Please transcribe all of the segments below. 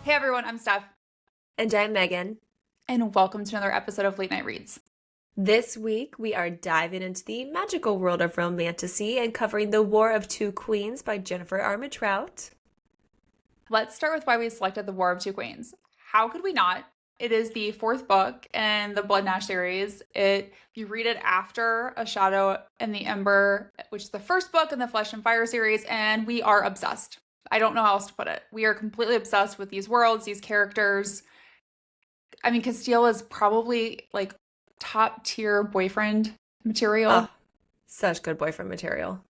Hey everyone, I'm Steph, And I'm Megan. and welcome to another episode of Late Night Reads. This week, we are diving into the magical world of romantasy and covering The War of Two Queens by Jennifer Armentrout. Let's start with why we selected The War of Two Queens. How could we not? It is the fourth book in the Blood and Ash series. You read it after A Shadow and the Ember, which is the first book in the Flesh and Fire series, and we are obsessed. I don't know how else to put it. We are completely obsessed with these worlds, these characters. I mean, Casteel is probably like top tier boyfriend material. Oh, such good boyfriend material.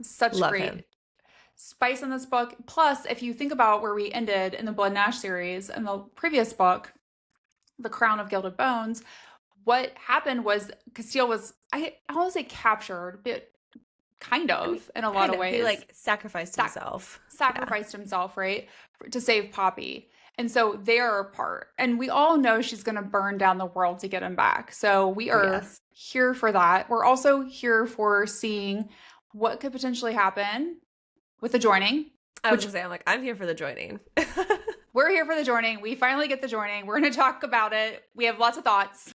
Such Love him. great spice in this book. Plus, if you think about where we ended in the Blood and Ash series in the previous book, The Crown of Gilded Bones, what happened was Casteel was, I want to say captured, but kind I mean, of in a lot kind of of. He ways. sacrificed himself. Yeah. Sacrificed himself, right, to save Poppy. And so they are apart. And we all know she's going to burn down the world to get him back. So we are Yes. here for that. We're also here for seeing what could potentially happen with the joining, I was which gonna say, I'm here for the joining. we're here for the joining. We finally get the joining. We're going to talk about it. We have lots of thoughts.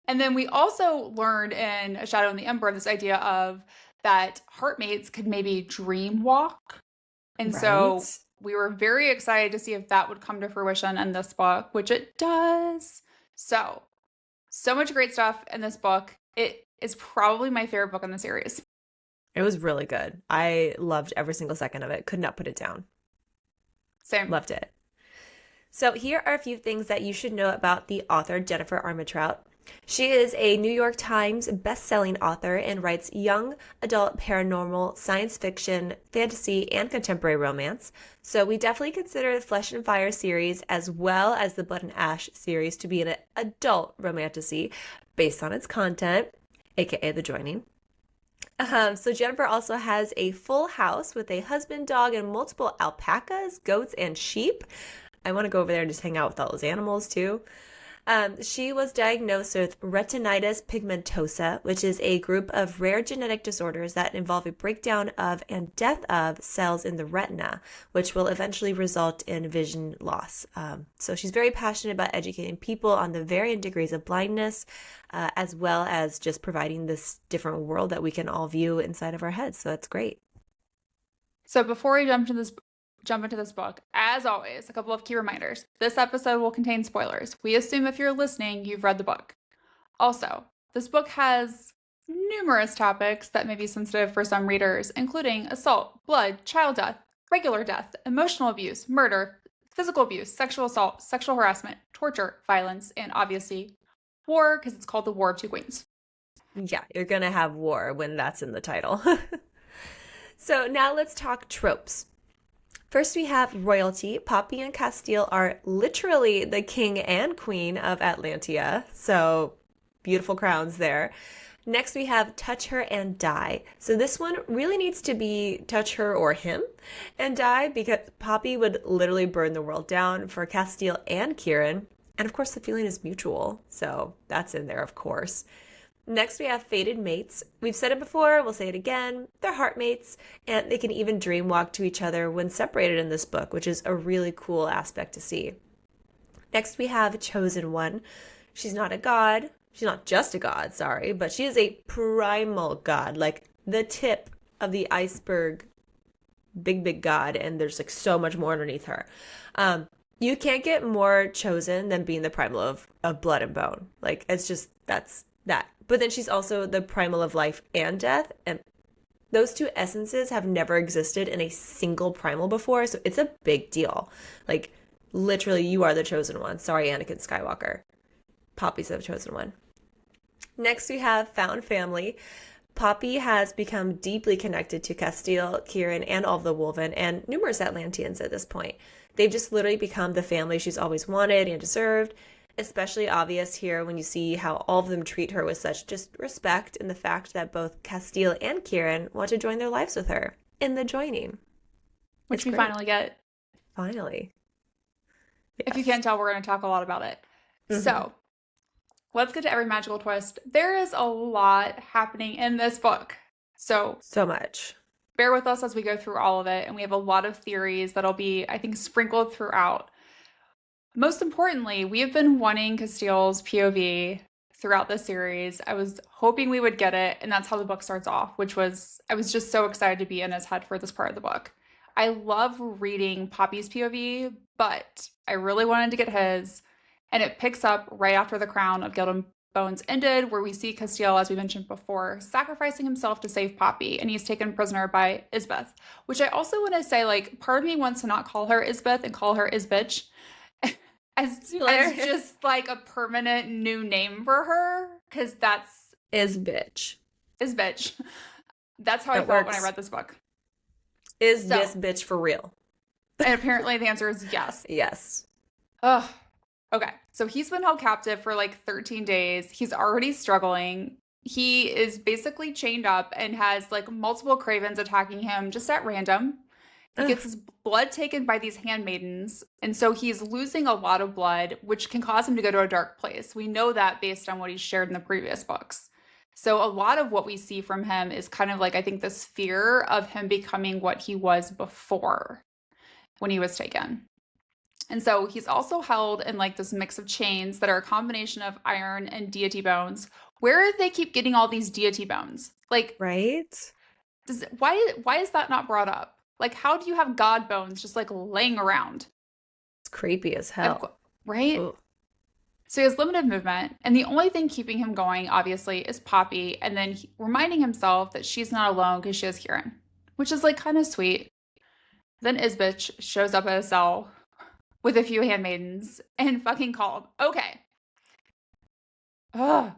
And then we also learned in A Shadow and the Ember this idea of that heartmates could maybe dream walk. And so Right? we were very excited to see if that would come to fruition in this book, which it does. So much great stuff in this book. It is probably my favorite book in the series. It was really good. I loved every single second of it. Could not put it down. Same. Loved it. So here are a few things that you should know about the author, Jennifer Armentrout. She is a New York Times best-selling author and writes young adult paranormal, science fiction, fantasy, and contemporary romance. So we definitely consider the Flesh and Fire series as well as the Blood and Ash series to be an adult romantasy based on its content, aka The Joining. So Jennifer also has a full house with a husband, dog, and multiple alpacas, goats, and sheep. I want to go over there and just hang out with all those animals too. She was diagnosed with retinitis pigmentosa, which is a group of rare genetic disorders that involve a breakdown of and death of cells in the retina, which will eventually result in vision loss. So she's very passionate about educating people on the varying degrees of blindness, as well as just providing this different world that we can all view inside of our heads. So that's great. So before we jump into this book, as always, a couple of key reminders. This episode will contain spoilers. We assume if you're listening, you've read the book. Also, this book has numerous topics that may be sensitive for some readers, including assault, blood, child death, regular death, emotional abuse, murder, physical abuse, sexual assault, sexual harassment, torture, violence, and obviously war, because it's called The War of Two Queens. Yeah, you're going to have war when that's in the title. So now let's talk tropes. First, we have royalty. Poppy and Casteel are literally the king and queen of Atlantia, so beautiful crowns there. Next, we have touch her and die. So this one really needs to be touch her or him and die because Poppy would literally burn the world down for Casteel and Kieran. And of course, the feeling is mutual, so that's in there, of course. Next, we have fated mates. We've said it before, we'll say it again. They're heartmates, and they can even dream walk to each other when separated in this book, which is a really cool aspect to see. Next, we have chosen one. She's not a god. She's not just a god, sorry, but she is a primal god, like the tip of the iceberg, big god, and there's like so much more underneath her. You can't get more chosen than being the primal of blood and bone. Like, it's just, that's that. But then she's also the primal of life and death, and those two essences have never existed in a single primal before, so it's a big deal. Like, literally, you are the chosen one. Sorry, Anakin Skywalker. Poppy's the chosen one. Next, we have found family. Poppy has become deeply connected to Casteel, Kieran, and all of the Wolven, and numerous Atlanteans at this point. They've just literally become the family she's always wanted and deserved. Especially obvious here when you see how all of them treat her with such just respect, and the fact that both Casteel and Kieran want to join their lives with her in the joining. Which we finally get. Finally. Yes. If you can't tell, we're going to talk a lot about it. Mm-hmm. So let's get to every magical twist. There is a lot happening in this book. So much. bear with us as we go through all of it. And we have a lot of theories that'll be, I think, sprinkled throughout. Most importantly, we have been wanting Casteel's POV throughout the series. I was hoping we would get it, and that's how the book starts off, which was, I was just so excited to be in his head for this part of the book. I love reading Poppy's POV, but I really wanted to get his, and it picks up right after the Crown of Guild and Bones ended, where we see Casteel, as we mentioned before, sacrificing himself to save Poppy, and he's taken prisoner by Isbeth, which I also want to say, like, part of me wants to not call her Isbeth and call her Isbitch. As just like a permanent new name for her, because that's Isbitch. Isbitch. That's how I felt when I read this book. Is this bitch for real? And apparently the answer is yes. Yes. Ugh. Okay. So he's been held captive for like 13 days. He's already struggling. He is basically chained up and has like multiple cravens attacking him just at random. He gets his blood taken by these handmaidens, and so he's losing a lot of blood, which can cause him to go to a dark place. We know that based on what he's shared in the previous books. So a lot of what we see from him is kind of like, I think, this fear of him becoming what he was before when he was taken. And so he's also held in like this mix of chains that are a combination of iron and deity bones. Where do they keep getting all these deity bones? Like, right? Why is that not brought up? Like, how do you have god bones just like laying around? It's creepy as hell. Right? Ooh. So he has limited movement, and the only thing keeping him going, obviously, is Poppy, and then reminding himself that she's not alone because she has Kieran, which is like kind of sweet. Then Isbeth shows up at a cell with a few handmaidens and fucking Callum. Okay. Ugh.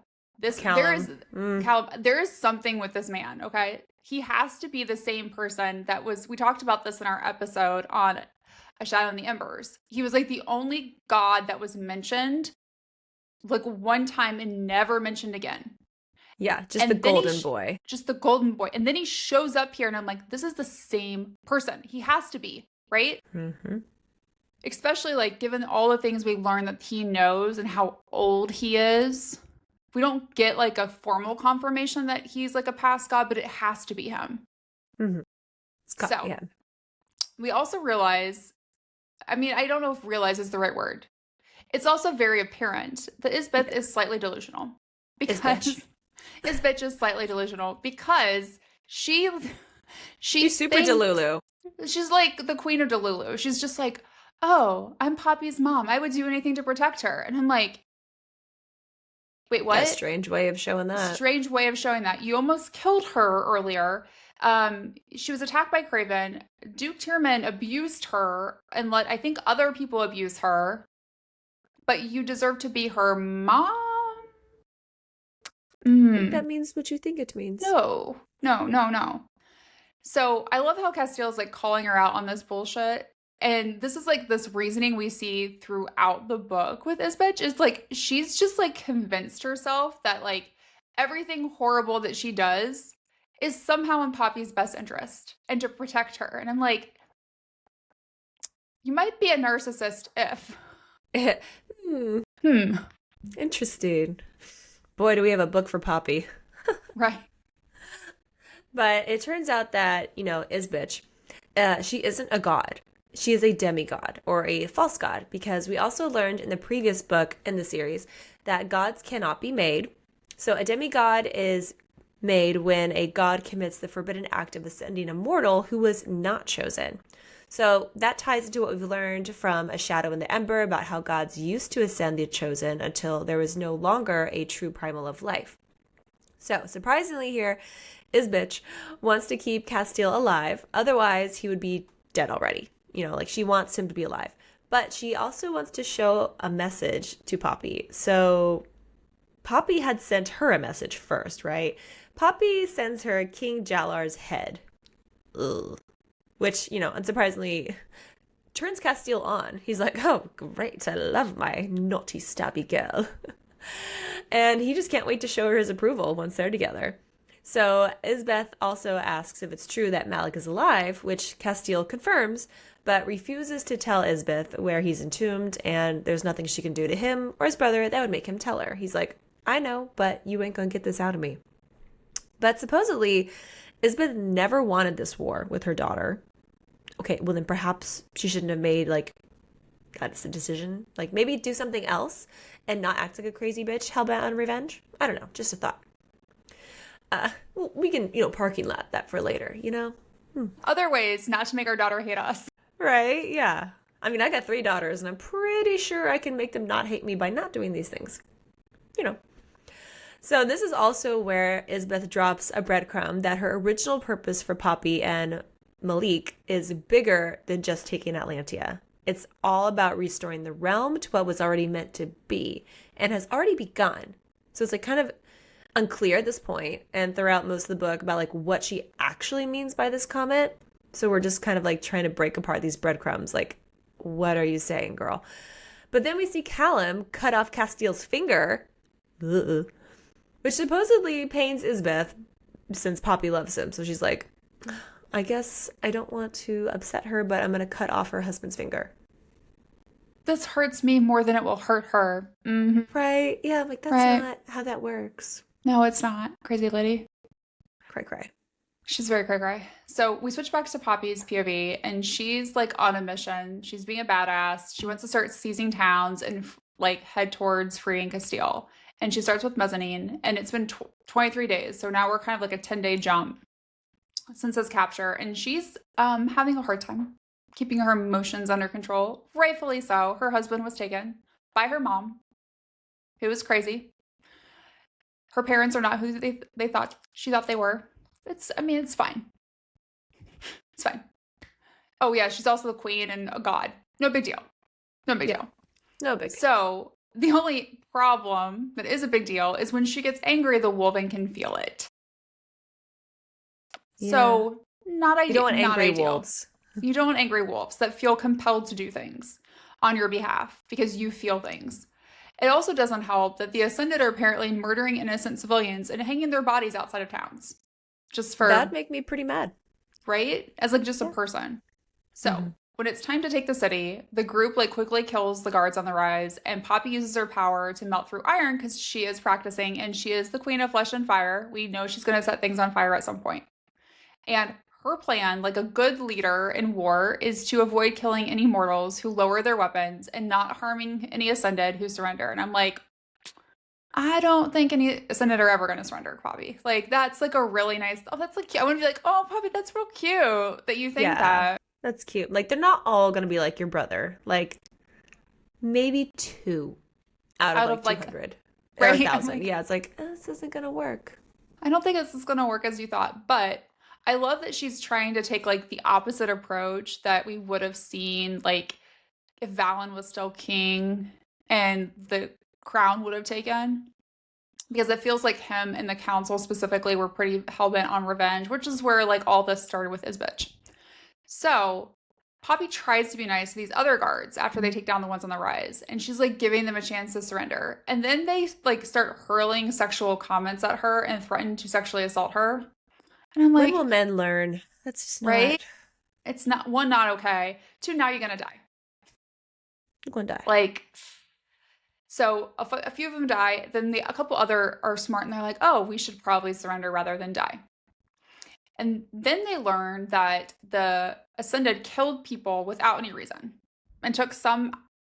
Callum, there is something with this man, okay? He has to be the same person that was, we talked about this in our episode on A Shadow in the Embers. He was like the only god that was mentioned like one time and never mentioned again. Yeah, just the golden boy. Just the golden boy. And then he shows up here and I'm like, this is the same person. He has to be, right? Mm-hmm. Especially like given all the things we learned that he knows and how old he is. We don't get like a formal confirmation that he's like a past god, but it has to be him. Mm-hmm. We also realize, I mean, I don't know if realize is the right word. It's also very apparent that Isbeth is slightly delusional. Because Isbeth is slightly delusional because she's super Delulu. She's like the queen of Delulu. She's just like, oh, I'm Poppy's mom. I would do anything to protect her. And I'm like, wait, what? That's a strange way of showing that. Strange way of showing that. You almost killed her earlier. She was attacked by Craven. Duke Tierman abused her and let, I think, other people abuse her. But you deserve to be her mom? I think that means what you think it means. No. So I love how Casteel's like calling her out on this bullshit. And this is like this reasoning we see throughout the book with Isbeth is like, she's just like convinced herself that like everything horrible that she does is somehow in Poppy's best interest and to protect her. And I'm like, you might be a narcissist if. Interesting. Boy, do we have a book for Poppy. Right. But it turns out that, Isbeth, she isn't a god. She is a demigod or a false god, because we also learned in the previous book in the series that gods cannot be made. So a demigod is made when a god commits the forbidden act of ascending a mortal who was not chosen. So that ties into what we've learned from A Shadow in the Ember about how gods used to ascend the chosen until there was no longer a true primal of life. So surprisingly here, Isbeth wants to keep Casteel alive. Otherwise, he would be dead already. Like she wants him to be alive. But she also wants to show a message to Poppy. So Poppy had sent her a message first, right? Poppy sends her King Jalar's head. Ugh. Which, unsurprisingly, turns Casteel on. He's like, oh, great, I love my naughty, stabby girl. And he just can't wait to show her his approval once they're together. So Isbeth also asks if it's true that Malik is alive, which Casteel confirms, but refuses to tell Isbeth where he's entombed, and there's nothing she can do to him or his brother that would make him tell her. He's like, I know, but you ain't gonna get this out of me. But supposedly, Isbeth never wanted this war with her daughter. Okay, well then perhaps she shouldn't have made like that's a decision. Like maybe do something else and not act like a crazy bitch hellbent on revenge. I don't know, just a thought. We can, parking lot that for later, Other ways not to make our daughter hate us. Right? Yeah. I mean, I got 3 daughters, and I'm pretty sure I can make them not hate me by not doing these things. So this is also where Isbeth drops a breadcrumb that her original purpose for Poppy and Malik is bigger than just taking Atlantia. It's all about restoring the realm to what was already meant to be and has already begun. So it's like kind of unclear at this point and throughout most of the book about like what she actually means by this comment. So we're just kind of like trying to break apart these breadcrumbs. Like, what are you saying, girl? But then we see Callum cut off Casteel's finger, which supposedly pains Isbeth since Poppy loves him. So she's like, I guess I don't want to upset her, but I'm going to cut off her husband's finger. This hurts me more than it will hurt her. Mm-hmm. Right? Yeah, I'm like, that's not how that works. No, it's not. Crazy lady. Cry, cry. She's very cray-cray. So we switch back to Poppy's POV, and she's like on a mission. She's being a badass. She wants to start seizing towns and like head towards freeing Casteel. And she starts with Mezzanine, and it's been 23 days. So now we're kind of like a 10-day jump since his capture, and she's having a hard time keeping her emotions under control. Rightfully so. Her husband was taken by her mom, who was crazy. Her parents are not who they thought she thought they were. It's fine. It's fine. Oh yeah, she's also the queen and a god. No big deal. No big deal. No big deal. So the only problem that is a big deal is when she gets angry, the wolven can feel it. Yeah. So not ideal. You don't want angry wolves. You don't want angry wolves that feel compelled to do things on your behalf because you feel things. It also doesn't help that the Ascended are apparently murdering innocent civilians and hanging their bodies outside of towns. Just for... That'd make me pretty mad. Right? As like just a person. So when it's time to take the city, the group like quickly kills the guards on the rise, and Poppy uses her power to melt through iron because she is practicing and she is the queen of flesh and fire. We know she's going to set things on fire at some point. And her plan, like a good leader in war, is to avoid killing any mortals who lower their weapons and not harming any Ascended who surrender. And I'm like, I don't think any Ascended are ever going to surrender, Poppy. Like, that's like a really nice... Oh, that's like... I want to be like, oh, Poppy, that's real cute that you think that. That's cute. Like, they're not all going to be like your brother. Like, maybe 2 out of 200. Or 1,000. Like, yeah, it's like, this isn't going to work. I don't think this is going to work as you thought, but... I love that she's trying to take like the opposite approach that we would have seen like if Valen was still king and the crown would have taken. Because it feels like him and the council specifically were pretty hellbent on revenge, which is where like all this started with Isbeth. So Poppy tries to be nice to these other guards after they take down the ones on the rise, and she's like giving them a chance to surrender. And then they like start hurling sexual comments at her and threaten to sexually assault her. And I'm like, when will men learn? That's just not... Right? It's not, 1, not okay. 2, now you're going to die. You're going to die. Like, so a few of them die. Then a couple other are smart and they're like, oh, we should probably surrender rather than die. And then they learn that the Ascended killed people without any reason and took some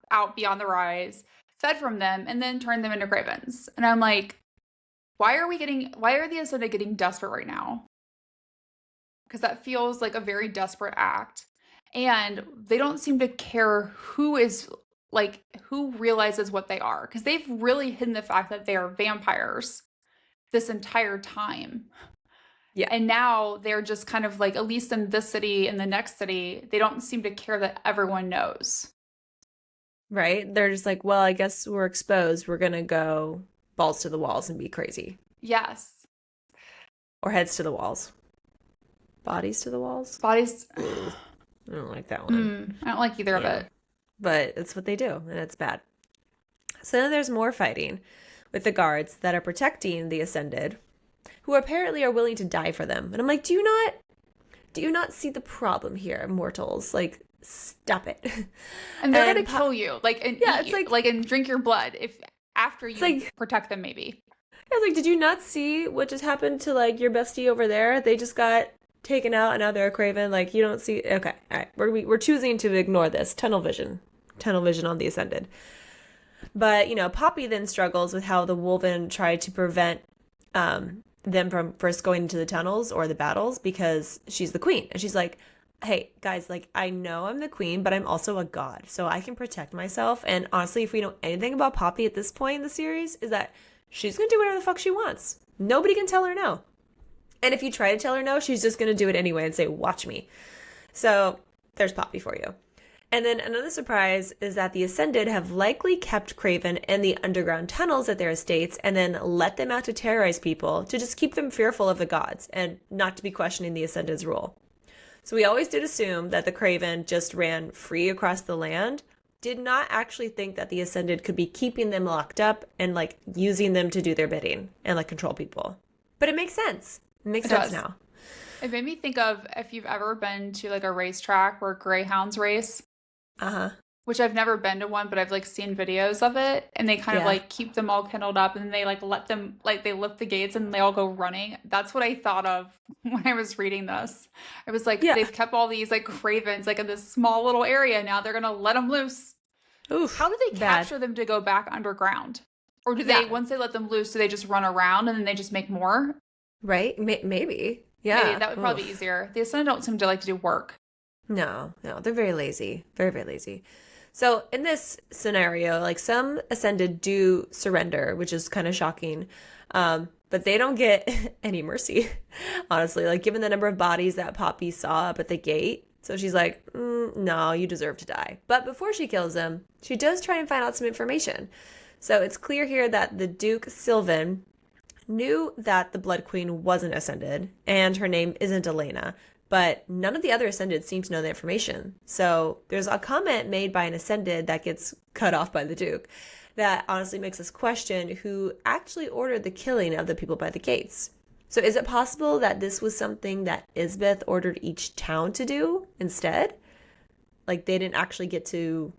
out beyond the rise, fed from them, and then turned them into cravens. And I'm like, why are the Ascended getting desperate right now? Because that feels like a very desperate act. And they don't seem to care who realizes what they are. Because they've really hidden the fact that they are vampires this entire time. Yeah. And now they're just kind of like, at least in this city and the next city, they don't seem to care that everyone knows. Right? They're just like, well, I guess we're exposed. We're going to go balls to the walls and be crazy. Yes. Or heads to the walls. Bodies to the walls? Bodies. I don't like that one. I don't like either of it. But it's what they do, and it's bad. So then there's more fighting with the guards that are protecting the Ascended, who apparently are willing to die for them. And I'm like, do you not see the problem here, mortals? Like, stop it. And they're going to kill you. Like, and yeah, eat it's you. Like, and drink your blood if after you protect them, maybe. I was like, did you not see what just happened to like your bestie over there? They just got taken out and now they're a craven. Like you don't see. Okay, all right. We're choosing to ignore this tunnel vision on the Ascended. But Poppy then struggles with how the Wolven tried to prevent them from first going into the tunnels or the battles because she's the queen, and she's like, hey guys, like I know I'm the queen, but I'm also a god, so I can protect myself. And honestly, if we know anything about Poppy at this point in the series, is that she's gonna do whatever the fuck she wants. Nobody can tell her no. And if you try to tell her no, she's just gonna do it anyway and say, watch me. So there's Poppy for you. And then another surprise is that the Ascended have likely kept Craven in the underground tunnels at their estates and then let them out to terrorize people to just keep them fearful of the gods and not to be questioning the Ascended's rule. So we always did assume that the Craven just ran free across the land, did not actually think that the Ascended could be keeping them locked up and like using them to do their bidding and like control people. But it makes sense. It makes sense now. It made me think of if you've ever been to like a racetrack where greyhounds race. Uh-huh. Which I've never been to one, but I've like seen videos of it, and they kind of like keep them all kenneled up, and they like let them, like they lift the gates and they all go running. That's what I thought of when I was reading this. I was like, they've kept all these like cravens like in this small little area. Now they're gonna let them loose. Oof, how do they capture them to go back underground? Or do they, once they let them loose, do they just run around and then they just make more? Right? Maybe. Yeah. Maybe. That would probably be easier. The Ascended don't seem to like to do work. No, they're very lazy. Very, very lazy. So in this scenario, like some Ascended do surrender, which is kind of shocking. But they don't get any mercy, honestly. Like given the number of bodies that Poppy saw up at the gate. So she's like, no, you deserve to die. But before she kills him, she does try and find out some information. So it's clear here that the Duke Sylvan knew that the Blood Queen wasn't Ascended, and her name isn't Elena. But none of the other Ascended seem to know the information. So there's a comment made by an Ascended that gets cut off by the Duke that honestly makes us question who actually ordered the killing of the people by the gates. So is it possible that this was something that Isbeth ordered each town to do instead? Like they didn't actually get to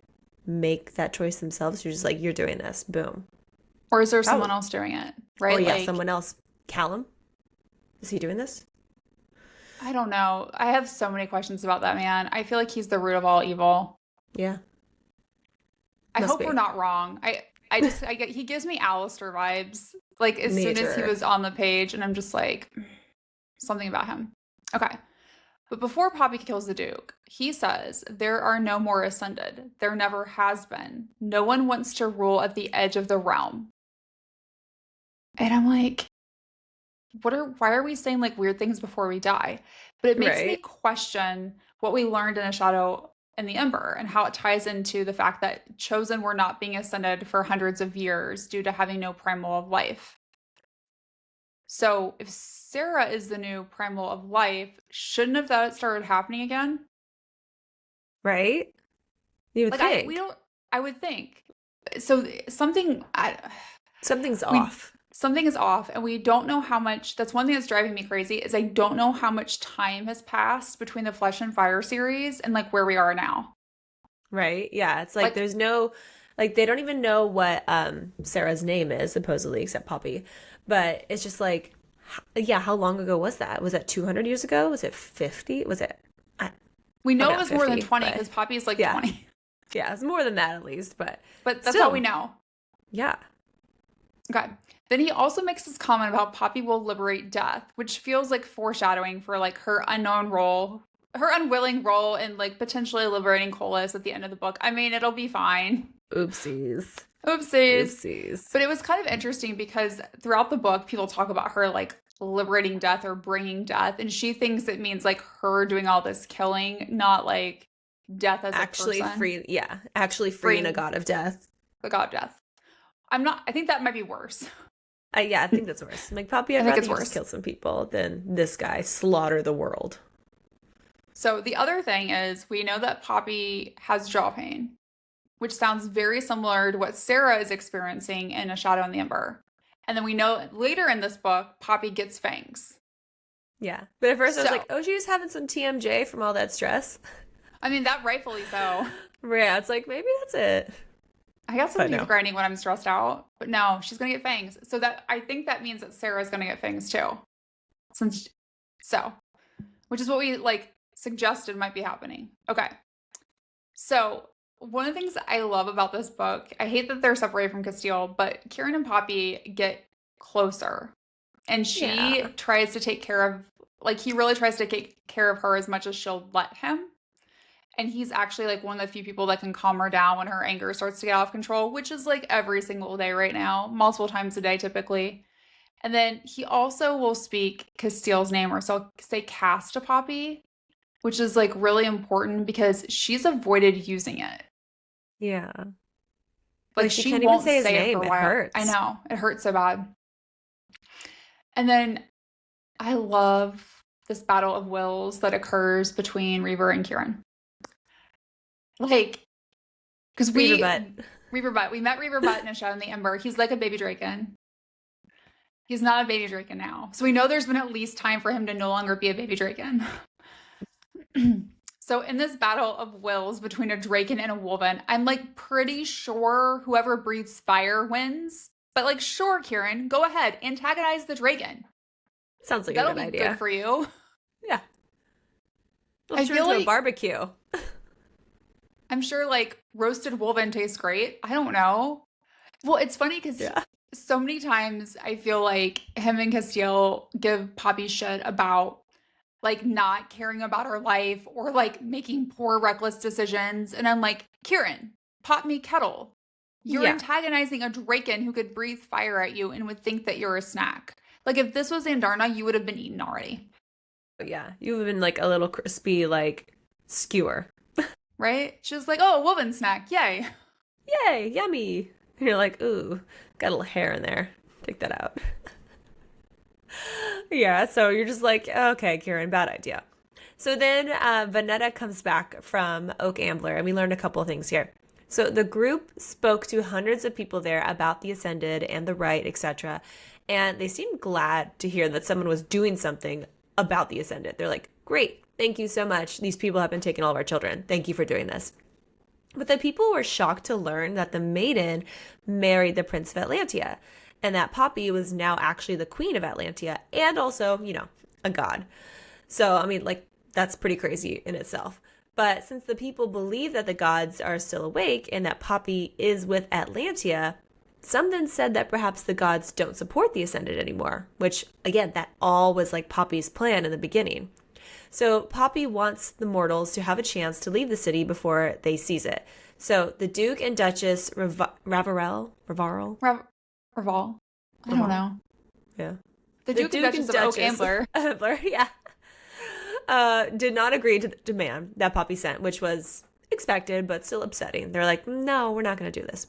make that choice themselves. You're just like, you're doing this. Boom. Or is there someone else doing it? Right? Oh yeah, someone else. Callum? Is he doing this? I don't know. I have so many questions about that man. I feel like he's the root of all evil. Yeah. I hope we're not wrong. He gives me Alastir vibes. Like as soon as he was on the page, and I'm just like, something about him. Okay. But before Poppy kills the Duke, he says, there are no more Ascended. There never has been. No one wants to rule at the edge of the realm. And I'm like, why are we saying like weird things before we die? But it makes me question what we learned in A Shadow in the Ember and how it ties into the fact that Chosen were not being Ascended for hundreds of years due to having no primal of life. So if Sarah is the new primal of life, shouldn't have that started happening again? Right? You would think. I would think. So something's off. Something is off, and we don't know how much. That's one thing that's driving me crazy is I don't know how much time has passed between the Flesh and Fire series and like where we are now. Right? Yeah. It's like there's no, like they don't even know what Sarah's name is supposedly, except Poppy. But it's just like, yeah, how long ago was that? Was that 200 years ago? Was it 50? Was it? We know it was 50, more than 20 because Poppy's like 20. Yeah, it's more than that at least, but that's all we know. Yeah. Okay. Then he also makes this comment about Poppy will liberate Death, which feels like foreshadowing for like her unwilling role in like potentially liberating Colas at the end of the book. I mean, it'll be fine. Oopsies. But it was kind of interesting because throughout the book, people talk about her like liberating Death or bringing Death, and she thinks it means like her doing all this killing, not like Death as actually a person. Actually freeing a god of death. The god of death. I think that might be worse. Yeah, I think that's worse. Like Poppy, I'd rather just kill some people than this guy slaughter the world. So the other thing is we know that Poppy has jaw pain, which sounds very similar to what Sarah is experiencing in A Shadow in the Ember. And then we know later in this book, Poppy gets fangs. Yeah. But at first I was like, oh, she was having some TMJ from all that stress. I mean, that rightfully so. Yeah, it's like, maybe that's it. I got some But teeth no. grinding when I'm stressed out, but no, she's gonna get fangs. So that I think that means that Sarah's gonna get fangs too. Since so, which is what we like suggested might be happening. Okay. So one of the things that I love about this book, I hate that they're separated from Casteel, but Kieran and Poppy get closer. And she Yeah. tries to take care of, like, he really tries to take care of her as much as she'll let him. And he's actually like one of the few people that can calm her down when her anger starts to get out of control, which is like every single day right now, multiple times a day typically. And then he also will speak Casteel's name, or so say cast to Poppy, which is like really important because she's avoided using it. Yeah. Like She she can't even won't say his say it for name. a It while. I hurts. know. It hurts so bad. And then I love this battle of wills that occurs between Reaver and Kieran. Like, because Reaver butt. We met Reaver Butt in a show in the Ember. He's like a baby Draken. He's not a baby Draken now. So we know there's been at least time for him to no longer be a baby Draken. So in this battle of wills between a Draken and a Wolven, I'm like pretty sure whoever breathes fire wins. But like, sure, Kieran, go ahead, antagonize the Draken. Sounds like a That'll good be good idea. for you. Yeah. We'll I turn feel into a like barbecue. I'm sure like roasted Wolven tastes great. I don't know. Well, it's funny because Yeah. so many times I feel like him and Casteel give Poppy shit about like not caring about her life or like making poor, reckless decisions. And I'm like, Kieran, pop me kettle. You're Yeah. antagonizing a Draken who could breathe fire at you and would think that you're a snack. Like if this was Andarna, you would have been eaten already. Yeah. You've been like a little crispy, like skewer. Right? She's like, oh, a woven snack. Yay. Yay, yummy. And you're like, ooh, got a little hair in there. Take that out. Yeah, so you're just like, okay, Kieran, bad idea. So then Vanetta comes back from Oak Ambler, and we learned a couple of things here. So the group spoke to hundreds of people there about the Ascended and the Right, etc. And they seemed glad to hear that someone was doing something about the Ascended. They're like, great, thank you so much. These people have been taking all of our children. Thank you for doing this. But the people were shocked to learn that the maiden married the Prince of Atlantia, and that Poppy was now actually the Queen of Atlantia and also, a god. So, I mean, like, that's pretty crazy in itself. But since the people believe that the gods are still awake and that Poppy is with Atlantia, some then said that perhaps the gods don't support the Ascended anymore, which, again, that all was like Poppy's plan in the beginning. So Poppy wants the mortals to have a chance to leave the city before they seize it. So the Duke and Duchess Ravarel? Raval. I don't know. Yeah. The Duke and Duchess of Oak Ambler. Ambler, yeah. Did not agree to the demand that Poppy sent, which was expected, but still upsetting. They're like, no, we're not going to do this.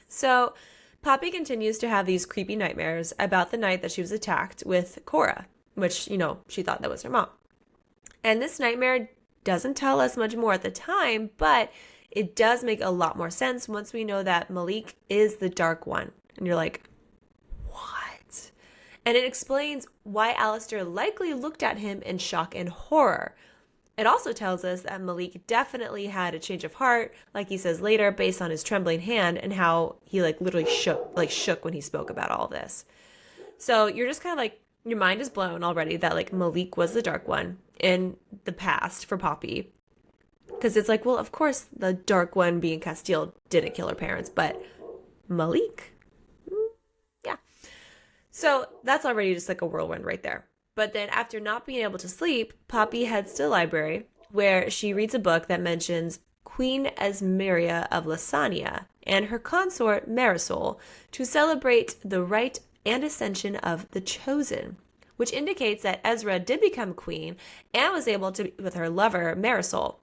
So Poppy continues to have these creepy nightmares about the night that she was attacked with Cora, which, she thought that was her mom. And this nightmare doesn't tell us much more at the time, but it does make a lot more sense once we know that Malik is the Dark One. And you're like, what? And it explains why Alastir likely looked at him in shock and horror. It also tells us that Malik definitely had a change of heart, like he says later, based on his trembling hand and how he literally shook when he spoke about all this. So you're just kind of like, your mind is blown already that Malik was the Dark One in the past for Poppy. Because it's like, well, of course the Dark One being Casteel didn't kill her parents, but Malik? Yeah. So that's already just like a whirlwind right there. But then after not being able to sleep, Poppy heads to the library where she reads a book that mentions Queen Esmeria of Lasagna and her consort Marisol to celebrate the right and ascension of the Chosen, which indicates that Ezra did become queen and was able to be with her lover Marisol.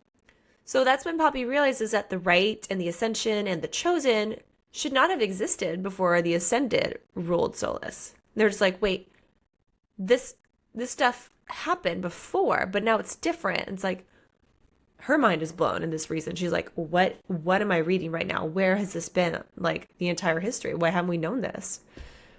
So that's when Poppy realizes that the right and the ascension and the Chosen should not have existed before the Ascended ruled Solus. They're just like, wait, this stuff happened before, but now it's different. It's like her mind is blown in this reason. She's like, what am I reading right now? Where has this been the entire history? Why haven't we known this?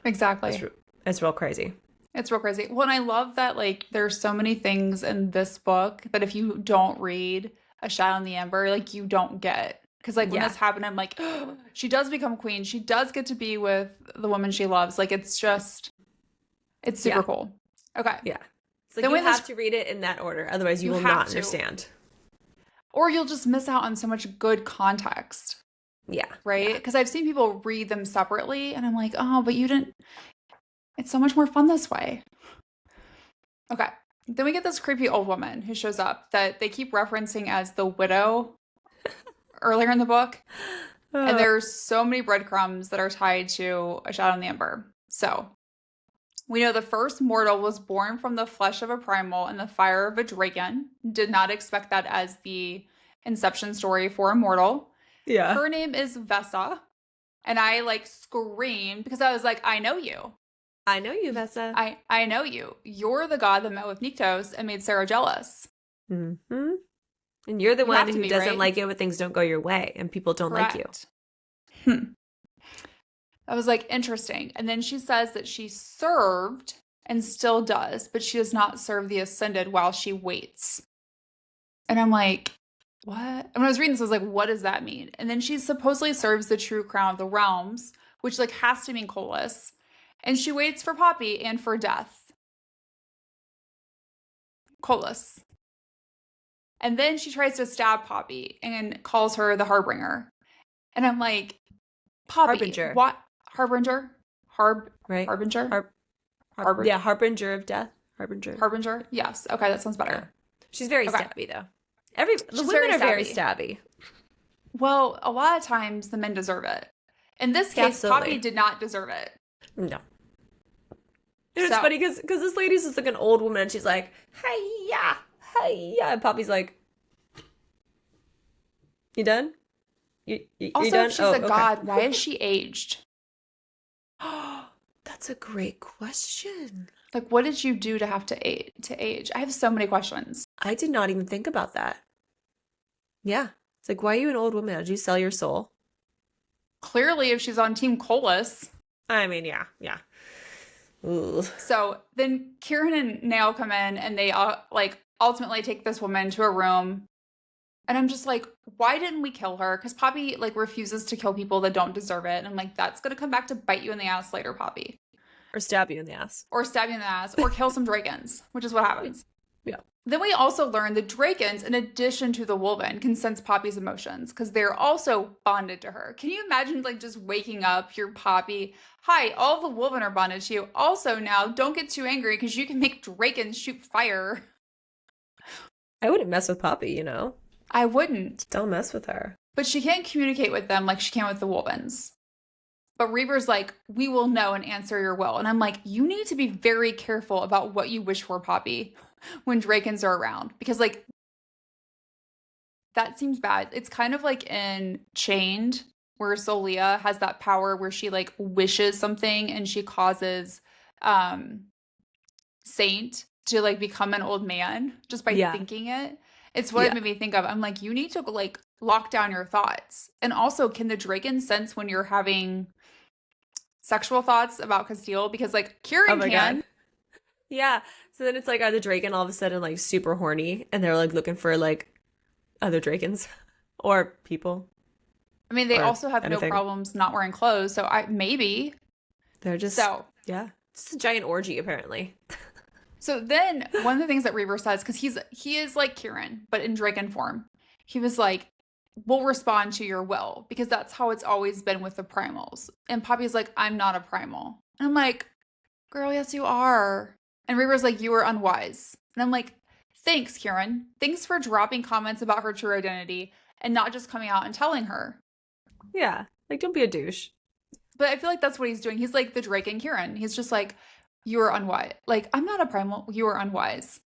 Exactly. It's real crazy. It's real crazy. Well, and I love that there's so many things in this book that if you don't read A Shadow in the Ember, you don't get. Because like when Yeah. this happened, I'm like, she does become queen. She does get to be with the woman she loves. Like it's super Yeah. cool. Okay. Yeah. It's like Then you when this, have to read it in that order, otherwise you you will have not to, understand. or you'll just miss out on so much good context, Yeah. right? Yeah. Because I've seen people read them separately, and I'm like, oh, but you didn't. It's so much more fun this way. Okay. Then we get this creepy old woman who shows up that they keep referencing as the widow earlier in the book. And Oh, there's so many breadcrumbs that are tied to a shadow in the ember. So we know the first mortal was born from the flesh of a primal and the fire of a dragon. Did not expect that as the inception story for a mortal. yeah. Her name is Vesa. And I like screamed because I was like, I know you. I know you, Vesa. I know you. You're the god that met with Nyktos and made Sarah jealous. Mm-hmm. And you're the You have one to who be, doesn't right? like it when things don't go your way and people don't like you. Correct. I was like, interesting. And then she says that she served and still does, but she does not serve the ascended while she waits. And I'm like, what? And when I was reading this, I was like, what does that mean? And then she supposedly serves the true crown of the realms, which like has to mean Colas. And she waits for Poppy and for death. Colas. And then she tries to stab Poppy and calls her the Harbinger. And I'm like, Poppy, Harbinger. what? Harbinger? Right? Harbinger? Yeah, Harbinger of death. Harbinger. Harbinger? Yes. Okay, that sounds better. Yeah. She's very Okay. stabby, though. The She's women very are very stabby. stabby. Well, a lot of times the men deserve it. In this case, Absolutely. Poppy did not deserve it. No. And it's So- funny because this lady's just like an old woman and she's like, hi-ya, hi-ya. And Poppy's like, you done? You Also, done? if she's Oh, a okay. god, why is she aged? That's a great question. Like, what did you do to have to age? I have so many questions. I did not even think about that. Yeah. It's like, why are you an old woman? Did you sell your soul? Clearly, if she's on Team Colas. I mean, yeah. Ooh. So then Kieran and Nail come in and they like ultimately take this woman to a room. And I'm just like, why didn't we kill her? Because Poppy like refuses to kill people that don't deserve it. And I'm like, that's gonna come back to bite you in the ass later, Poppy. Or stab you in the ass. Or stab you in the ass, or kill some dragons, which is what happens. Yeah. Then we also learn the dragons, in addition to the Wolven, can sense Poppy's emotions because they're also bonded to her. Can you imagine like just waking up your Poppy? Hi, all the Wolven are bonded to you. Also now, don't get too angry because you can make dragons shoot fire. I wouldn't mess with Poppy, you know? I wouldn't. Don't mess with her. But she can't communicate with them like she can with the Wolvens. But Reaver's like, we will know and answer your will. And I'm like, you need to be very careful about what you wish for, Poppy, when Drakens are around. Because, like, that seems bad. It's kind of like in Chained, where Solia has that power where she, like, wishes something and she causes Saint to, like, become an old man just by thinking it. It's what it made me think of. I'm like, you need to, like, lock down your thoughts. And also, can the Draken sense when you're having sexual thoughts about Casteel? Because like Kieran can. God. Yeah. So then it's like, are the Draken all of a sudden like super horny and they're like looking for like other Drakens or people? I mean, they also have anything. no problems not wearing clothes. So maybe they're just it's a giant orgy apparently. So then one of the things that Reaver says, because he is like Kieran, but in Draken form, he was like, we'll respond to your will, because that's how it's always been with the primals. And Poppy's like, I'm not a primal. And I'm like, girl, yes, you are. And Reaver's like, you were unwise. And I'm like, thanks, Kieran. Thanks for dropping comments about her true identity and not just coming out and telling her. Yeah, like, don't be a douche. But I feel like that's what he's doing. He's like the Drake and Kieran. He's just like, you are unwise. Like, I'm not a primal. You are unwise.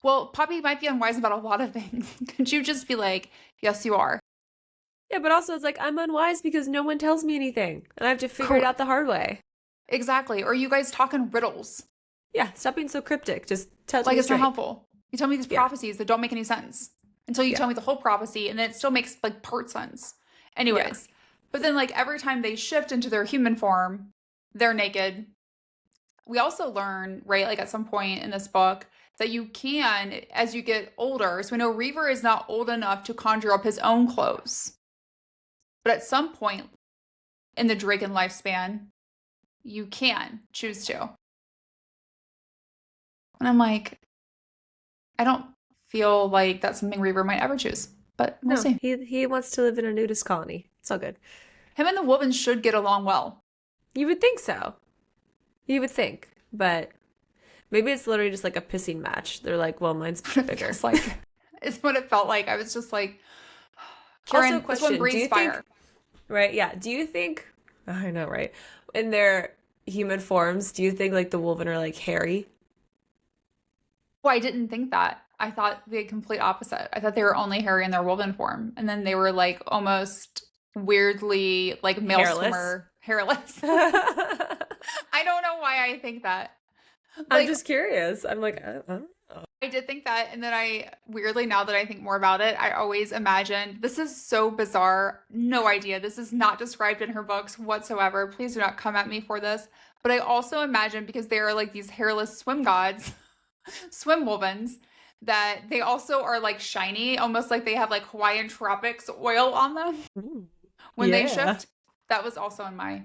Well, Poppy might be unwise about a lot of things. Could you just be like, yes, you are? Yeah, but also it's like, I'm unwise because no one tells me anything. And I have to figure it out the hard way. Exactly. Or you guys talk in riddles. Yeah, stop being so cryptic. Just tell me like it's straight. not helpful. You tell me these prophecies that don't make any sense until you tell me the whole prophecy, and then it still makes like part sense. Anyways, but then like every time they shift into their human form, they're naked. We also learn, right, like at some point in this book, that you can, as you get older, so we know Reaver is not old enough to conjure up his own clothes. But at some point in the Draken lifespan, you can choose to. And I'm like, I don't feel like that's something Reaver might ever choose, but we'll No, see. he wants to live in a nudist colony. It's all good. Him and the Wolven should get along well. You would think so. You would think, but maybe it's literally just like a pissing match. They're like, well, mine's bigger. It's like, it's what it felt like. I was just like, Also, Kieran, this one breathes fire. Right, yeah. Do you think, I know, right? In their human forms, do you think like the Wolven are like hairy? Well, I didn't think that. I thought the complete opposite. I thought they were only hairy in their Wolven form, and then they were like almost weirdly like male Hairless. swimmer hairless. I don't know why I think that. I'm just curious. I'm like, I don't know. I did think that, and then I weirdly, now that I think more about it, I always imagined, this is so bizarre. No idea. This is not described in her books whatsoever. Please do not come at me for this. But I also imagine, because they are like these hairless swim gods, swim wolvens, that they also are like shiny, almost like they have like Hawaiian tropics oil on them when they shift. That was also in my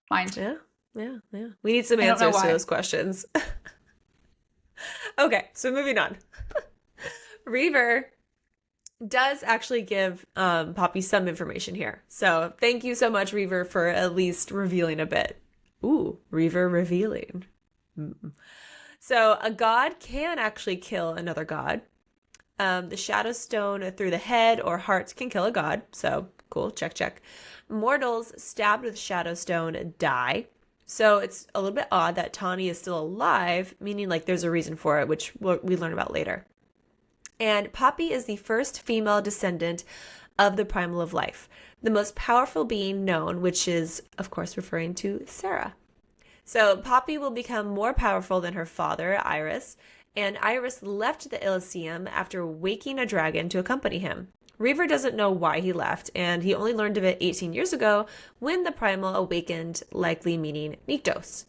mind. Yeah. We need some answers to those questions. Okay, so moving on. Reaver does actually give Poppy some information here. So thank you so much, Reaver, for at least revealing a bit. Ooh, Reaver revealing. So a god can actually kill another god. The Shadow Stone through the head or heart can kill a god. So cool, check. Mortals stabbed with Shadow Stone die. So it's a little bit odd that Tawny is still alive, meaning like there's a reason for it, which we learn about later. And Poppy is the first female descendant of the Primal of Life, the most powerful being known, which is, of course, referring to Sarah. So Poppy will become more powerful than her father, Iris, and Iris left the Elysium after waking a dragon to accompany him. Reaver doesn't know why he left, and he only learned of it 18 years ago when the Primal awakened, likely meaning Nyktos.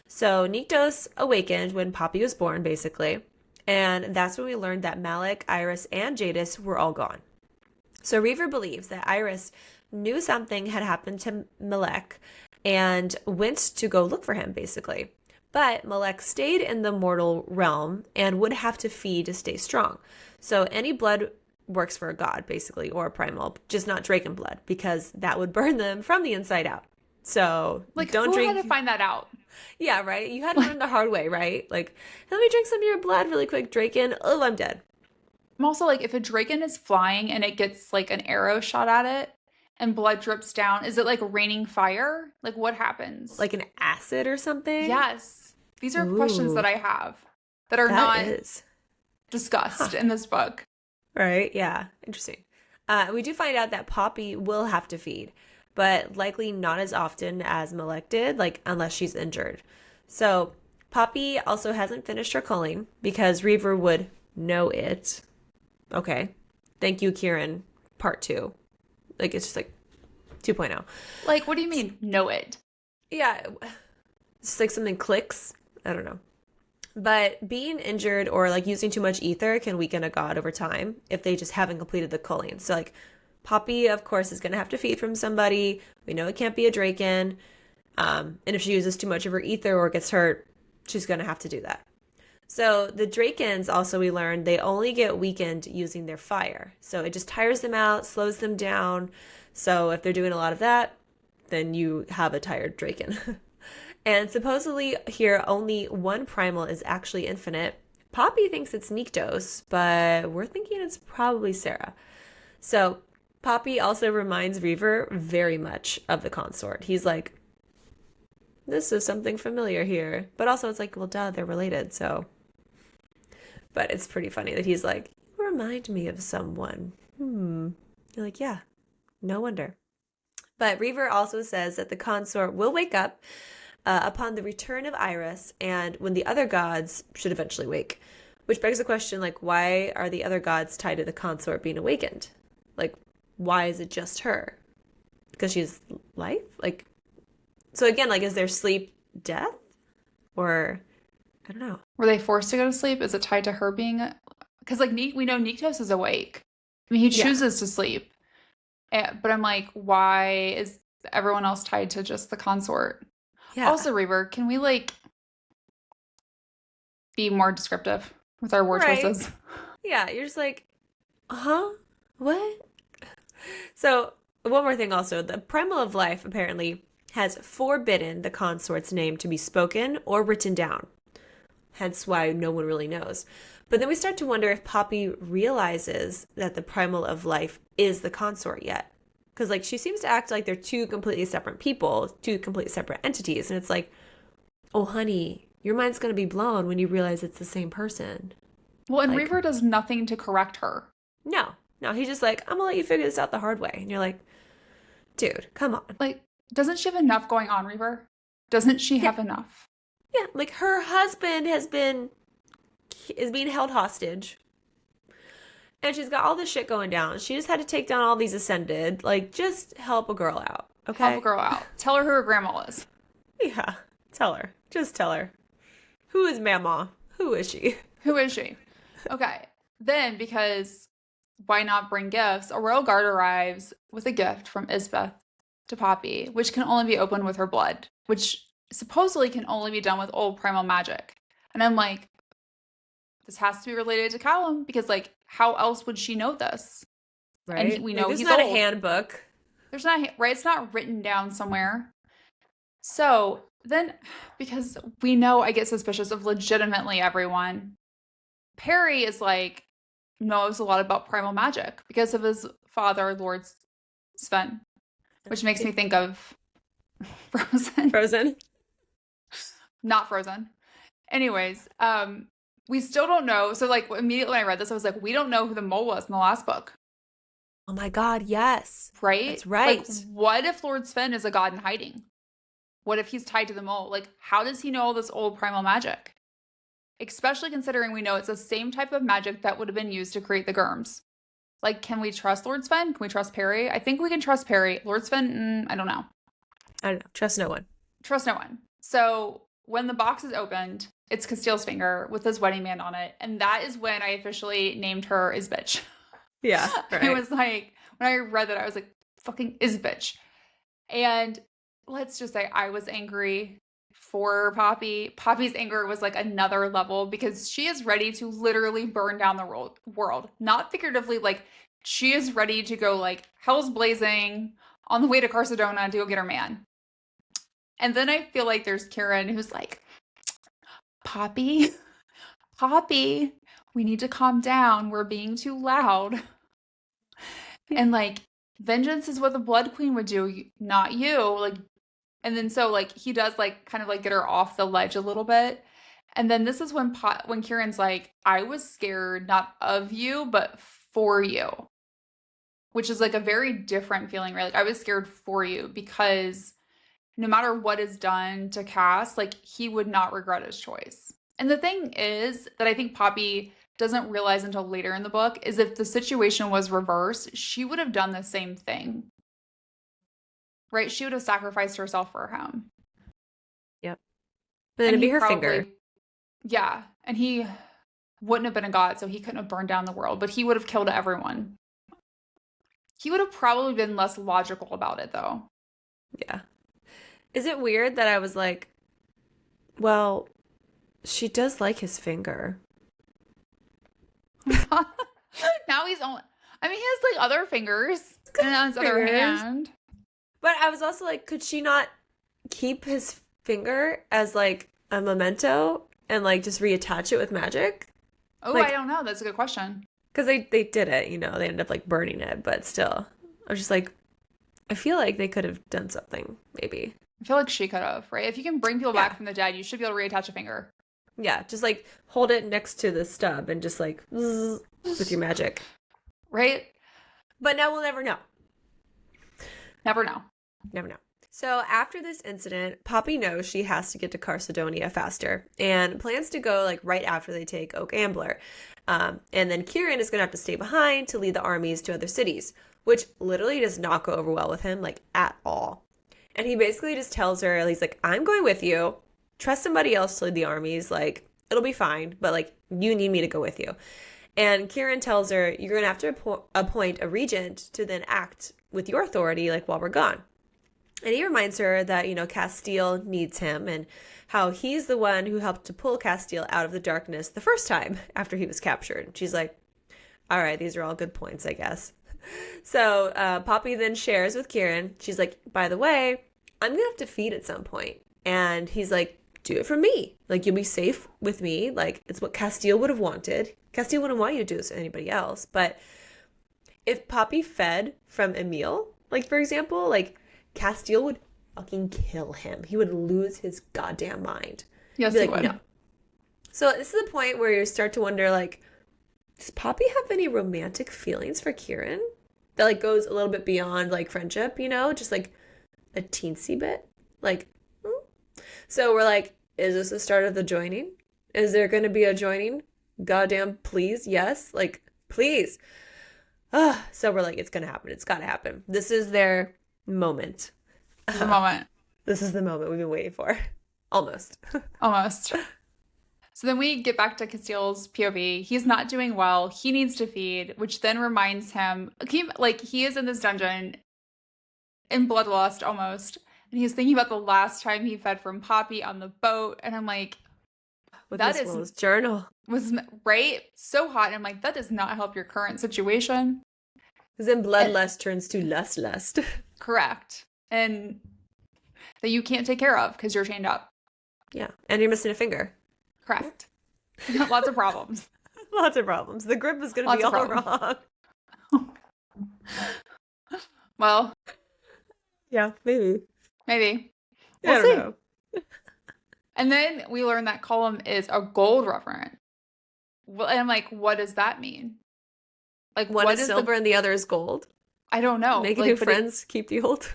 So Nyktos awakened when Poppy was born, basically, and that's when we learned that Malik, Iris, and Jadis were all gone. So Reaver believes that Iris knew something had happened to Malek and went to go look for him, basically. But Malek stayed in the mortal realm and would have to feed to stay strong. So any blood works for a god, basically, or a primal, just not Draken blood, because that would burn them from the inside out. So like, don't who drink. had to find that out? Yeah, right. You had to learn the hard way, right? Like, let me drink some of your blood really quick, Draken. Oh, I'm dead. I'm also like, if a Draken is flying and it gets like an arrow shot at it and blood drips down, is it like raining fire? Like, what happens? Like an acid or something? Yes. These are questions that I have that are not discussed in this book. Right, yeah. Interesting. We do find out that Poppy will have to feed, but likely not as often as Malek did, like unless she's injured. So Poppy also hasn't finished her culling because Reaver would know it. Okay. Thank you, Kieran. Part 2. Like, it's just like 2.0. Like, what do you mean, know it? Yeah. It's like something clicks. I don't know. But being injured or like using too much ether can weaken a god over time if they just haven't completed the culling. So like Poppy, of course, is going to have to feed from somebody. We know it can't be a Draken. And if she uses too much of her ether or gets hurt, she's going to have to do that. So the Drakens, also we learned, they only get weakened using their fire. So it just tires them out, slows them down. So if they're doing a lot of that, then you have a tired Draken. And supposedly here, only one primal is actually infinite. Poppy thinks it's Nyktos, but we're thinking it's probably Sarah. So Poppy also reminds Reaver very much of the consort. He's like, this is something familiar here. But also it's like, well, duh, they're related, so. But it's pretty funny that he's like, you remind me of someone. You're like, yeah, no wonder. But Reaver also says that the consort will wake up upon the return of Iris and when the other gods should eventually wake. Which begs the question, like, why are the other gods tied to the consort being awakened? Like, why is it just her? Because she's life? Like, so again, like, is there sleep death? Or, I don't know. Were they forced to go to sleep? Is it tied to her being... Because, like, we know Nyktos is awake. I mean, he chooses to sleep. But I'm like, why is everyone else tied to just the consort? Yeah. Also, Reaver, can we like be more descriptive with our word Right. choices? Yeah, you're just like, huh? What? So, one more thing also, the Primal of Life apparently has forbidden the consort's name to be spoken or written down. Hence why no one really knows. But then we start to wonder if Poppy realizes that the Primal of Life is the consort yet. Because, like, she seems to act like they're two completely separate people, two completely separate entities. And it's like, oh, honey, your mind's going to be blown when you realize it's the same person. Well, and Like, Reaver does nothing to correct her. no, no, he's just like, I'm gonna let you figure this out the hard way. And you're like, dude, come on. Like, doesn't she have enough going on, Reaver? Doesn't she Yeah, have enough? yeah. Like her husband is being held hostage. And she's got all this shit going down. She just had to take down all these ascended. Like, just help a girl out, Help a okay? girl out. Tell her who her grandma is. Yeah. Tell her. Just tell her. Who is Mama? Who is she? Who is she? Okay. Then, because why not bring gifts? A royal guard arrives with a gift from Isbeth to Poppy, which can only be opened with her blood, which supposedly can only be done with old primal magic. And I'm like, this has to be related to Callum because, like, how else would she know this? And Right? we Like, know this is he's not a old. handbook. There's not, right? It's not written down somewhere. So then, because we know I get suspicious of legitimately everyone, Perry is like, knows a lot about primal magic because of his father, Lord Sven, which makes me think of Frozen. Frozen. Not Frozen. Anyways, we still don't know. So like immediately when I read this, I was like, we don't know who the mole was in the last book, Oh my God, yes. right? That's right. Like, what if Lord Sven is a god in hiding? What if he's tied to the mole? Like, how does he know all this old primal magic? Especially considering we know it's the same type of magic that would have been used to create the Germs. Like, can we trust Lord Sven? Can we trust Perry? I think we can trust Perry. Lord Sven, I don't know. I don't know. Trust no one. Trust no one. So when the box is opened, it's Casteel's finger with his wedding band on it. And that is when I officially named her Isbitch. Yeah, It right. was like, when I read that, I was like, fucking Isbitch. And let's just say I was angry for Poppy. Poppy's anger was like another level because she is ready to literally burn down the world. Not figuratively, like she is ready to go like hell's blazing on the way to Carsadona to go get her man. And then I feel like there's Kieran who's like, Poppy, Poppy, we need to calm down. We're being too loud. And like, vengeance is what the Blood Queen would do, not you. Like, and then so like he does like kind of like get her off the ledge a little bit. And then this is when Kieran's like, I was scared not of you, but for you. Which is like a very different feeling, right? Like I was scared for you because no matter what is done to Cass, like he would not regret his choice. And the thing is that I think Poppy doesn't realize until later in the book is if the situation was reversed, she would have done the same thing. Right? She would have sacrificed herself for him. Yep. But then And it'd he be her probably, finger. yeah. And he wouldn't have been a god, so he couldn't have burned down the world, but he would have killed everyone. He would have probably been less logical about it, though. Yeah. Is it weird that I was like, well, she does like his finger. Now he's only, I mean, he has like other fingers and on his other Fingers. hand. But I was also like, could she not keep his finger as like a memento and like just reattach it with magic? Oh, Like, I don't know. That's a good question. because they did it, you know, they ended up like burning it, but still, I was just like, I feel like they could have done something, maybe. I feel like she could have, right? If you can bring people Yeah. back from the dead, you should be able to reattach a finger. Yeah, just like hold it next to the stub and just like zzz, with your magic. Right? But now we'll never know. Never know. Never know. So after this incident, Poppy knows she has to get to Carsodonia faster and plans to go like right after they take Oak Ambler. And then Kieran is going to have to stay behind to lead the armies to other cities, which literally does not go over well with him, like at all. And he basically just tells her, he's like, I'm going with you. Trust somebody else to lead the armies. Like, it'll be fine, but like, you need me to go with you. And Kieran tells her, you're going to have to appoint a regent to then act with your authority, like, while we're gone. And he reminds her that, Casteel needs him and how he's the one who helped to pull Casteel out of the darkness the first time after he was captured. She's like, all right, these are all good points, I guess. So Poppy then shares with Kieran. She's like, by the way, I'm going to have to feed at some point. And he's like, do it for me. Like, you'll be safe with me. Like, it's what Casteel would have wanted. Casteel wouldn't want you to do this to anybody else. But if Poppy fed from Emil, like, for example, like, Casteel would fucking kill him. He would lose his goddamn mind. Yes, he like, would. No. So this is the point where you start to wonder, like, does Poppy have any romantic feelings for Kieran? That, like, goes a little bit beyond, like, friendship, just, like, a teensy bit? Like, So we're like, is this the start of the joining? Is there going to be a joining? Goddamn, please, yes. Like, please. So we're like, it's going to happen. It's got to happen. This is their moment. This is the moment. This is the moment we've been waiting for. Almost. Almost. So then we get back to Casteel's POV. He's not doing well. He needs to feed, which then reminds him, he is in this dungeon in bloodlust almost. And he's thinking about the last time he fed from Poppy on the boat. And I'm like, with that is Will's journal. Was right? So hot. And I'm like, that does not help your current situation. Because then bloodlust turns to lust. Correct. And that you can't take care of because you're chained up. Yeah. And you're missing a finger. Correct. Lots of problems. Lots of problems. The grip is going to be all wrong. Well. Yeah, maybe. Maybe. We'll see. Know. And then we learn that Callum is a gold reverend. Well, and I'm like, what does that mean? Like, one is silver and the other is gold? I don't know. Make new friends, keep the old.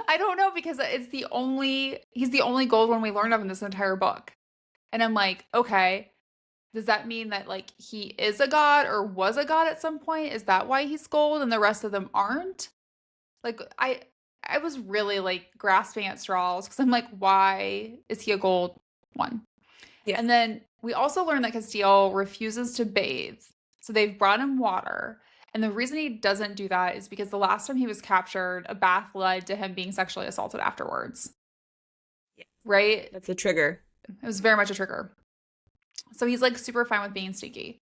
I don't know, because he's the only gold one we learned of in this entire book. And I'm like, okay, does that mean that, like, he is a god or was a god at some point? Is that why he's gold and the rest of them aren't? Like, I was really, like, grasping at straws because I'm like, why is he a gold one? Yeah. And then we also learned that Casteel refuses to bathe. So they've brought him water. And the reason he doesn't do that is because the last time he was captured, a bath led to him being sexually assaulted afterwards. Yeah. Right? That's a trigger. It was very much a trigger. So he's, like, super fine with being stinky.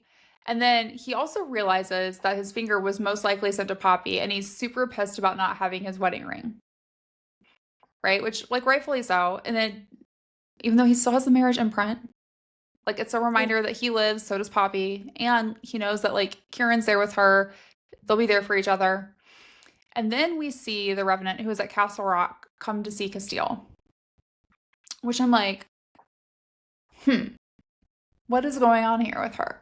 And then he also realizes that his finger was most likely sent to Poppy, and he's super pissed about not having his wedding ring. Right? Which, like, rightfully so. And then, even though he still has the marriage imprint, like, it's a reminder that he lives, so does Poppy. And he knows that, like, Kieran's there with her. They'll be there for each other. And then we see the Revenant, who is at Castle Rock, come to see Casteel. Which I'm like, what is going on here with her?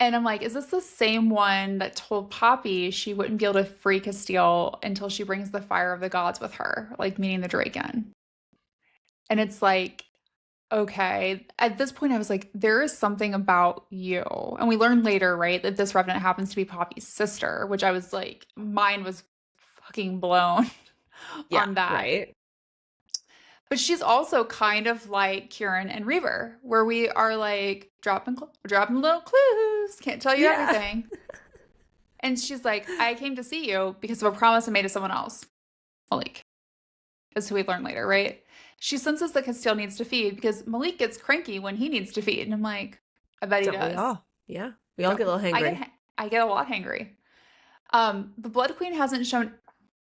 And I'm like, is this the same one that told Poppy she wouldn't be able to free Casteel until she brings the fire of the gods with her, like meeting the Draken? And it's like, okay. At this point, I was like, there is something about you. And we learned later, right, that this Revenant happens to be Poppy's sister, which I was like, mind was fucking blown on that. Right. But she's also kind of like Kieran and Reaver, where we are like dropping little clues, can't tell you everything. And she's like, I came to see you because of a promise I made to someone else. Malik. That's who we learn later, right? She senses that Casteel needs to feed because Malik gets cranky when he needs to feed. And I'm like, I bet he does. We all? Yeah. We all get a little hangry. I get a lot hangry. The Blood Queen hasn't shown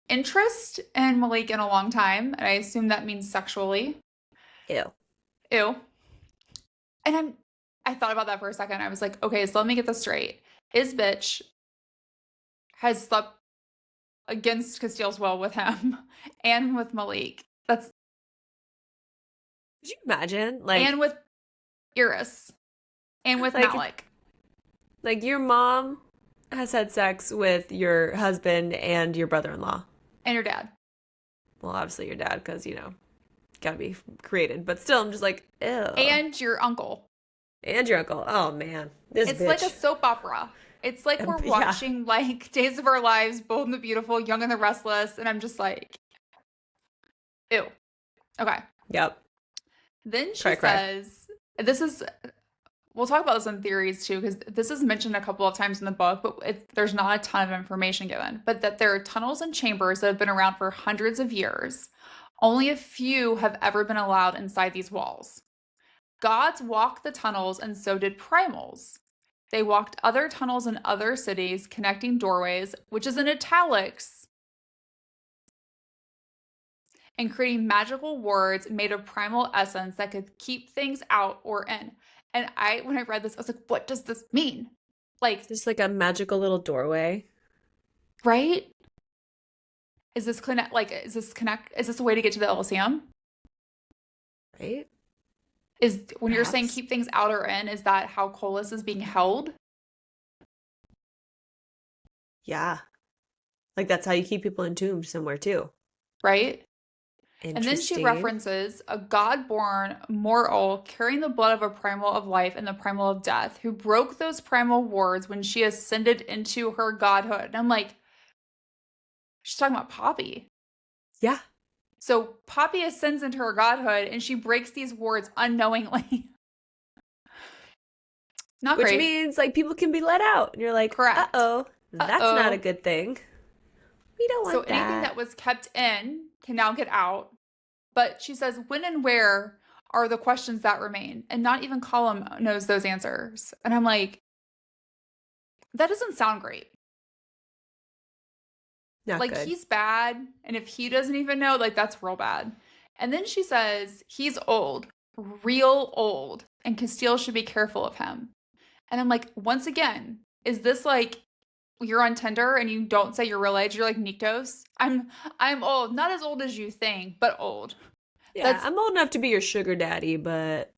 interest in Malik in a long time, and I assume that means sexually. Ew. And I thought about that for a second. I was like, okay, so let me get this straight. Isbeth has slept against Casteel's will with him and with Malik. Could you imagine? Like, and with Iris and with Malik. Like, your mom has had sex with your husband and your brother-in-law. And your dad. Well, obviously your dad, because, gotta be created. But still, I'm just like, ew. And your uncle. Oh, man. It's bitch. Like a soap opera. It's like we're watching, like, Days of Our Lives, Bold and the Beautiful, Young and the Restless. And I'm just like, ew. Okay. Yep. Then she says, this is we'll talk about this in theories too, because this is mentioned a couple of times in the book, but there's not a ton of information given. But that there are tunnels and chambers that have been around for hundreds of years. Only a few have ever been allowed inside these walls. Gods walked the tunnels, and so did primals. They walked other tunnels in other cities, connecting doorways, which is in italics, and creating magical words made of primal essence that could keep things out or in. And when I read this, I was like, what does this mean? Like, Just like a magical little doorway. right? Is this a way to get to the Elysium? Right? When you're saying Perhaps. keep things out or in, is that how Colas is being held? Yeah. Like that's how you keep people entombed somewhere too. Right? And then she Interesting. references a god-born mortal carrying the blood of a primal of life and the primal of death, who broke those primal words when she ascended into her godhood. And I'm like, she's talking about Poppy. Yeah. So Poppy ascends into her godhood and she breaks these words unknowingly. Not Which great. means like people can be let out. And you're like, Correct. uh-oh, that's Uh-oh. not a good thing. We don't want So that. anything that was kept in can now get out. But she says, when and where are the questions that remain? And not even Callum knows those answers. And I'm like, that doesn't sound great. Not Like, good. he's bad. And if he doesn't even know, like, that's real bad. And then she says, he's old, real old. And Casteel should be careful of him. And I'm like, once again, is this like you're on Tinder and you don't say your real age? You're like, Niktos, I'm old. Not as old as you think, but old. Yeah, I'm old enough to be your sugar daddy, but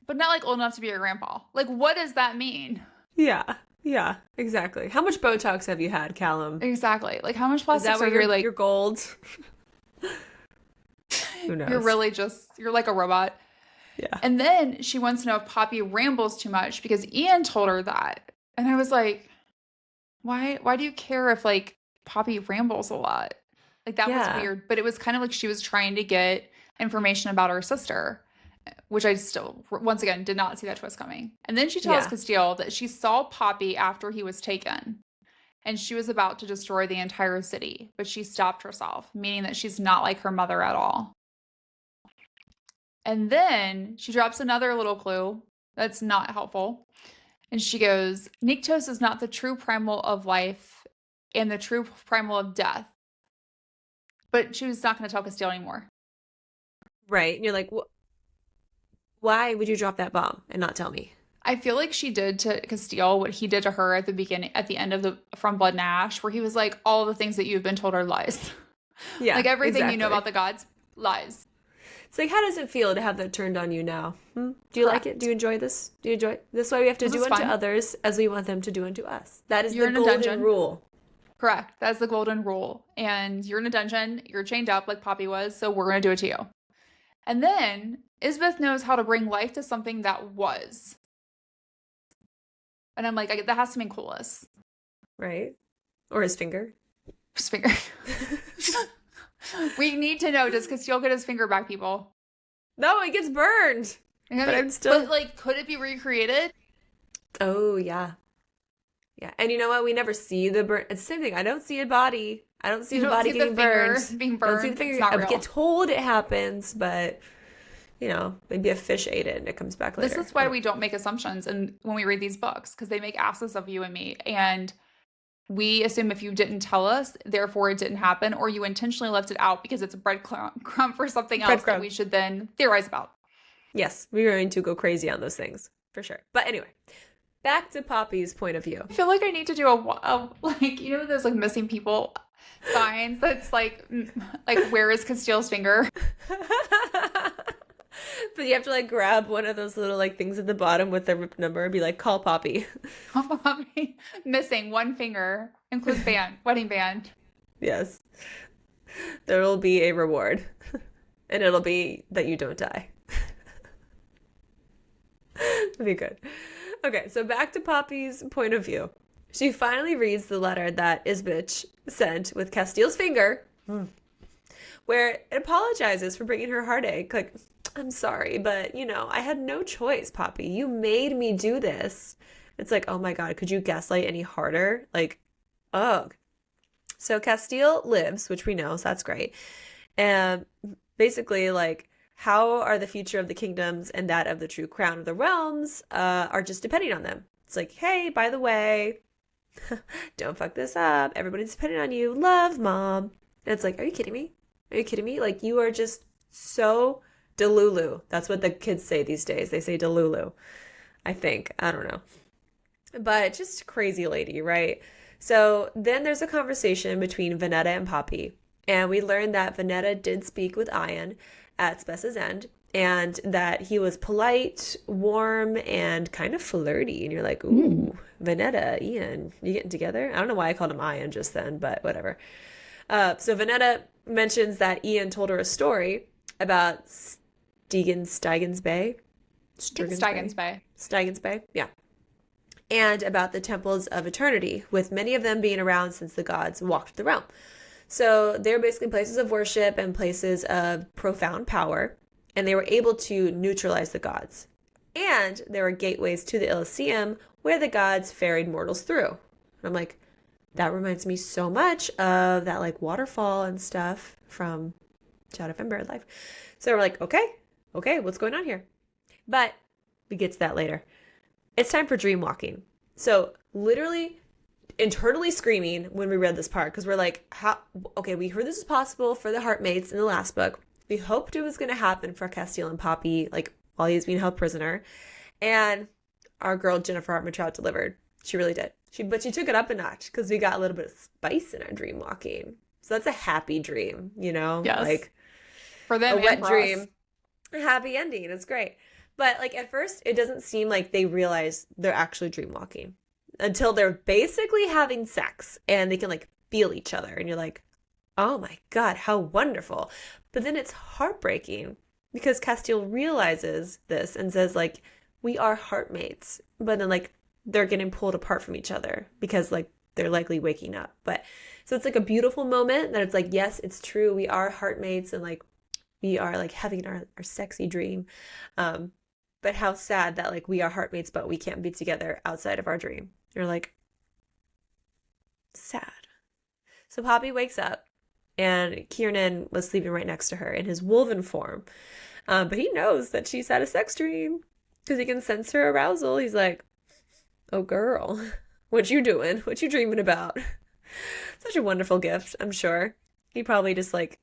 not like old enough to be your grandpa. Like, what does that mean? yeah, exactly. How much Botox have you had, Callum? Exactly. Like, how much Is plastic that where surgery? Like, you're gold? Who knows? you're like a robot. Yeah. And then she wants to know if Poppy rambles too much because Ian told her that. And I was like, why do you care if like Poppy rambles a lot? Like, that was weird. But it was kind of like she was trying to get information about her sister, which I still, once again, did not see that twist coming. And then she tells Casteel that she saw Poppy after he was taken, and she was about to destroy the entire city, but she stopped herself, meaning that she's not like her mother at all. And then she drops another little clue that's not helpful. And she goes, Niktos is not the true primal of life and the true primal of death. But she was not going to tell Casteel anymore. Right. And you're like, why would you drop that bomb and not tell me? I feel like she did to Casteel what he did to her at the end of the From Blood and Ash, where he was like, all the things that you've been told are lies. Yeah. Like, everything exactly. you know about the gods, lies. It's like, how does it feel to have that turned on you now? Do you like it? Do you enjoy this? Do you enjoy it? This way we have to do unto others as we want them to do unto us. That is the golden rule. Correct. That's the golden rule. And you're in a dungeon, you're chained up like Poppy was, so we're going to do it to you. And then Isbeth knows how to bring life to something that was. And I'm like, that has to mean Coolest. Right? Or his finger. His finger. We need to know, does Casteel get his finger back, people? No, it gets burned. But I'm still... But, like, could it be recreated? Oh, yeah. Yeah. And you know what? We never see the burn. It's the same thing. I don't see a body. I don't see the body getting burned. Being burned. I don't see the finger. I get told it happens, but... You know, maybe a fish ate it and it comes back later. This is why we don't make assumptions and when we read these books, because they make asses of you and me. And we assume if you didn't tell us, therefore it didn't happen, or you intentionally left it out because it's a breadcrumb for something else that we should then theorize about. Yes, we're going to go crazy on those things, for sure. But anyway, back to Poppy's point of view. I feel like I need to do a like, you know, those like missing people signs that's like where is Casteel's finger? But you have to like grab one of those little like things at the bottom with the RIP number and be like, call Poppy. Poppy missing one finger, includes wedding band. Yes. There will be a reward. And it'll be that you don't die. That'd be good. Okay, so back to Poppy's point of view. She finally reads the letter that Isbeth sent with Casteel's finger, where it apologizes for bringing her heartache. Like, I'm sorry, but I had no choice, Poppy. You made me do this. It's like, oh my God, could you gaslight any harder? Like, ugh. So Casteel lives, which we know, so that's great. And basically, like, how are the future of the kingdoms and that of the true crown of the realms are just depending on them. It's like, hey, by the way, don't fuck this up. Everybody's depending on you. Love, Mom. And it's like, are you kidding me? Are you kidding me? Like, you are just so delulu. That's what the kids say these days. They say delulu, I think. I don't know. But just crazy lady, right? So then there's a conversation between Venetta and Poppy. And we learned that Venetta did speak with Ian at Spessa's end, and that he was polite, warm, and kind of flirty. And you're like, ooh, Venetta, Ian, you getting together? I don't know why I called him Ian just then, but whatever. So Venetta mentions that Ian told her a story about Steigen's Bay. Steigen's Bay, yeah. And about the temples of eternity, with many of them being around since the gods walked the realm. So they're basically places of worship and places of profound power, and they were able to neutralize the gods. And there were gateways to the Elysium where the gods ferried mortals through. And I'm like, that reminds me so much of that like waterfall and stuff from Shadow of Ember Life. So we're like, okay, what's going on here? But we get to that later. It's time for dream walking. So literally internally screaming when we read this part, because we're like, okay, we heard this is possible for the Heartmates in the last book. We hoped it was going to happen for Casteel and Poppy, like while he's being held prisoner. And our girl Jennifer Armentrout delivered. She really did. But she took it up a notch because we got a little bit of spice in our dream walking. So that's a happy dream, Yes. Like for them, a wet dream, a happy ending. It's great. But like at first, it doesn't seem like they realize they're actually dream walking until they're basically having sex and they can like feel each other. And you're like, oh my God, how wonderful. But then it's heartbreaking because Casteel realizes this and says like, we are heartmates. But then like they're getting pulled apart from each other because like they're likely waking up. But so it's like a beautiful moment that it's like, yes, it's true. We are heartmates and like we are like having our sexy dream. But how sad that like we are heartmates, but we can't be together outside of our dream. You're like, sad. So Poppy wakes up and Kiernan was sleeping right next to her in his wolven form. But he knows that she's had a sex dream because he can sense her arousal. He's like, oh girl, what you doing? What you dreaming about? Such a wonderful gift, I'm sure. He probably just like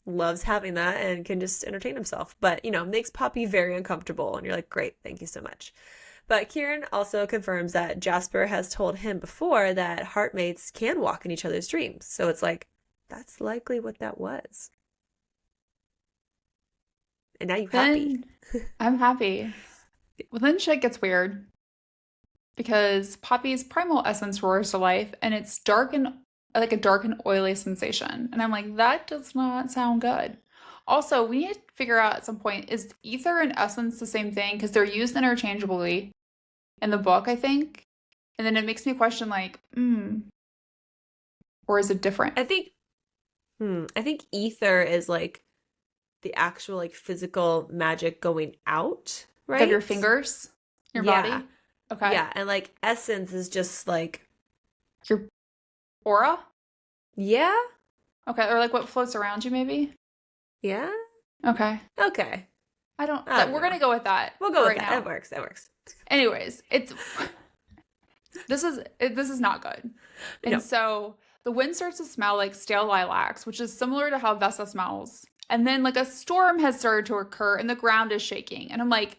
loves having that and can just entertain himself, but makes Poppy very uncomfortable. And you're like, great, thank you so much. But Kieran also confirms that Jasper has told him before that heartmates can walk in each other's dreams. So it's like, that's likely what that was. And now you're happy. I'm happy. Well, then shit gets weird because Poppy's primal essence roars to life and it's dark and like a dark and oily sensation. And I'm like, that does not sound good. Also, we need to figure out at some point, is ether and essence the same thing? Because they're used interchangeably in the book, I think. And then it makes me question like, or is it different? I think ether is like the actual like physical magic going out, right? Of your fingers, your body. Okay. Yeah, and like essence is just like your aura? Yeah. Okay, or like what floats around you maybe? Yeah. Okay. I don't we're know. gonna go with that. We'll go right with that. now. That works. Anyways, this is not good. And so the wind starts to smell like stale lilacs, which is similar to how Vesa smells. And then like a storm has started to occur and the ground is shaking. And I'm like,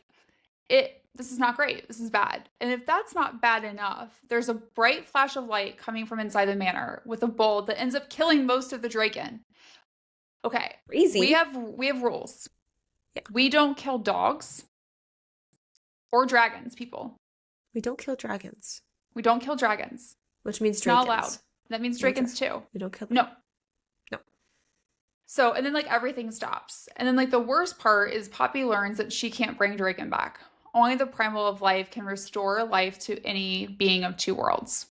this is not great. This is bad. And if that's not bad enough, there's a bright flash of light coming from inside the manor with a bolt that ends up killing most of the Draken. Okay. Easy. We have rules. Yeah. We don't kill dogs or dragons, people. We don't kill dragons. We don't kill dragons. Which means It's Drakens. not allowed. That means Drakens too. We don't kill them. No. So, and then like everything stops. And then like the worst part is Poppy learns that she can't bring Draken back. Only the primal of life can restore life to any being of two worlds.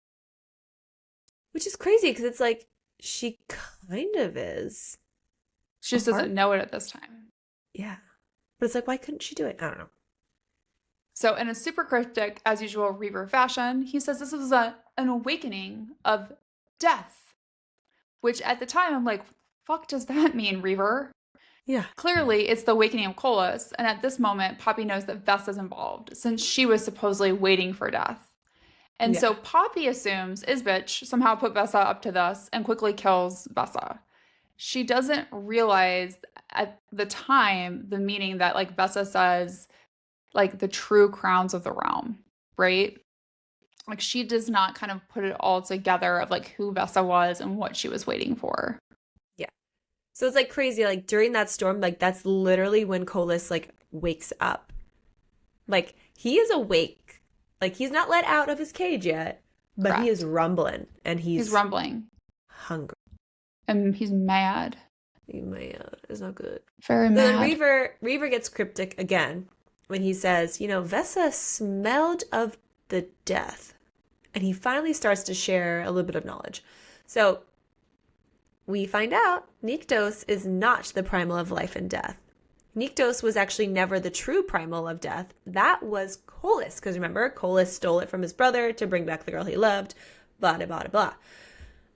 Which is crazy because it's like she kind of is. She just doesn't know it at this time. Yeah. But it's like, why couldn't she do it? I don't know. So, in a super cryptic, as usual, Reaver fashion, he says this was an awakening of death, which at the time I'm like, fuck does that mean, Reaver? Yeah. Clearly, it's the awakening of Colas, and at this moment, Poppy knows that Vessa's involved, since she was supposedly waiting for death. And Yeah. so Poppy assumes Isbeth somehow put Vessa up to this and quickly kills Vessa. She doesn't realize at the time the meaning that like Vessa says like the true crowns of the realm, right? Like she does not kind of put it all together of like who Vessa was and what she was waiting for. Yeah. So it's like crazy. Like during that storm, like that's literally when Colas like wakes up. Like he is awake. Like he's not let out of his cage yet, but Correct. he is rumbling and He's rumbling. hungry. And he's mad. He's mad. It's not good. Very So mad. then Reaver gets cryptic again when he says, Vessa smelled of the death. And he finally starts to share a little bit of knowledge. So we find out Nyktos is not the primal of life and death. Nyktos was actually never the true primal of death. That was Colas. Because remember, Colas stole it from his brother to bring back the girl he loved. Blah, blah, blah, blah.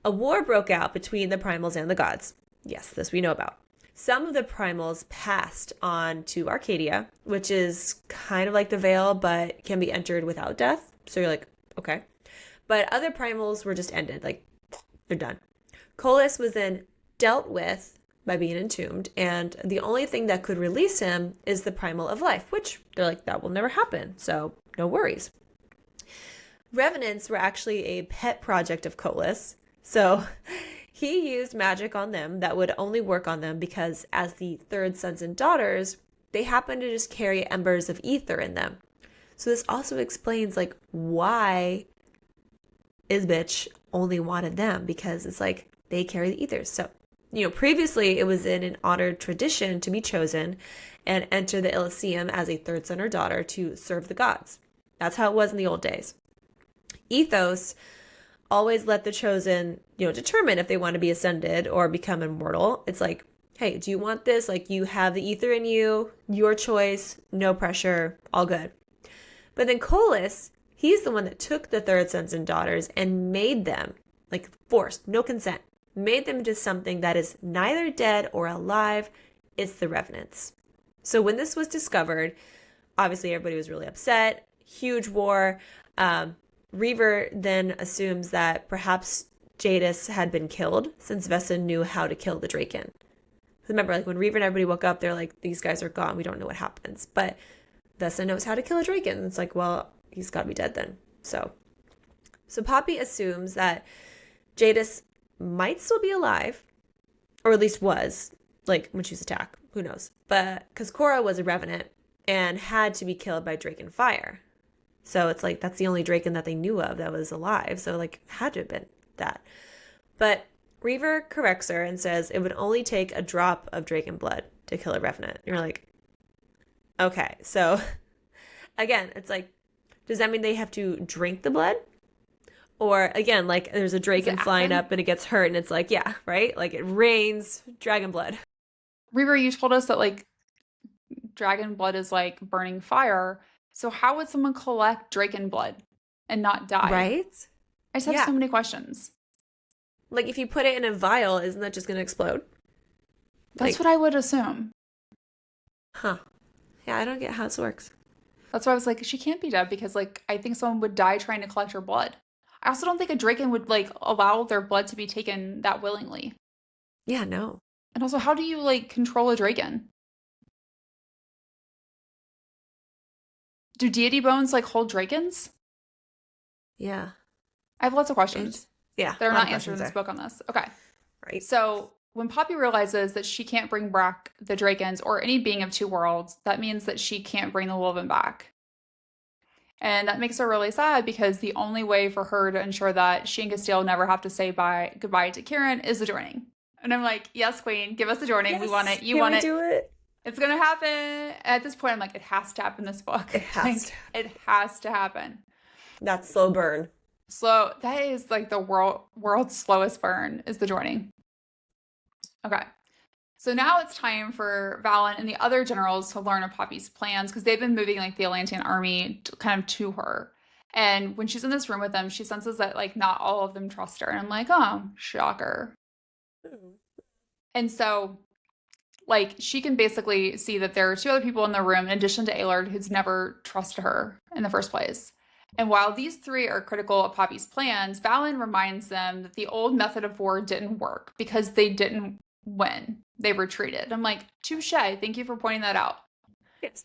A war broke out between the primals and the gods. Yes, this we know about. Some of the primals passed on to Arcadia, which is kind of like the Veil, but can be entered without death. So you're like, okay. But other primals were just ended. Like, they're done. Colas was then dealt with by being entombed, and the only thing that could release him is the primal of life, which they're like, that will never happen. So no worries. Revenants were actually a pet project of Colas. So he used magic on them that would only work on them because as the third sons and daughters, they happen to just carry embers of ether in them. So this also explains like why Isbeth only wanted them, because it's like they carry the ethers. So, previously it was in an honored tradition to be chosen and enter the Elysium as a third son or daughter to serve the gods. That's how it was in the old days. Ethos always let the chosen, determine if they want to be ascended or become immortal. It's like, hey, do you want this? Like, you have the ether in you, your choice, no pressure, all good. But then Colas, he's the one that took the third sons and daughters and made them, like forced, no consent, made them into something that is neither dead or alive. It's the Revenants. So when this was discovered, obviously everybody was really upset. Huge war. Reaver then assumes that perhaps Jadis had been killed since Vessa knew how to kill the Draken. Remember, like when Reaver and everybody woke up, they're like, these guys are gone. We don't know what happens. But Vessa knows how to kill a Draken. It's like, well, he's got to be dead then. So Poppy assumes that Jadis might still be alive, or at least was, like when she was attacked. Who knows? But because Cora was a Revenant and had to be killed by Draken Fire. So it's like, that's the only Draken that they knew of that was alive. So like, had to have been that. But Reaver corrects her and says it would only take a drop of Draken blood to kill a Revenant. And you're like, okay. So again, it's like, does that mean they have to drink the blood? Or again, like there's a Draken flying up and it gets hurt and it's like, yeah, right? Like it rains dragon blood. Reaver, you told us that like dragon blood is like burning fire. So how would someone collect Draken blood and not die? Right? I just have so many questions. Like if you put it in a vial, isn't that just going to explode? That's what I would assume. Huh. Yeah, I don't get how this works. That's why I was like, she can't be dead because like I think someone would die trying to collect her blood. I also don't think a Draken would like allow their blood to be taken that willingly. Yeah, no. And also, how do you like control a Draken? Do deity bones like hold Drakens? Yeah. I have lots of questions. Yeah. They're not answered in this book on this. Okay. Right. So when Poppy realizes that she can't bring back the Drakens or any being of two worlds, that means that she can't bring the Wolven back. And that makes her really sad because the only way for her to ensure that she and Casteel never have to say goodbye to Kieran is the joining. And I'm like, yes, Queen, give us the joining. Yes, we want it. You want it. Do it. It's going to happen. At this point, I'm like, it has to happen in this book. It has to. It has to happen. That's slow burn. Slow. That is like the world's slowest burn is the joining. Okay. So now it's time for Valen and the other generals to learn of Poppy's plans because they've been moving like the Atlantean army kind of to her. And when she's in this room with them, she senses that like not all of them trust her. And I'm like, oh, shocker. Hmm. And so like she can basically see that there are two other people in the room in addition to Aelard who's never trusted her in the first place. And while these three are critical of Poppy's plans, Valen reminds them that the old method of war didn't work because they didn't win. They retreated. I'm like, touche. Thank you for pointing that out. Yes.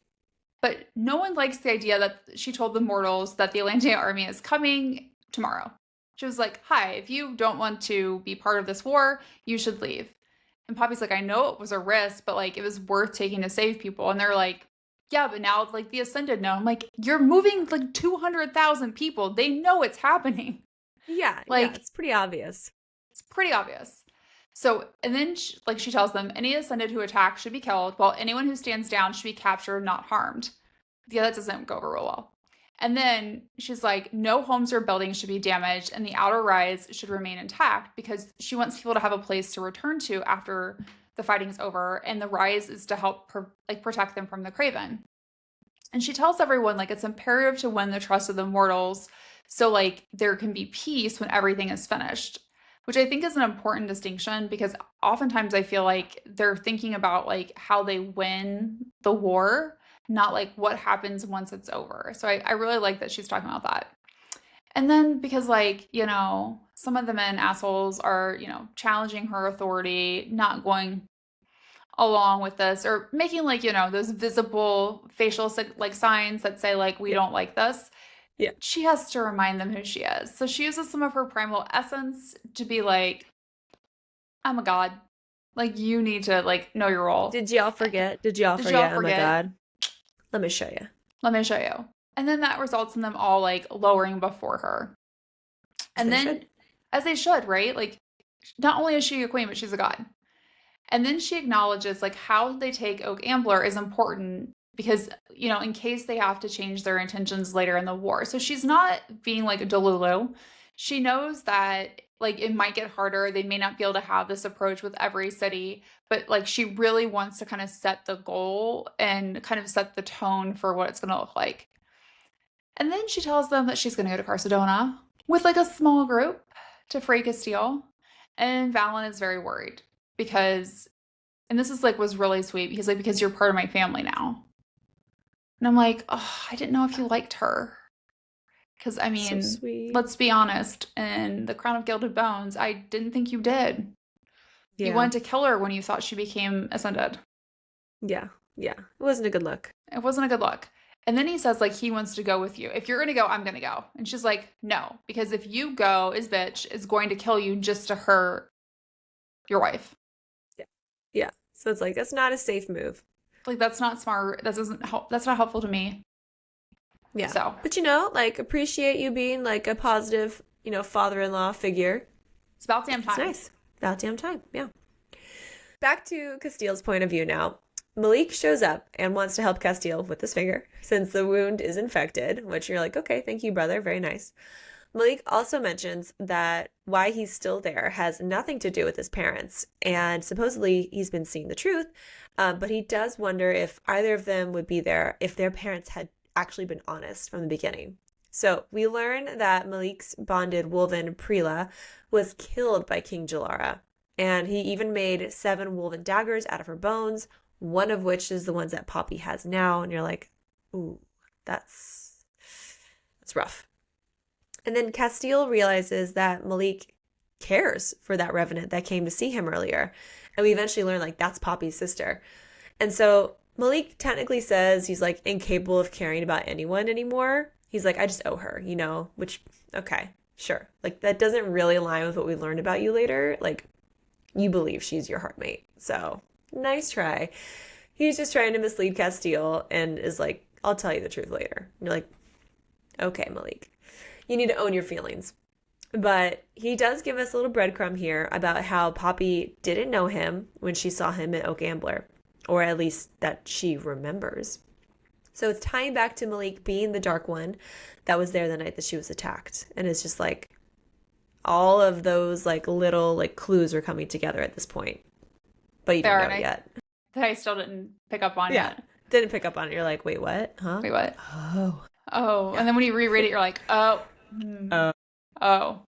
But no one likes the idea that she told the mortals that the Atlantean army is coming tomorrow. She was like, hi, if you don't want to be part of this war, you should leave. And Poppy's like, I know it was a risk, but like it was worth taking to save people. And they're like, yeah, but now like the Ascended know. I'm like, you're moving like 200,000 people. They know it's happening. Yeah, Like, it's pretty obvious. it's pretty obvious. So, and then she tells them any Ascended who attack should be killed, while anyone who stands down should be captured, not harmed. Yeah, that doesn't go over real well. And then she's like, no homes or buildings should be damaged, and the outer rise should remain intact because she wants people to have a place to return to after the fighting's over, and the rise is to help protect them from the Craven. And she tells everyone like it's imperative to win the trust of the mortals, so like there can be peace when everything is finished, which I think is an important distinction because oftentimes I feel like they're thinking about like how they win the war, not like what happens once it's over. So I really like that she's talking about that. And then because like, some of the men assholes are, challenging her authority, not going along with this or making like, those visible facial like signs that say like, we don't like this. Yeah. She has to remind them who she is. So she uses some of her primal essence to be like, I'm a god. Like you need to like know your role. Did y'all forget? Oh my god. Let me show you. Let me show you. And then that results in them all like lowering before her. And then, as they should, right? Like, not only is she a queen, but she's a god. And then she acknowledges like how they take Oak Ambler is important because, in case they have to change their intentions later in the war. So she's not being like a Delulu. She knows that like it might get harder. They may not be able to have this approach with every city, but like she really wants to kind of set the goal and kind of set the tone for what it's going to look like. And then she tells them that she's going to go to Carcedona with like a small group to free Casteel. And Valen is very worried because, and this is like was really sweet. He's like, because you're part of my family now. And I'm like, oh, I didn't know if you liked her. Because, I mean, so let's be honest, in The Crown of Gilded Bones, I didn't think you did. Yeah. You wanted to kill her when you thought she became Ascended. Yeah. It wasn't a good look. It wasn't a good look. And then he says, like, he wants to go with you. If you're going to go, I'm going to go. And she's like, no. Because if you go, Isbeth is going to kill you just to hurt your wife. Yeah. So it's like, that's not a safe move. Like, that's not smart. That doesn't help. That's not helpful to me. Yeah. So, but like appreciate you being like a positive, father-in-law figure. It's about damn time. It's nice. About damn time. Yeah. Back to Casteel's point of view now. Malik shows up and wants to help Casteel with his finger since the wound is infected, which you're like, okay, thank you, brother. Very nice. Malik also mentions that why he's still there has nothing to do with his parents. And supposedly he's been seeing the truth, but he does wonder if either of them would be there if their parents had actually been honest from the beginning. So we learn that Malik's bonded woven Prila was killed by King Jalara, and he even made 7 woven daggers out of her bones, one of which is the ones that Poppy has now. And you're like, ooh, that's rough. And then Casteel realizes that Malik cares for that revenant that came to see him earlier. And we eventually learn like that's Poppy's sister. And so Malik technically says he's like incapable of caring about anyone anymore. He's like, I just owe her, which, okay, sure. Like that doesn't really align with what we learned about you later. Like you believe she's your heartmate. So nice try. He's just trying to mislead Casteel and is like, I'll tell you the truth later. And you're like, okay, Malik, you need to own your feelings. But he does give us a little breadcrumb here about how Poppy didn't know him when she saw him at Oak Ambler, or at least that she remembers. So it's tying back to Malik being the Dark One that was there the night that she was attacked. And it's just like all of those like little like clues are coming together at this point. but you They didn't are, know it yet. that I still didn't pick up on Yeah. yet. Didn't pick up on it. You're like, wait, what? Huh? Wait, what? Oh. Oh, Yeah. and then when you reread it, you're like, oh, Oh. oh.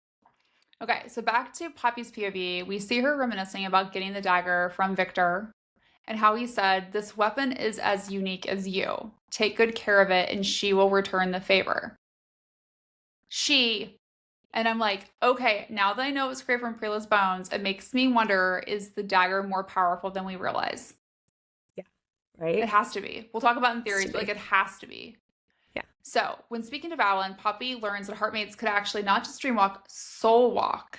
Okay, so back to Poppy's POV, we see her reminiscing about getting the dagger from Victor and how he said, "This weapon is as unique as you. Take good care of it, and she will return the favor." She. And I'm like, okay, now that I know it's created from Preela's bones, it makes me wonder, is the dagger more powerful than we realize? Yeah. It Right? has to be. We'll talk about in Has to theories, but like be. it has to be. Yeah. So when speaking to Valen, Poppy learns that heartmates could actually not just dreamwalk, soul walk.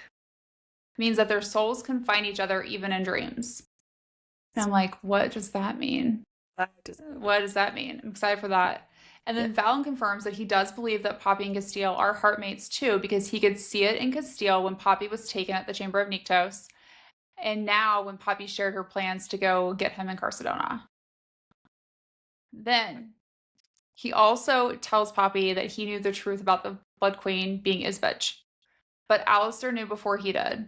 Means that their souls can find each other even in dreams. And I'm like, what does that mean? What does that mean? I'm excited for that. And then Yeah. Valen confirms that he does believe that Poppy and Casteel are heartmates too, because he could see it in Casteel when Poppy was taken at the Chamber of Nyktos, and now when Poppy shared her plans to go get him in Carcedona. Then he also tells Poppy that he knew the truth about the Blood Queen being Isbeth, but Alastir knew before he did.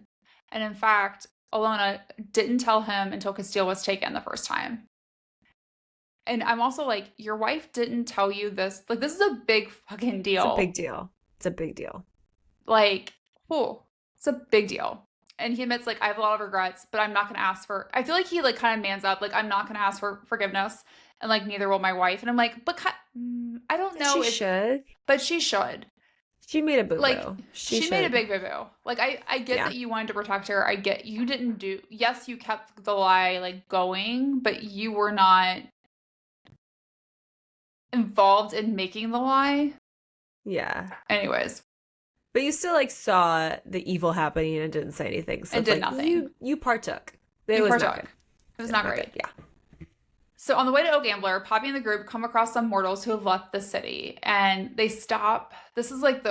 And in fact, Alona didn't tell him until Casteel was taken the first time. And I'm also like, your wife didn't tell you this. Like, this is a big fucking deal. It's a big deal. It's a big deal. Like, oh, it's a big deal. And he admits, like, I have a lot of regrets, but I'm not going to ask for, I feel like he, like, kind of mans up. Like, I'm not going to ask for forgiveness. And, like, neither will my wife. And I'm like, but I don't know She should. but she should. She made a boo-boo. Like, she made a should. big boo-boo. Like, I get Yeah. that you wanted to protect her. I get you didn't do, yes, you kept the lie, like, going, but you were not involved in making the lie. Yeah. Anyways. But you still like saw the evil happening and didn't say anything. So and it's did like nothing. You partook. It was partook. not good. It was not great. Good. Yeah. So on the way to Oak Ambler, Poppy and the group come across some mortals who have left the city, and they stop. This is like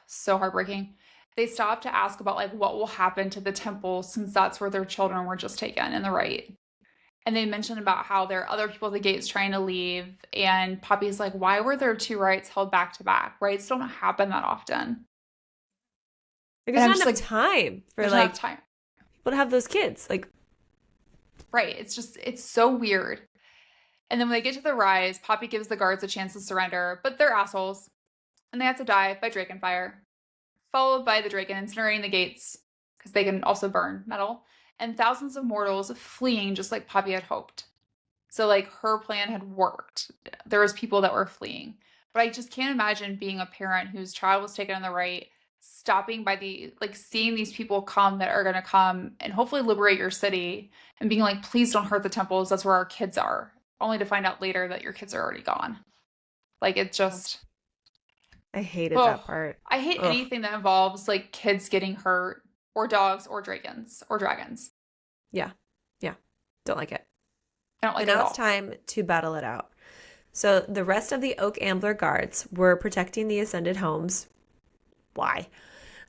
so heartbreaking. They stop to ask about like what will happen to the temple since that's where their children were just taken in the right. And they mention about how there are other people at the gates trying to leave, and Poppy's like, why were there two rites held back to back? Rites don't happen that often. Like, there's not enough time for like people to have those kids. Like, right. It's so weird. And then when they get to the rise, Poppy gives the guards a chance to surrender, but they're assholes. And they have to die by Draken fire. Followed by the Draken incinerating the gates, because they can also burn metal. And thousands of mortals fleeing just like Poppy had hoped. So like her plan had worked. There was people that were fleeing. But I just can't imagine being a parent whose child was taken on the right, stopping by seeing these people come that are going to come and hopefully liberate your city, and being like, please don't hurt the temples. That's where our kids are. Only to find out later that your kids are already gone. Like, it just... I hated that part. I hate anything that involves, like, kids getting hurt, or dogs, or dragons. Yeah. Yeah. Don't like it. I don't like it at all. And now it's time to battle it out. So the rest of the Oak Ambler guards were protecting the Ascended homes. Why?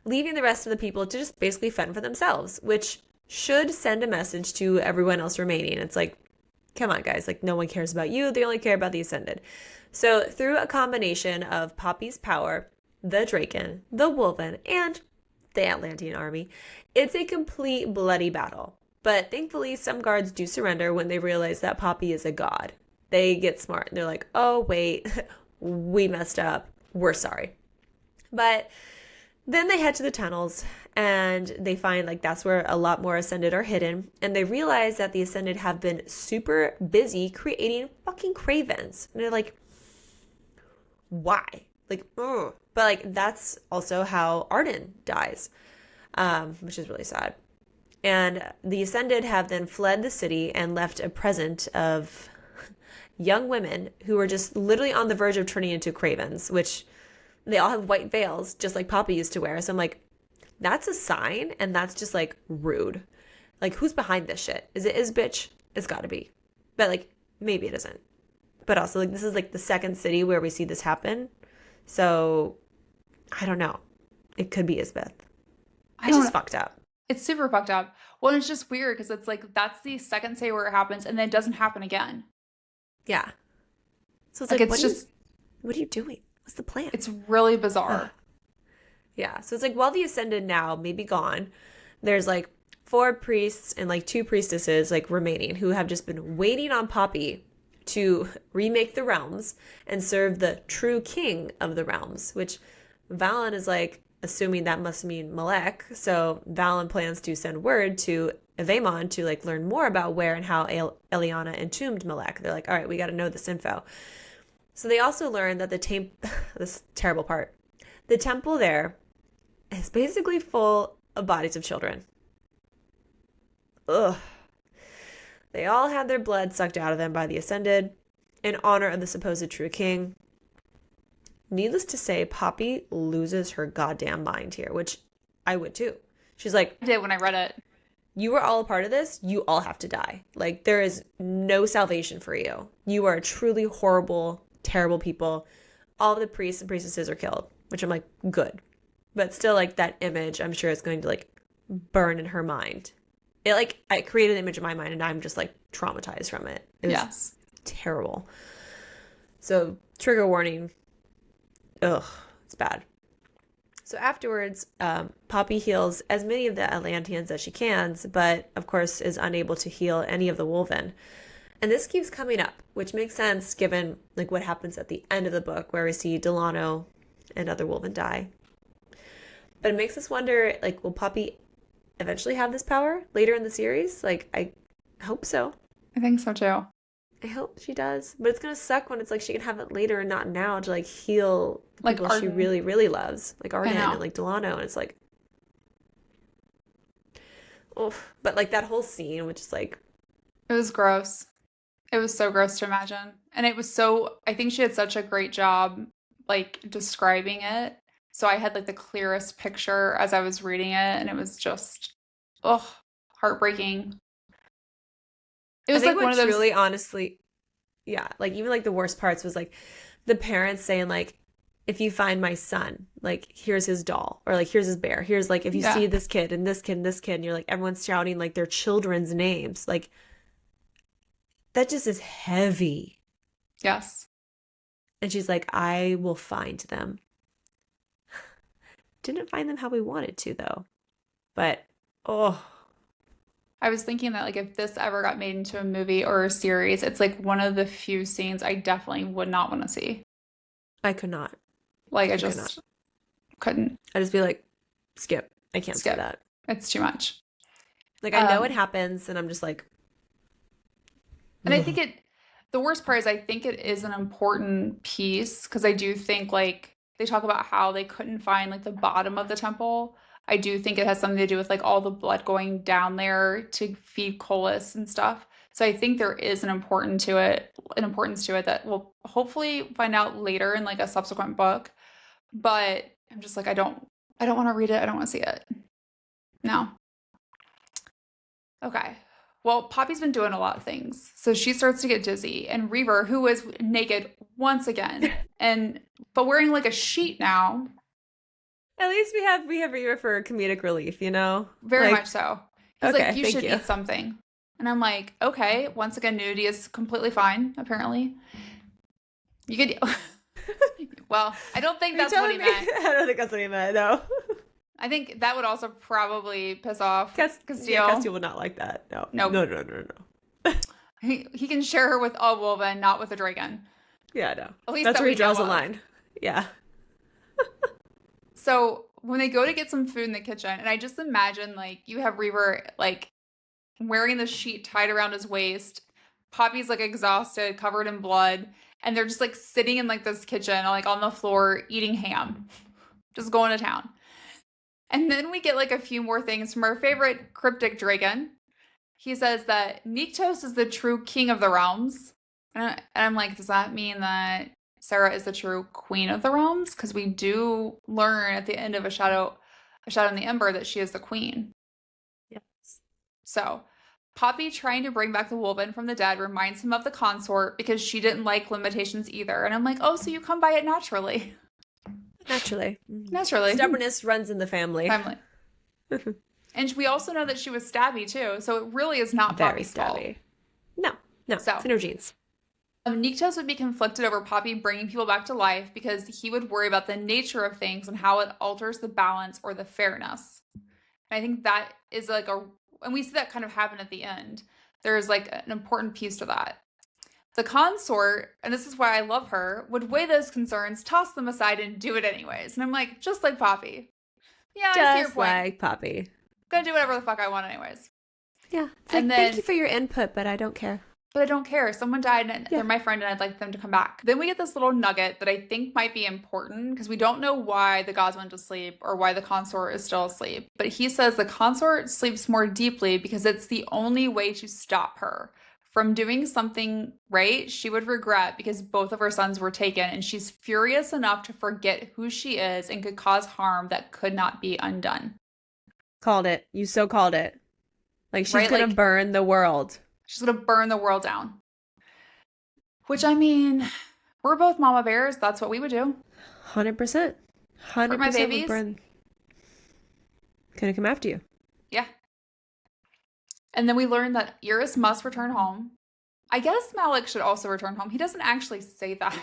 Leaving the rest of the people to just basically fend for themselves, which should send a message to everyone else remaining. It's like, come on, guys. Like, no one cares about you. They only care about the Ascended. So through a combination of Poppy's power, the Draken, the Wolven, and the Atlantean army, it's a complete bloody battle. But thankfully, some guards do surrender when they realize that Poppy is a god. They get smart and they're like, oh, wait, we messed up. We're sorry. But then they head to the tunnels and they find like that's where a lot more Ascended are hidden. And they realize that the Ascended have been super busy creating fucking cravens. And they're like, why? Like, ugh. But like that's also how Arden dies, which is really sad. And the Ascended have then fled the city and left a present of young women who are just literally on the verge of turning into cravens, which they all have white veils, just like Poppy used to wear. So I'm like, that's a sign, and that's just like rude. Like, who's behind this shit? Is it Isbeth? It's gotta be. But like, maybe it isn't. But also, like, this is like the second city where we see this happen. So I don't know. It could be Isbeth. It's just fucked up. It's super fucked up. Well, it's just weird because it's like that's the second city where it happens, and then it doesn't happen again. Yeah. So it's like what are you doing? What's the plan? It's really bizarre. Yeah. So it's like, while the Ascended now may be gone, there's like 4 priests and like 2 priestesses like remaining who have just been waiting on Poppy to remake the realms and serve the true king of the realms, which Valen is like assuming that must mean Malek. So Valen plans to send word to Evamon to like learn more about where and how Eliana entombed Malek. They're like, all right, we got to know this info. So they also learn that this terrible part, the temple there is basically full of bodies of children. Ugh. They all had their blood sucked out of them by the Ascended in honor of the supposed true king. Needless to say, Poppy loses her goddamn mind here, which I would too. She's like, I did when I read it. You were all a part of this. You all have to die. Like, there is no salvation for you. You are truly horrible, terrible people. All of the priests and priestesses are killed, which I'm like, good. But still, like, that image, I'm sure is going to, like, burn in her mind. It, like, I created an image in my mind, and I'm just, like, traumatized from it. It was terrible. So, trigger warning. Ugh, it's bad. So afterwards, Poppy heals as many of the Atlanteans as she can, but of course is unable to heal any of the Wolven. And this keeps coming up, which makes sense given like what happens at the end of the book where we see Delano and other Wolven die. But it makes us wonder, like, will Poppy eventually have this power later in the series? Like, I hope so. I think so too. I hope she does. But it's going to suck when it's like she can have it later and not now to like heal the like people Arden. she really, really loves. Like Arden and like Delano. And it's like, oh, but like that whole scene, which is like. It was gross. It was so gross to imagine. And it was so, I think she had such a great job like describing it. So I had like the clearest picture as I was reading it. And it was just, heartbreaking. It was like one of those. Really, honestly, yeah, like even like the worst parts was like the parents saying like, if you find my son, like here's his doll, or like here's his bear, here's like if you see this kid and this kid and this kid, and you're like everyone's shouting like their children's names, like that just is heavy. Yes. And she's like, I will find them. Didn't find them how we wanted to though, but I was thinking that like if this ever got made into a movie or a series, it's like one of the few scenes I definitely would not want to see. I could not. Like I just couldn't. I'd just be like, skip. I can't see that. It's too much. Like I know it happens and I'm just like. And I think the worst part is I think it is an important piece because I do think like they talk about how they couldn't find like the bottom of the temple. I do think it has something to do with like all the blood going down there to feed Colas and stuff. So I think there is an importance to it that we'll hopefully find out later in like a subsequent book. But I'm just like I don't want to read it. I don't want to see it. No. Okay. Well, Poppy's been doing a lot of things. So she starts to get dizzy, and Reaver, who is naked once again, but wearing like a sheet now. At least we have Reaver for comedic relief, you know? Very much so. He's okay, like, you should eat something. And I'm like, okay. Once again, nudity is completely fine, apparently. You could... Well, I don't think that's what he meant. I don't think that's what he meant, no. I think that would also probably piss off Casteel. Yeah, Casteel would not like that. No. Nope. No. He can share her with all Wolven, not with a dragon. Yeah, no. At least that's where he draws the line. Yeah. So when they go to get some food in the kitchen, and I just imagine like you have Reaver like wearing the sheet tied around his waist, Poppy's like exhausted, covered in blood, and they're just like sitting in like this kitchen, like on the floor eating ham, just going to town. And then we get like a few more things from our favorite cryptic dragon. He says that Nyktos is the true king of the realms, and I'm like, does that mean that Sarah is the true queen of the realms? Because we do learn at the end of A Shadow in the Ember that she is the queen. Yes. So Poppy trying to bring back the Wolven from the dead reminds him of the consort because she didn't like limitations either. And I'm like, oh, so you come by it naturally. Naturally. Stubbornness runs in the family. And we also know that she was stabby too. So it really is not Poppy's fault. No. So, it's in her genes. Nyktos would be conflicted over Poppy bringing people back to life because he would worry about the nature of things and how it alters the balance or the fairness. And I think that is like a and we see that kind of happen at the end. There's like an important piece to that. The consort, and this is why I love her, would weigh those concerns, toss them aside, and do it anyways. And I'm like, just like Poppy. Yeah, I see your Just point. like Poppy. I'm gonna do whatever the fuck I want anyways. Yeah. It's And like, then, thank you for your input, but I don't care. but I don't care. Someone died and they're my friend and I'd like them to come back. Then we get this little nugget that I think might be important because we don't know why the gods went to sleep or why the consort is still asleep. But he says the consort sleeps more deeply because it's the only way to stop her from doing something right she would regret because both of her sons were taken and she's furious enough to forget who she is and could cause harm that could not be undone. Called it. You so called it. Like, she's Right? gonna Like, burn the world. she's gonna burn the world down. Which, I mean, we're both mama bears. That's what we would do. 100%. 100% For my babies. would burn. Gonna come after you. Yeah. And then we learn that Iris must return home. I guess Malik should also return home. He doesn't actually say that.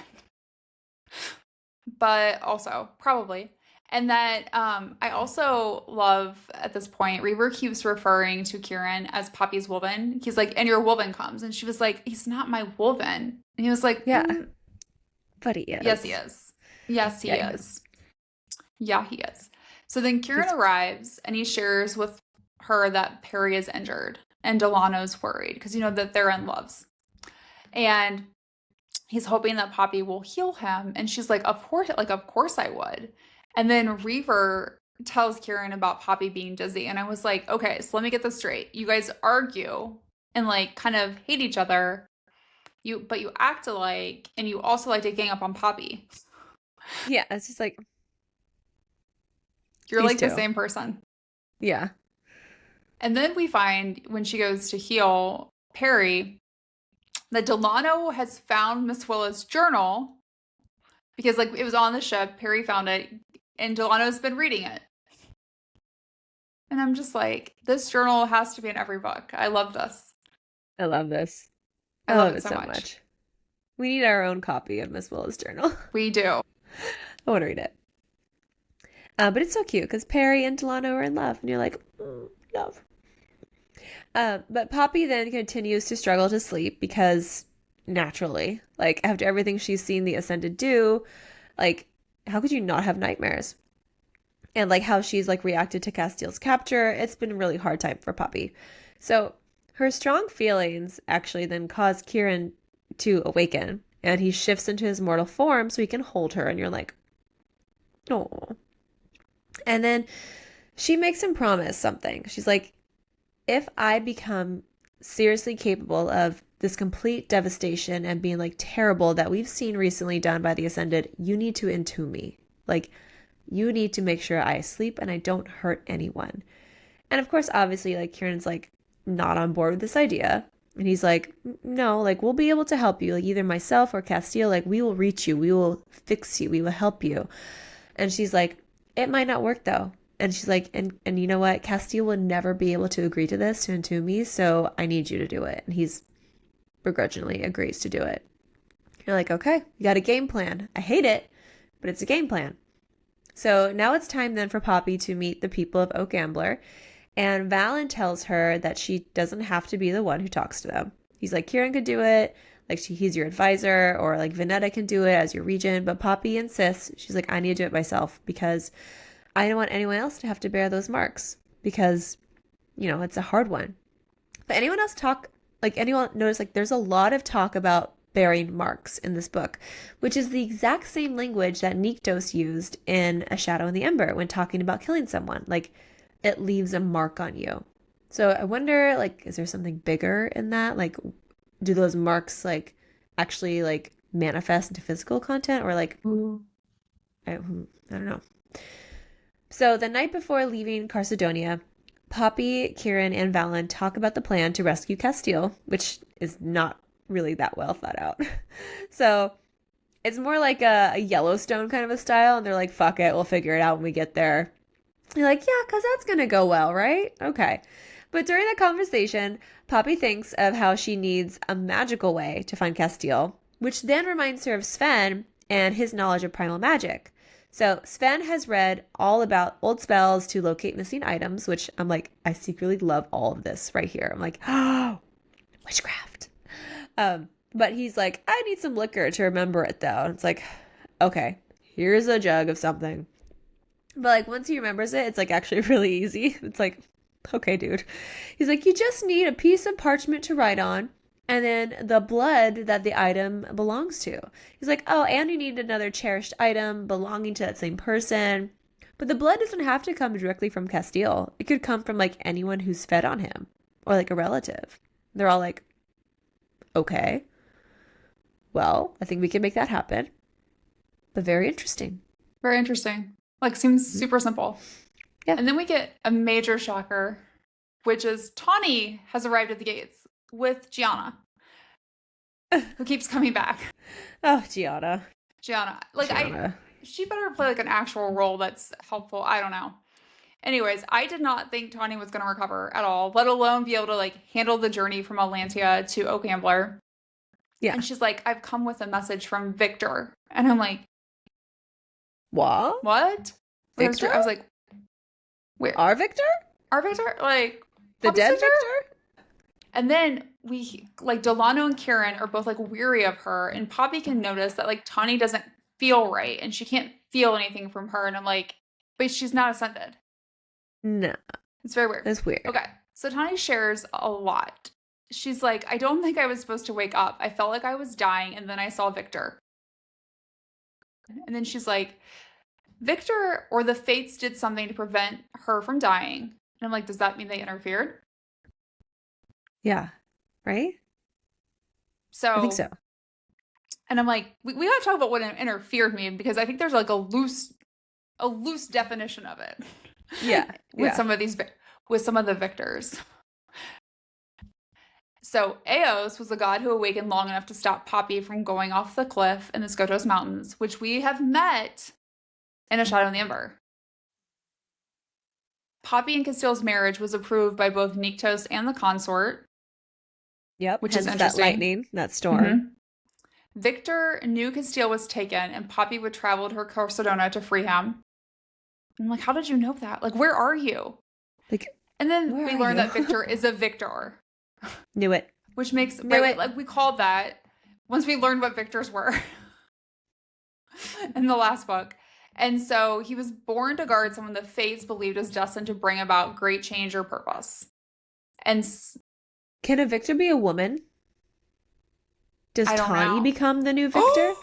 But also, probably. And that I also love at this point, Reaver keeps referring to Kieran as Poppy's Wolven. He's like, and your Wolven comes. And she was like, he's not my Wolven. And he was like, Yeah. But he is. Yes, he is. Yes, he is. Yeah, he is. So then Kieran arrives and he shares with her that Perry is injured and Delano's worried because you know that they're in loves. And he's hoping that Poppy will heal him. And she's like, of course I would. And then Reaver tells Kieran about Poppy being dizzy. And I was like, okay, so let me get this straight. You guys argue and like kind of hate each other. But you act alike and you also like to gang up on Poppy. Yeah, it's just like, you're like the same person. Yeah. And then we find when she goes to heal Perry that Delano has found Miss Willa's journal because like it was on the ship. Perry found it and Delano's been reading it. And I'm just like, this journal has to be in every book. I love this. I love this. I love it so much. We need our own copy of Miss Willa's journal. We do. I want to read it. But it's so cute because Perry and Delano are in love. And you're like, love. But Poppy then continues to struggle to sleep because naturally, like after everything she's seen the Ascended do, like how could you not have nightmares? And like how she's like reacted to Casteel's capture, it's been a really hard time for Poppy. So her strong feelings actually then cause Kieran to awaken and he shifts into his mortal form so he can hold her and you're like, oh. And then she makes him promise something. She's like, if I become seriously capable of this complete devastation and being like terrible that we've seen recently done by the Ascended, you need to entomb me. Like, you need to make sure I sleep and I don't hurt anyone. And of course, obviously, like Kieran's like not on board with this idea. And he's like, no, like we'll be able to help you. Like either myself or Casteel, like we will reach you. We will fix you. We will help you. And she's like, it might not work though. And she's like, and you know what? Casteel will never be able to agree to this, to entomb me. So I need you to do it. And he's begrudgingly agrees to do it. You're like, okay, you got a game plan. I hate it, but it's a game plan. So now it's time then for Poppy to meet the people of Oak Ambler. And Valen tells her that she doesn't have to be the one who talks to them. He's like, Kieran could do it. Like he's your advisor, or like Venetta can do it as your regent. But Poppy insists. She's like, I need to do it myself because I don't want anyone else to have to bear those marks because, you know, it's a hard one. But anyone notice like there's a lot of talk about bearing marks in this book, which is the exact same language that Nyktos used in A Shadow in the Ember when talking about killing someone. Like, it leaves a mark on you. So I wonder, like, is there something bigger in that? Like, do those marks, like, actually, like, manifest into physical content? Or, like, I don't know. So the night before leaving Carcedonia, Poppy, Kieran, and Valen talk about the plan to rescue Casteel, which is not really that well thought out. So it's more like a Yellowstone kind of a style, and they're like, fuck it, we'll figure it out when we get there. You're like, yeah, because that's going to go well, right? Okay. But during the conversation, Poppy thinks of how she needs a magical way to find Casteel, which then reminds her of Sven and his knowledge of primal magic. So Sven has read all about old spells to locate missing items, which I'm like, I secretly love all of this right here. I'm like, oh, witchcraft. But he's like, I need some liquor to remember it though. And it's like, okay, here's a jug of something. But like once he remembers it, it's like actually really easy. It's like, okay, dude. He's like, you just need a piece of parchment to write on, and then the blood that the item belongs to. He's like, oh, and you need another cherished item belonging to that same person. But the blood doesn't have to come directly from Casteel. It could come from like anyone who's fed on him or like a relative. They're all like, okay, well, I think we can make that happen. But very interesting. Very interesting. Like, seems super simple. Yeah. And then we get a major shocker, which is Tawny has arrived at the gates with Gianna, who keeps coming back. Oh, Gianna. Like, Gianna. She better play like an actual role that's helpful. I don't know. Anyways, I did not think Tawny was going to recover at all, let alone be able to like handle the journey from Atlantia to Oak Ambler. Yeah. And she's like, I've come with a message from Victor. And I'm like, What? Victor? I was like, where? Our Victor? Our Victor? Like, the dead Victor? And then we, like, Delano and Kieran are both, like, weary of her. And Poppy can notice that, like, Tawny doesn't feel right. And she can't feel anything from her. And I'm like, but she's not ascended. No. It's very weird. That's weird. Okay. So Tawny shares a lot. She's like, I don't think I was supposed to wake up. I felt like I was dying. And then I saw Victor. And then she's like, Victor or the Fates did something to prevent her from dying. And I'm like, does that mean they interfered? Yeah. Right? So I think so. And I'm like, we got to talk about what interfered mean, because I think there's like a loose definition of it. Yeah. with some of the victors. So Eos was the god who awakened long enough to stop Poppy from going off the cliff in the Skotos Mountains, which we have met in A Shadow in the Ember. Poppy and Casteel's marriage was approved by both Nyktos and the consort. Yep. Which is That interesting. lightning, that storm. Mm-hmm. Victor knew Casteel was taken, and Poppy would travel to her Corsedona to free him. I'm like, how did you know that? Like, where are you? Like, and then we learned that Victor is a victor. Knew it. Which makes like we called that once we learned what victors were in the last book. And so he was born to guard someone the Fates believed was destined to bring about great change or purpose. And can a victor be a woman? Does Tawny become the new victor?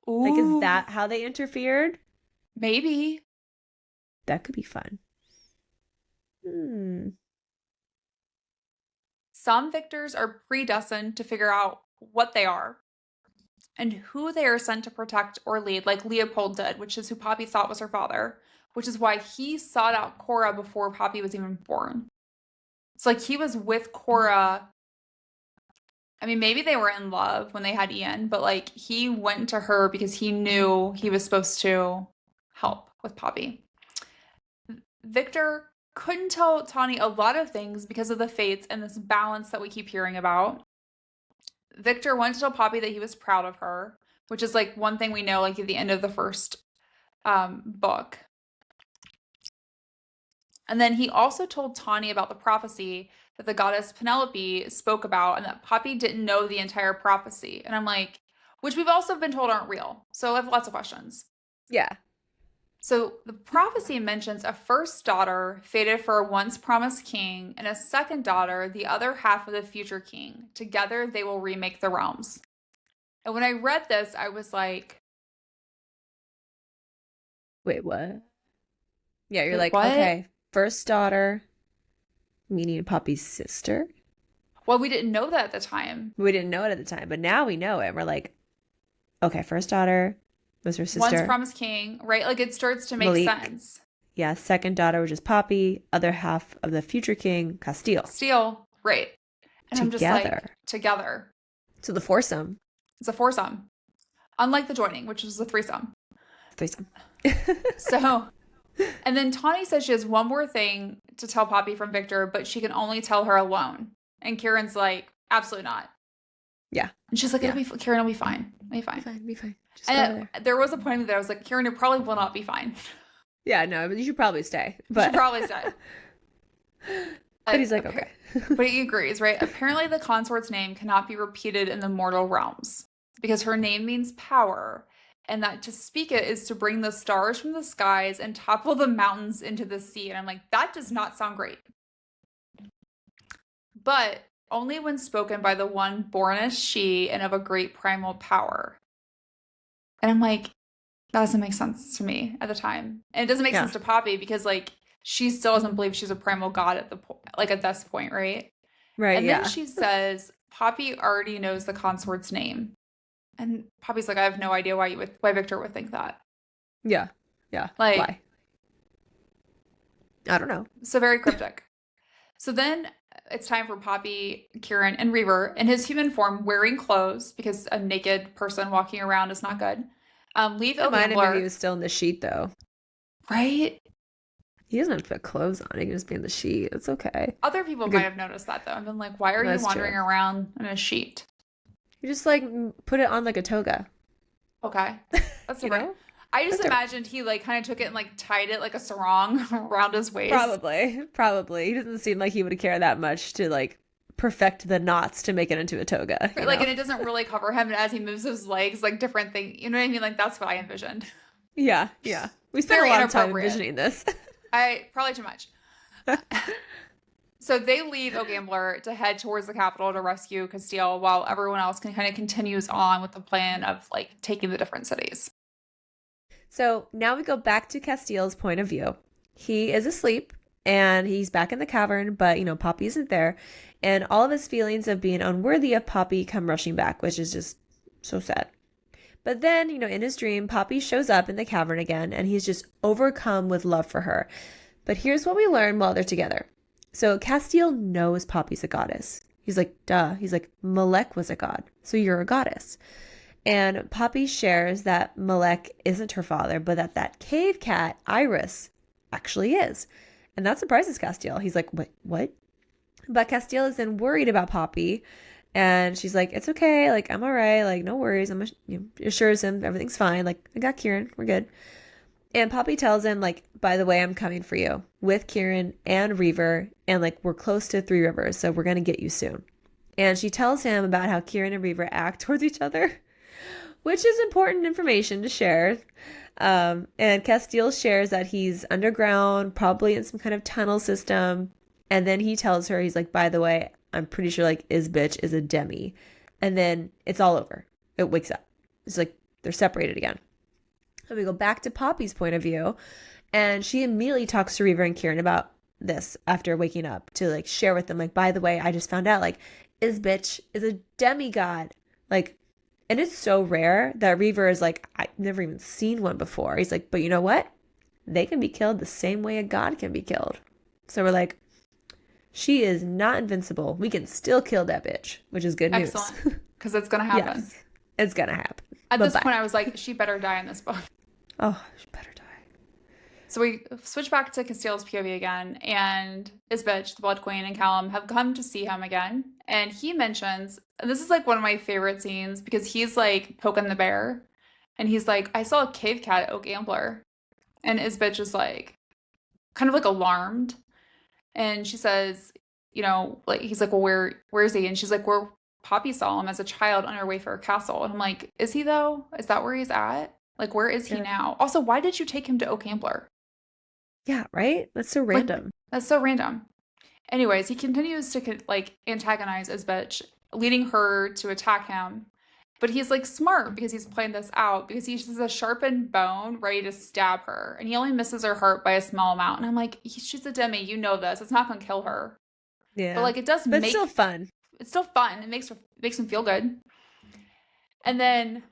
Like, is that how they interfered? Maybe. That could be fun. Some victors are predestined to figure out what they are and who they are sent to protect or lead, like Leopold did, which is who Poppy thought was her father, which is why he sought out Cora before Poppy was even born. It's like he was with Cora. I mean, maybe they were in love when they had Ian, but like he went to her because he knew he was supposed to help with Poppy. Victor couldn't tell Tawny a lot of things because of the Fates and this balance that we keep hearing about. Victor wanted to tell Poppy that he was proud of her, which is like one thing we know like at the end of the first book. And then he also told Tawny about the prophecy that the goddess Penelope spoke about, and that Poppy didn't know the entire prophecy. And I'm like, which we've also been told aren't real. So I have lots of questions. Yeah. So the prophecy mentions a first daughter fated for a once promised king, and a second daughter, the other half of the future king. Together they will remake the realms. And when I read this, I was like, wait, what? Yeah, you're like, what? Okay, first daughter, meaning Poppy's sister? Well, we didn't know that at the time. We didn't know it at the time, but now we know it. We're like, okay, first daughter was her sister. Once promised king, right? Like it starts to make sense. Yeah, second daughter, which is Poppy. Other half of the future king, Casteel. Casteel, right. And I'm just like, together. So the foursome. It's a foursome. Unlike the joining, which is a threesome. So, and then Tawny says she has one more thing to tell Poppy from Victor, but she can only tell her alone. And Kieran's like, absolutely not. Yeah. And she's like, Kieran will be fine. It'll be fine. Be fine. Just go over And there. there was a point that I was like, Kieran, it probably will not be fine. Yeah, no, but you should probably stay. You should But probably say. but he's like, okay. But he agrees, right? Apparently, the consort's name cannot be repeated in the mortal realms because her name means power, and that to speak it is to bring the stars from the skies and topple the mountains into the sea. And I'm like, that does not sound great. But only when spoken by the one born as she and of a great primal power. And I'm like, that doesn't make sense to me at the time. And it doesn't make sense to Poppy because, like, she still doesn't believe she's a primal god at the like at this point, right? Right, And yeah. then she says Poppy already knows the consort's name. And Poppy's like, I have no idea why Victor would think that. Yeah. Yeah. Like, why? I don't know. So very cryptic. So then it's time for Poppy, Kieran, and Reaver in his human form wearing clothes because a naked person walking around is not good. Leave I mind him Gambler. if he was still in the sheet though. Right? He doesn't have to put clothes on. He can just be in the sheet. It's okay. Other people might have noticed that though. I've been like, why are you wandering around in a sheet? You just like put it on like a toga. Okay. That's right. I just imagined he like kind of took it and like tied it like a sarong around his waist. Probably. He doesn't seem like he would care that much to like perfect the knots to make it into a toga. Like, and it doesn't really cover him. And as he moves his legs, like different things, you know what I mean? Like that's what I envisioned. Yeah. We spent a lot of time envisioning this. Probably too much. So they leave Gambler to head towards the capital to rescue Casteel while everyone else kind of continues on with the plan of like taking the different cities. So now we go back to Casteel's point of view. He is asleep and he's back in the cavern, but Poppy isn't there. And all of his feelings of being unworthy of Poppy come rushing back, which is just so sad. But then, in his dream, Poppy shows up in the cavern again and he's just overcome with love for her. But here's what we learn while they're together. So Casteel knows Poppy's a goddess. He's like, duh. He's like, Malek was a god, so you're a goddess. And Poppy shares that Malek isn't her father, but that cave cat, Iris, actually is. And that surprises Casteel. He's like, what? But Casteel is then worried about Poppy. And she's like, it's okay. Like, I'm all right. Like, no worries. Assures him everything's fine. Like, I got Kieran. We're good. And Poppy tells him, like, by the way, I'm coming for you with Kieran and Reaver. And, like, we're close to Three Rivers, so we're going to get you soon. And she tells him about how Kieran and Reaver act towards each other, which is important information to share. And Casteel shares that he's underground, probably in some kind of tunnel system. And then he tells her, he's like, by the way, I'm pretty sure, like, Isbeth is a demi. And then it's all over. It wakes up. It's like they're separated again. And we go back to Poppy's point of view, and she immediately talks to Reaver and Kieran about this after waking up to like share with them, like, by the way, I just found out like Isbeth is a demigod. Like, and it's so rare that Reaver is like, I've never even seen one before. He's like, but you know what? They can be killed the same way a god can be killed. So we're like, she is not invincible. We can still kill that bitch, which is good news. Excellent. Because it's going to happen. Yes, it's going to happen. At this point, I was like, she better die in this book. Oh, she better die. So we switch back to Casteel's POV again, and Isbeth, the Blood Queen, and Callum have come to see him again. And he mentions, and this is like one of my favorite scenes because he's like poking the bear. And he's like, I saw a cave cat at Gambler. And Isbeth is like, kind of like alarmed. And she says, like, he's like, well, where is he? And she's like, where Poppy saw him as a child on her way for a castle. And I'm like, is he though? Is that where he's at? Like, where is he now? Also, why did you take him to Gambler? Yeah, right? That's so random. That's so random. Anyways, he continues to like antagonize Isbeth, leading her to attack him. But he's like smart because he's playing this out because he uses a sharpened bone ready to stab her. And he only misses her heart by a small amount. And I'm like, she's a demi. You know this. It's not going to kill her. Yeah. But like, it does but it's still fun. It's still fun. It makes him feel good. And then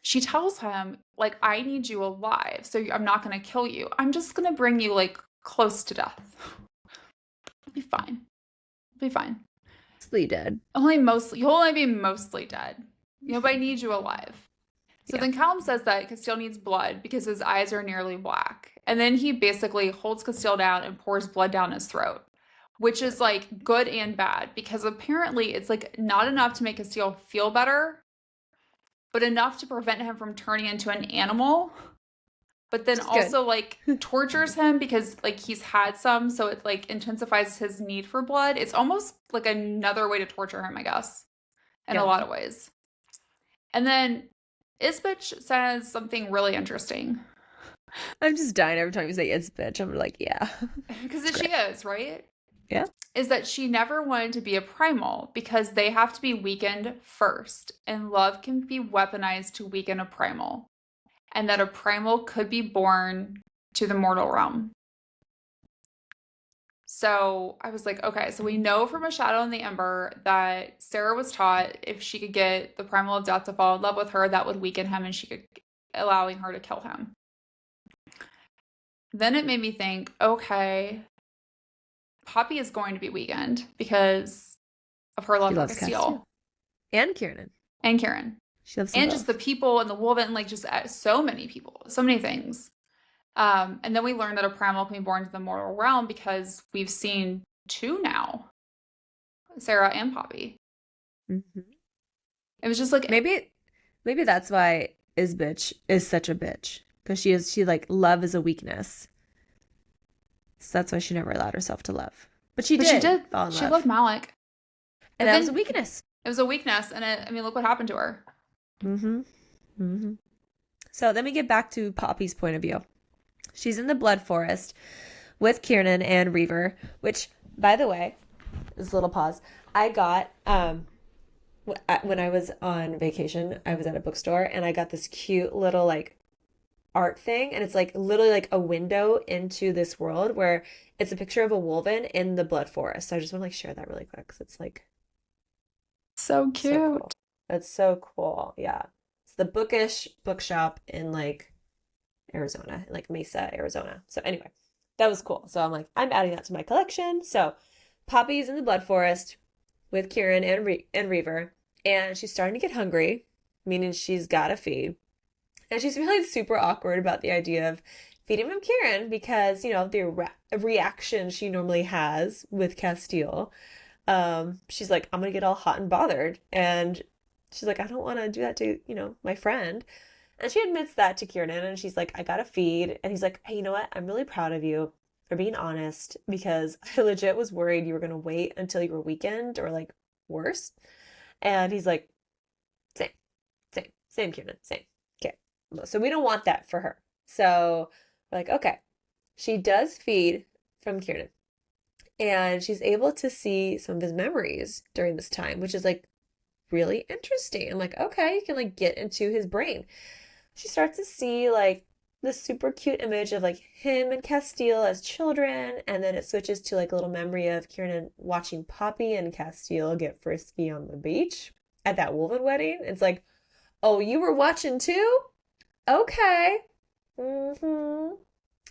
she tells him, like, I need you alive, so I'm not going to kill you. I'm just going to bring you, like, close to death. It'll be fine. It'll be fine. Mostly dead. You'll only be mostly dead. But I need you alive. So then Callum says that Casteel needs blood because his eyes are nearly black. And then he basically holds Casteel down and pours blood down his throat, which is, like, good and bad because apparently it's, like, not enough to make Casteel feel better. but enough to prevent him from turning into an animal. But then also like tortures him because like he's had some, so it like intensifies his need for blood. It's almost like another way to torture him, I guess, in a lot of ways. And then Isbeth says something really interesting. I'm just dying every time you say Isbeth. I'm like, yeah. Because she is, right? Yeah. Is that she never wanted to be a primal because they have to be weakened first, and love can be weaponized to weaken a primal, and that a primal could be born to the mortal realm. So I was like, okay, so we know from A Shadow in the Ember that Sarah was taught if she could get the primal of death to fall in love with her, that would weaken him and she could allowing her to kill him. Then it made me think, okay, Poppy is going to be weakened because of her love for Casteel. And Kieran. And Kieran. She loves and both. Just the people and the woven, like just so many people, so many things. And then we learned that a primal can be born to the mortal realm because we've seen two now, Sarah and Poppy. Mm-hmm. It was just like maybe that's why Isbeth is such a bitch, because she like love is a weakness, so that's why she never allowed herself to love. But she did fall in love. She loved Malik, and that was a weakness. It was a weakness, and I mean, look what happened to her. Mm-hmm. Mm-hmm. So let me get back to Poppy's point of view. She's in the Blood Forest with Kieran and Reaver, which, by the way, this little pause, I got when I was on vacation. I was at a bookstore and I got this cute little like art thing, and it's like literally like a window into this world where it's a picture of a wolven in the Blood Forest. So I just want to like share that really quick because it's like so cute. So cool. That's so cool. Yeah, it's the Bookish bookshop in like Arizona, like Mesa, Arizona. So anyway, that was cool. So I'm like, I'm adding that to my collection. So Poppy's in the Blood Forest with Kieran and Reaver, and she's starting to get hungry, meaning she's got to feed. And she's feeling super awkward about the idea of feeding him Kieran because, you know, the reaction she normally has with Casteel. She's like, I'm going to get all hot and bothered. And she's like, I don't want to do that to, you know, my friend. And she admits that to Kieran, and she's like, I gotta feed. And he's like, hey, you know what? I'm really proud of you for being honest, because I legit was worried you were gonna wait until you were weakened or like worse. And he's like, same, Kieran, same. Okay. So we don't want that for her. So we're like, okay. She does feed from Kieran, and she's able to see some of his memories during this time, which is like really interesting. I'm like, okay, you can like get into his brain. She starts to see like this super cute image of like him and Casteel as children, and then it switches to like a little memory of Kieran watching Poppy and Casteel get frisky on the beach at that woven wedding. It's like, oh, you were watching too? Okay. Mm-hmm.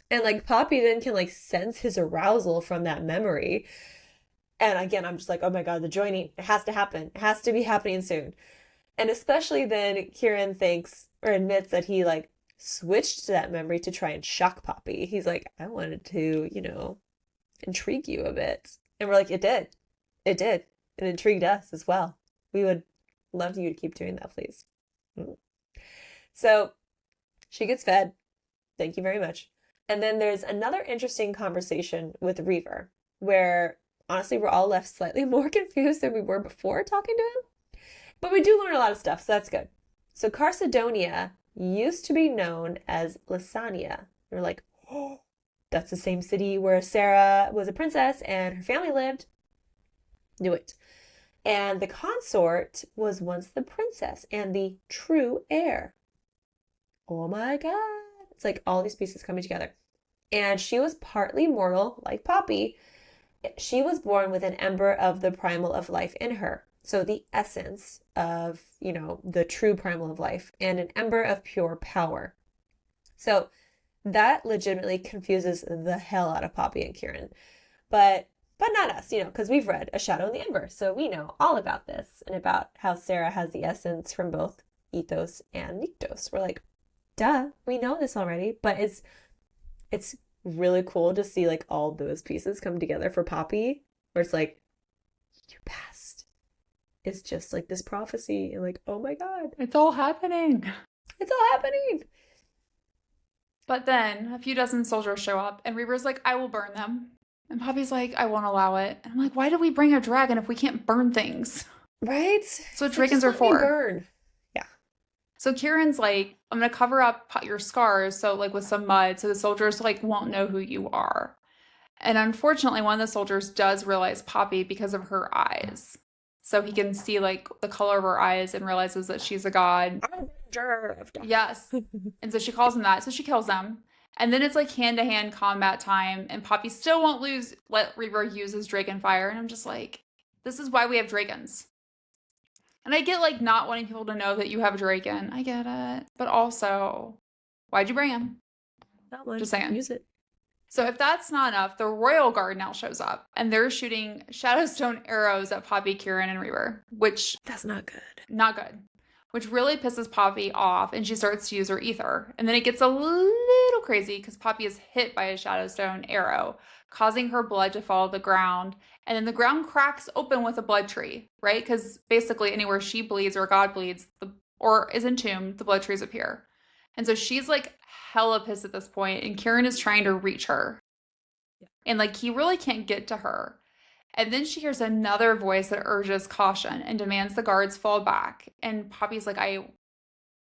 And like Poppy then can like sense his arousal from that memory. And again, I'm just like, oh my God, the joining, it has to happen. It has to be happening soon. And especially then Kieran thinks or admits that he like switched to that memory to try and shock Poppy. He's like, I wanted to, you know, intrigue you a bit. And we're like, it did. It did. It intrigued us as well. We would love you to keep doing that, please. So she gets fed. Thank you very much. And then there's another interesting conversation with Reaver where honestly we're all left slightly more confused than we were before talking to him. But we do learn a lot of stuff, so that's good. So Carcedonia used to be known as Lysania. We're like, oh, that's the same city where Sarah was a princess and her family lived. Knew it. And the consort was once the princess and the true heir. Oh my God. It's like all these pieces coming together. And she was partly mortal, like Poppy. She was born with an ember of the primal of life in her. So the essence of, you know, the true primal of life, and an ember of pure power. So that legitimately confuses the hell out of Poppy and Kieran. But not us, you know, because we've read A Shadow in the Ember. So we know all about this and about how Sarah has the essence from both ethos and nyktos. We're like, duh, we know this already. But it's really cool to see like all those pieces come together for Poppy, where it's like, you passed. is just like this prophecy. And like, oh my God, It's all happening. it's all happening. But then a few dozen soldiers show up, and Reaper's like, I will burn them. And Poppy's like, I won't allow it. And I'm like, why did we bring a dragon if we can't burn things? Right? So what It's like, dragons just are let me for. burn. Yeah. So Kieran's like, I'm gonna cover up your scars, so like with some mud, so the soldiers like won't know who you are. And unfortunately, one of the soldiers does realize Poppy because of her eyes. So he can see like the color of her eyes and realizes that she's a god. Avenger of Dark. Yes. And so she calls him that. So she kills him. And then it's like hand-to-hand combat time, and Poppy still won't let Reaper use his Draken Fire. And I'm just like, this is why we have Drakens. And I get like not wanting people to know that you have a Draken. I get it. But also, why'd you bring him? That one. Just saying. Use it. So if that's not enough, the Royal Guard now shows up, and they're shooting Shadowstone arrows at Poppy, Kieran, and Reaper, which... That's not good. Not good. Which really pisses Poppy off, and she starts to use her ether. And then it gets a little crazy because Poppy is hit by a Shadowstone arrow, causing her blood to fall to the ground. And then the ground cracks open with a blood tree, right? Because basically anywhere she bleeds or God bleeds or is entombed, the blood trees appear. And so she's like hella pissed at this point, and Kieran is trying to reach her. Yeah. And like he really can't get to her. And then she hears another voice that urges caution and demands the guards fall back. And Poppy's like, I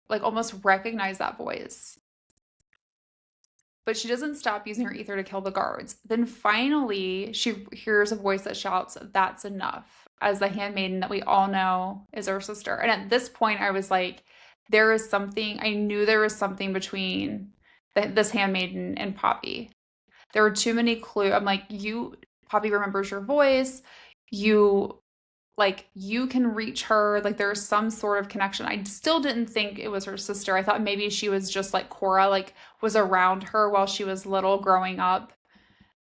like almost recognize that voice. But she doesn't stop using her ether to kill the guards. Then finally, she hears a voice that shouts, that's enough, as the handmaiden that we all know is her sister. And at this point, I was like, there is something, I knew there was something between this handmaiden and Poppy. There were too many clues. I'm like, Poppy remembers your voice. You can reach her. Like there's some sort of connection. I still didn't think it was her sister. I thought maybe she was just like Cora, like was around her while she was little growing up.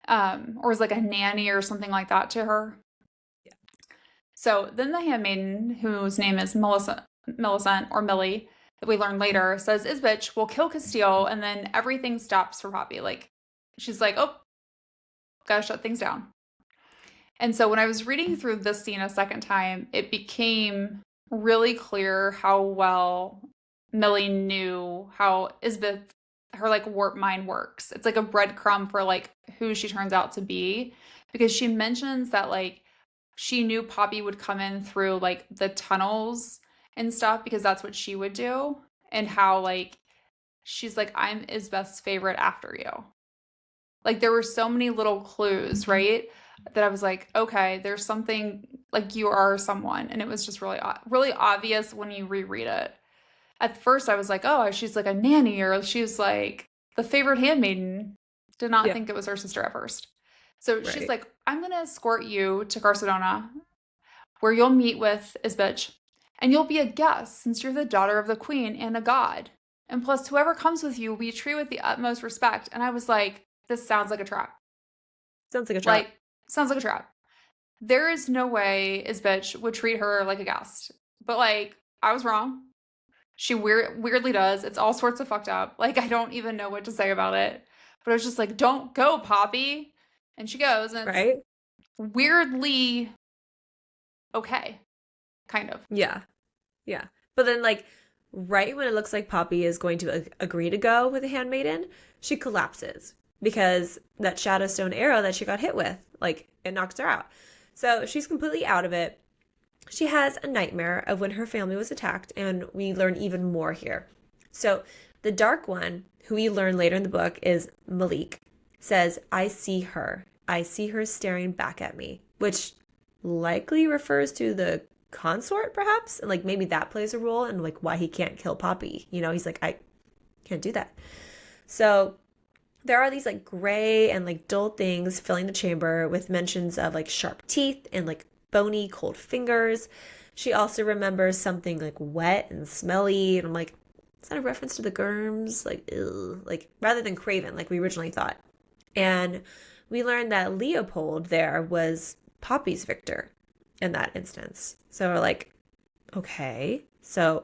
Or was like a nanny or something like that to her. Yeah. So then the handmaiden, whose name is Millicent or Millie, that we learn later, says Isbeth will kill Casteel, and then everything stops for Poppy. Like she's like, oh, gotta shut things down. And so when I was reading through this scene a second time, it became really clear how well Millie knew how Isbeth, her like warp mind works. It's like a breadcrumb for like who she turns out to be, because she mentions that like she knew Poppy would come in through like the tunnels and stuff because that's what she would do, and how like she's like, I'm Isbeth's favorite after you. Like there were so many little clues, right? That I was like, okay, there's something, like you are someone. And it was just really, really obvious when you reread it. At first I was like, oh, she's like a nanny, or she's like the favorite handmaiden. Did not think it was her sister at first. So she's like, I'm going to escort you to Carcedona, where you'll meet with Isbeth, and you'll be a guest since you're the daughter of the queen and a god. And plus whoever comes with you will be treated with the utmost respect. And I was like, this sounds like a trap. Sounds like a trap. Sounds like a trap. There is no way Isbeth would treat her like a guest. But like, I was wrong. She weirdly does. It's all sorts of fucked up. Like, I don't even know what to say about it. But I was just like, don't go, Poppy. And she goes, and it's weirdly okay. Kind of. Yeah. Yeah. But then like right when it looks like Poppy is going to agree to go with the handmaiden, she collapses. Because that Shadowstone arrow that she got hit with, like, it knocks her out. So she's completely out of it. She has a nightmare of when her family was attacked, and we learn even more here. So the Dark One, who we learn later in the book is Malik, says, I see her. I see her staring back at me, which likely refers to the consort, perhaps? And, like, maybe that plays a role in, like, why he can't kill Poppy. You know, he's like, I can't do that. So there are these like gray and like dull things filling the chamber with mentions of like sharp teeth and like bony cold fingers. She also remembers something like wet and smelly, and I'm like, is that a reference to the Germs? Like, ew. Like rather than Craven, like we originally thought. And we learned that Leopold there was Poppy's victor in that instance. So we're like, okay, so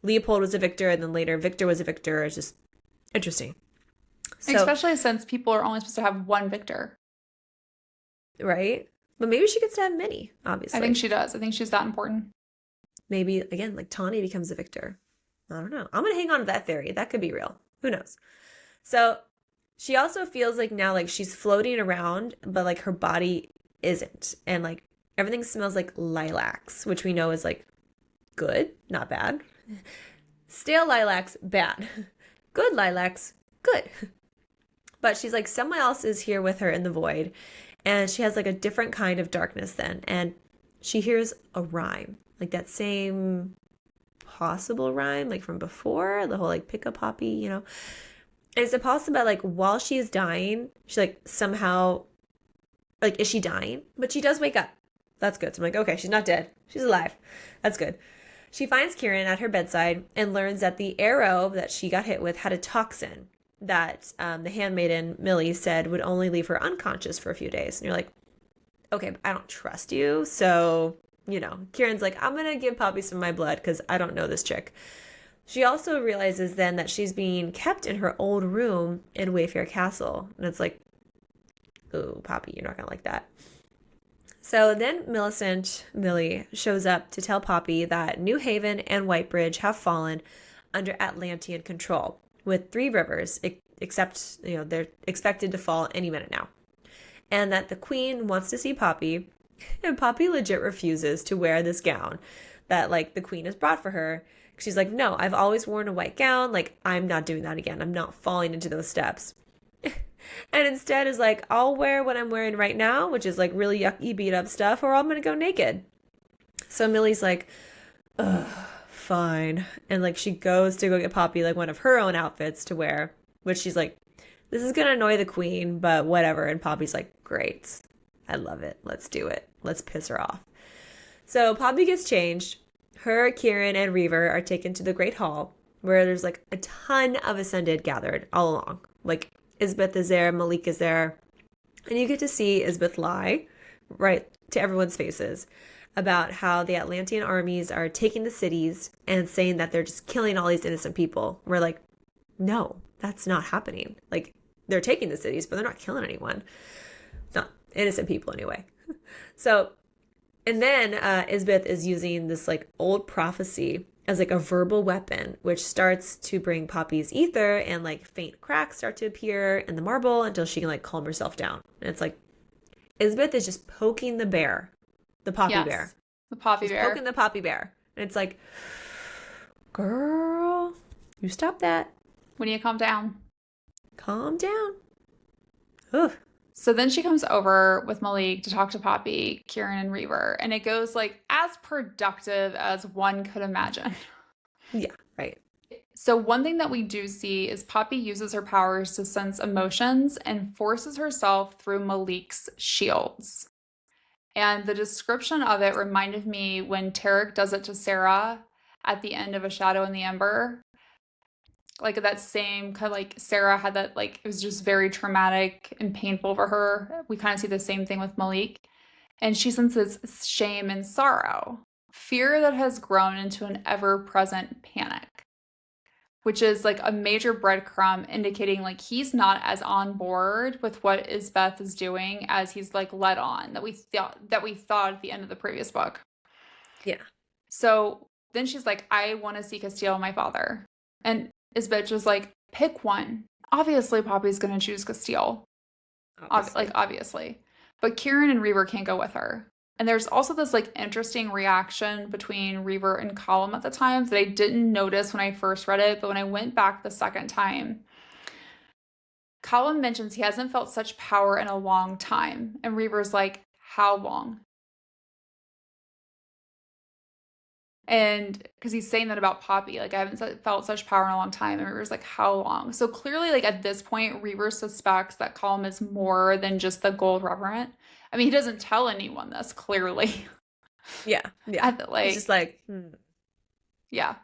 Leopold was a victor, and then later Victor was a victor. It's just interesting. So, especially since people are only supposed to have one victor. Right? But maybe she gets to have many, I think obviously. she does. I think she's that important. Maybe, again, like Tawny becomes a victor. I don't know. I'm going to hang on to that theory. That could be real. Who knows? So she also feels like now like she's floating around, but like her body isn't. And like everything smells like lilacs, which we know is like good, not bad. Stale lilacs, bad. Good lilacs, good. But she's like, someone else is here with her in the void. And she has like a different kind of darkness then. And she hears a rhyme, like that same possible rhyme, like from before, the whole like pick a poppy, you know? And it's possible that like while she's dying, she like somehow, like, is she dying? But she does wake up. That's good. So I'm like, okay, she's not dead. She's alive. That's good. She finds Kieran at her bedside and learns that the arrow that she got hit with had a toxin that the handmaiden Millie said would only leave her unconscious for a few days. And you're like, okay, I don't trust you. So, you know, Kieran's like, I'm going to give Poppy some of my blood because I don't know this chick. She also realizes then that she's being kept in her old room in Wayfair Castle. And it's like, ooh, Poppy, you're not going to like that. So then Millie, shows up to tell Poppy that New Haven and Whitebridge have fallen under Atlantean control, with 3 rivers, except, you know, they're expected to fall any minute now. And that the queen wants to see Poppy, and Poppy legit refuses to wear this gown that, like, the queen has brought for her. She's like, no, I've always worn a white gown. Like, I'm not doing that again. I'm not falling into those steps. And instead is like, I'll wear what I'm wearing right now, which is like really yucky beat up stuff, or I'm going to go naked. So Millie's like, ugh, fine. And like she goes to go get Poppy like one of her own outfits to wear, which she's like, this is going to annoy the queen, but whatever. And Poppy's like, great. I love it. Let's do it. Let's piss her off. So Poppy gets changed. Her, Kieran, and Reaver are taken to the Great Hall, where there's like a ton of Ascended gathered all along. Like Isbeth is there, Malik is there, and you get to see Isbeth lie right to everyone's faces about how the Atlantean armies are taking the cities and saying that they're just killing all these innocent people. We're like, no, that's not happening. Like, they're taking the cities, but they're not killing anyone. Not innocent people anyway. So, and then Isbeth is using this like old prophecy as like a verbal weapon, which starts to bring Poppy's ether, and like faint cracks start to appear in the marble until she can like calm herself down. And it's like Isbeth is just poking the bear, the poppy bear. The poppy She's bear. poking the poppy bear. And it's like, girl, you stop that. We need to calm down. Calm down. Ugh. So then she comes over with Malik to talk to Poppy, Kieran, and Reaver, and it goes like as productive as one could imagine. Yeah, right. So one thing that we do see is Poppy uses her powers to sense emotions and forces herself through Malik's shields. And the description of it reminded me when Tarek does it to Sarah at the end of A Shadow in the Ember. Like that same kind of like Sarah had that, like it was just very traumatic and painful for her. We kind of see the same thing with Malik. And she senses shame and sorrow, fear that has grown into an ever-present panic, which is like a major breadcrumb indicating like he's not as on board with what Isbeth is doing as he's like led on that we thought at the end of the previous book. Yeah. So then she's like, I want to see Casteel, my father. And Isbeth was like, pick one. Obviously, Poppy's going to choose Casteel. Obviously. But Kieran and Reaver can't go with her. And there's also this like interesting reaction between Reaver and Callum at the time that I didn't notice when I first read it, but when I went back the second time, Callum mentions he hasn't felt such power in a long time. And Reaver's like, how long? And because he's saying that about Poppy, like I haven't felt such power in a long time. And Reaver's like, how long? So clearly, like at this point, Reaver suspects that Callum is more than just the gold reverend. I mean, he doesn't tell anyone this clearly. Yeah. It's just like, Yeah.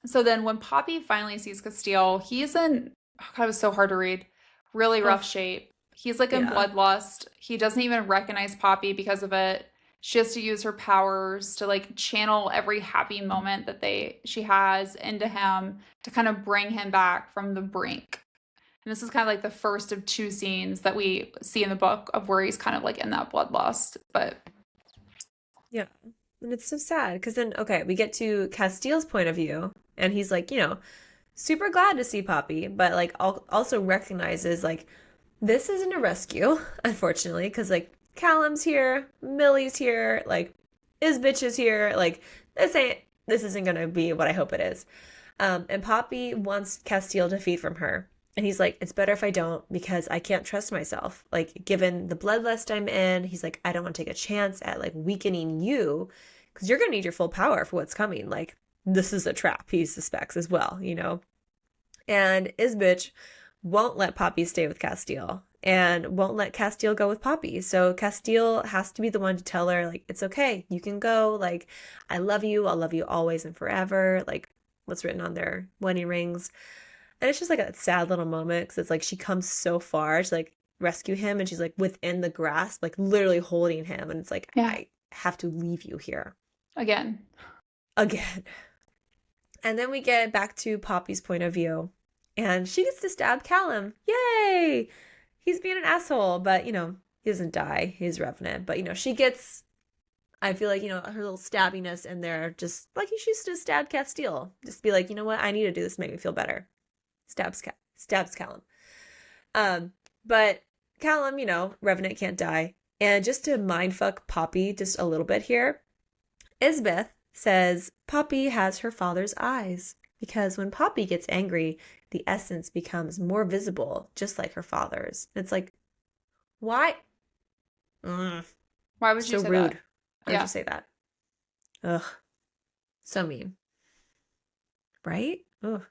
So then when Poppy finally sees Casteel, he's in, oh God, it was so hard to read, really rough shape. He's like in bloodlust. He doesn't even recognize Poppy because of it. She has to use her powers to like channel every happy moment that she has into him to kind of bring him back from the brink. And this is kind of like the first of two scenes that we see in the book of where he's kind of like in that bloodlust. But Yeah. And it's so sad because then, okay, we get to Casteel's point of view, and he's like, super glad to see Poppy, but like also recognizes like this isn't a rescue, unfortunately, because like Callum's here, Millie's here, like Isbeth is here, like this isn't gonna be what I hope it is. And Poppy wants Casteel to feed from her. And he's like, it's better if I don't because I can't trust myself. Like, given the bloodlust I'm in, he's like, I don't want to take a chance at like weakening you because you're going to need your full power for what's coming. Like, this is a trap, he suspects as well, And Isbeth won't let Poppy stay with Casteel and won't let Casteel go with Poppy. So Casteel has to be the one to tell her, like, it's okay, you can go. Like, I love you. I'll love you always and forever. Like, what's written on their wedding rings. And it's just like a sad little moment because it's like she comes so far to like rescue him and she's like within the grasp, like literally holding him. And it's like, yeah, I have to leave you here. Again. And then we get back to Poppy's point of view and she gets to stab Callum. Yay! He's being an asshole, but he doesn't die. He's revenant. But she gets, I feel like, her little stabbiness in there, just like she used to stab Casteel. Just be like, you know what? I need to do this to make me feel better. Stabs Callum. But Callum, Revenant can't die. And just to mindfuck Poppy just a little bit here, Isbeth says Poppy has her father's eyes because when Poppy gets angry, the essence becomes more visible, just like her father's. It's like, why? Why would you so say rude. that? Why would you say that? Ugh. So mean. Right? Ugh.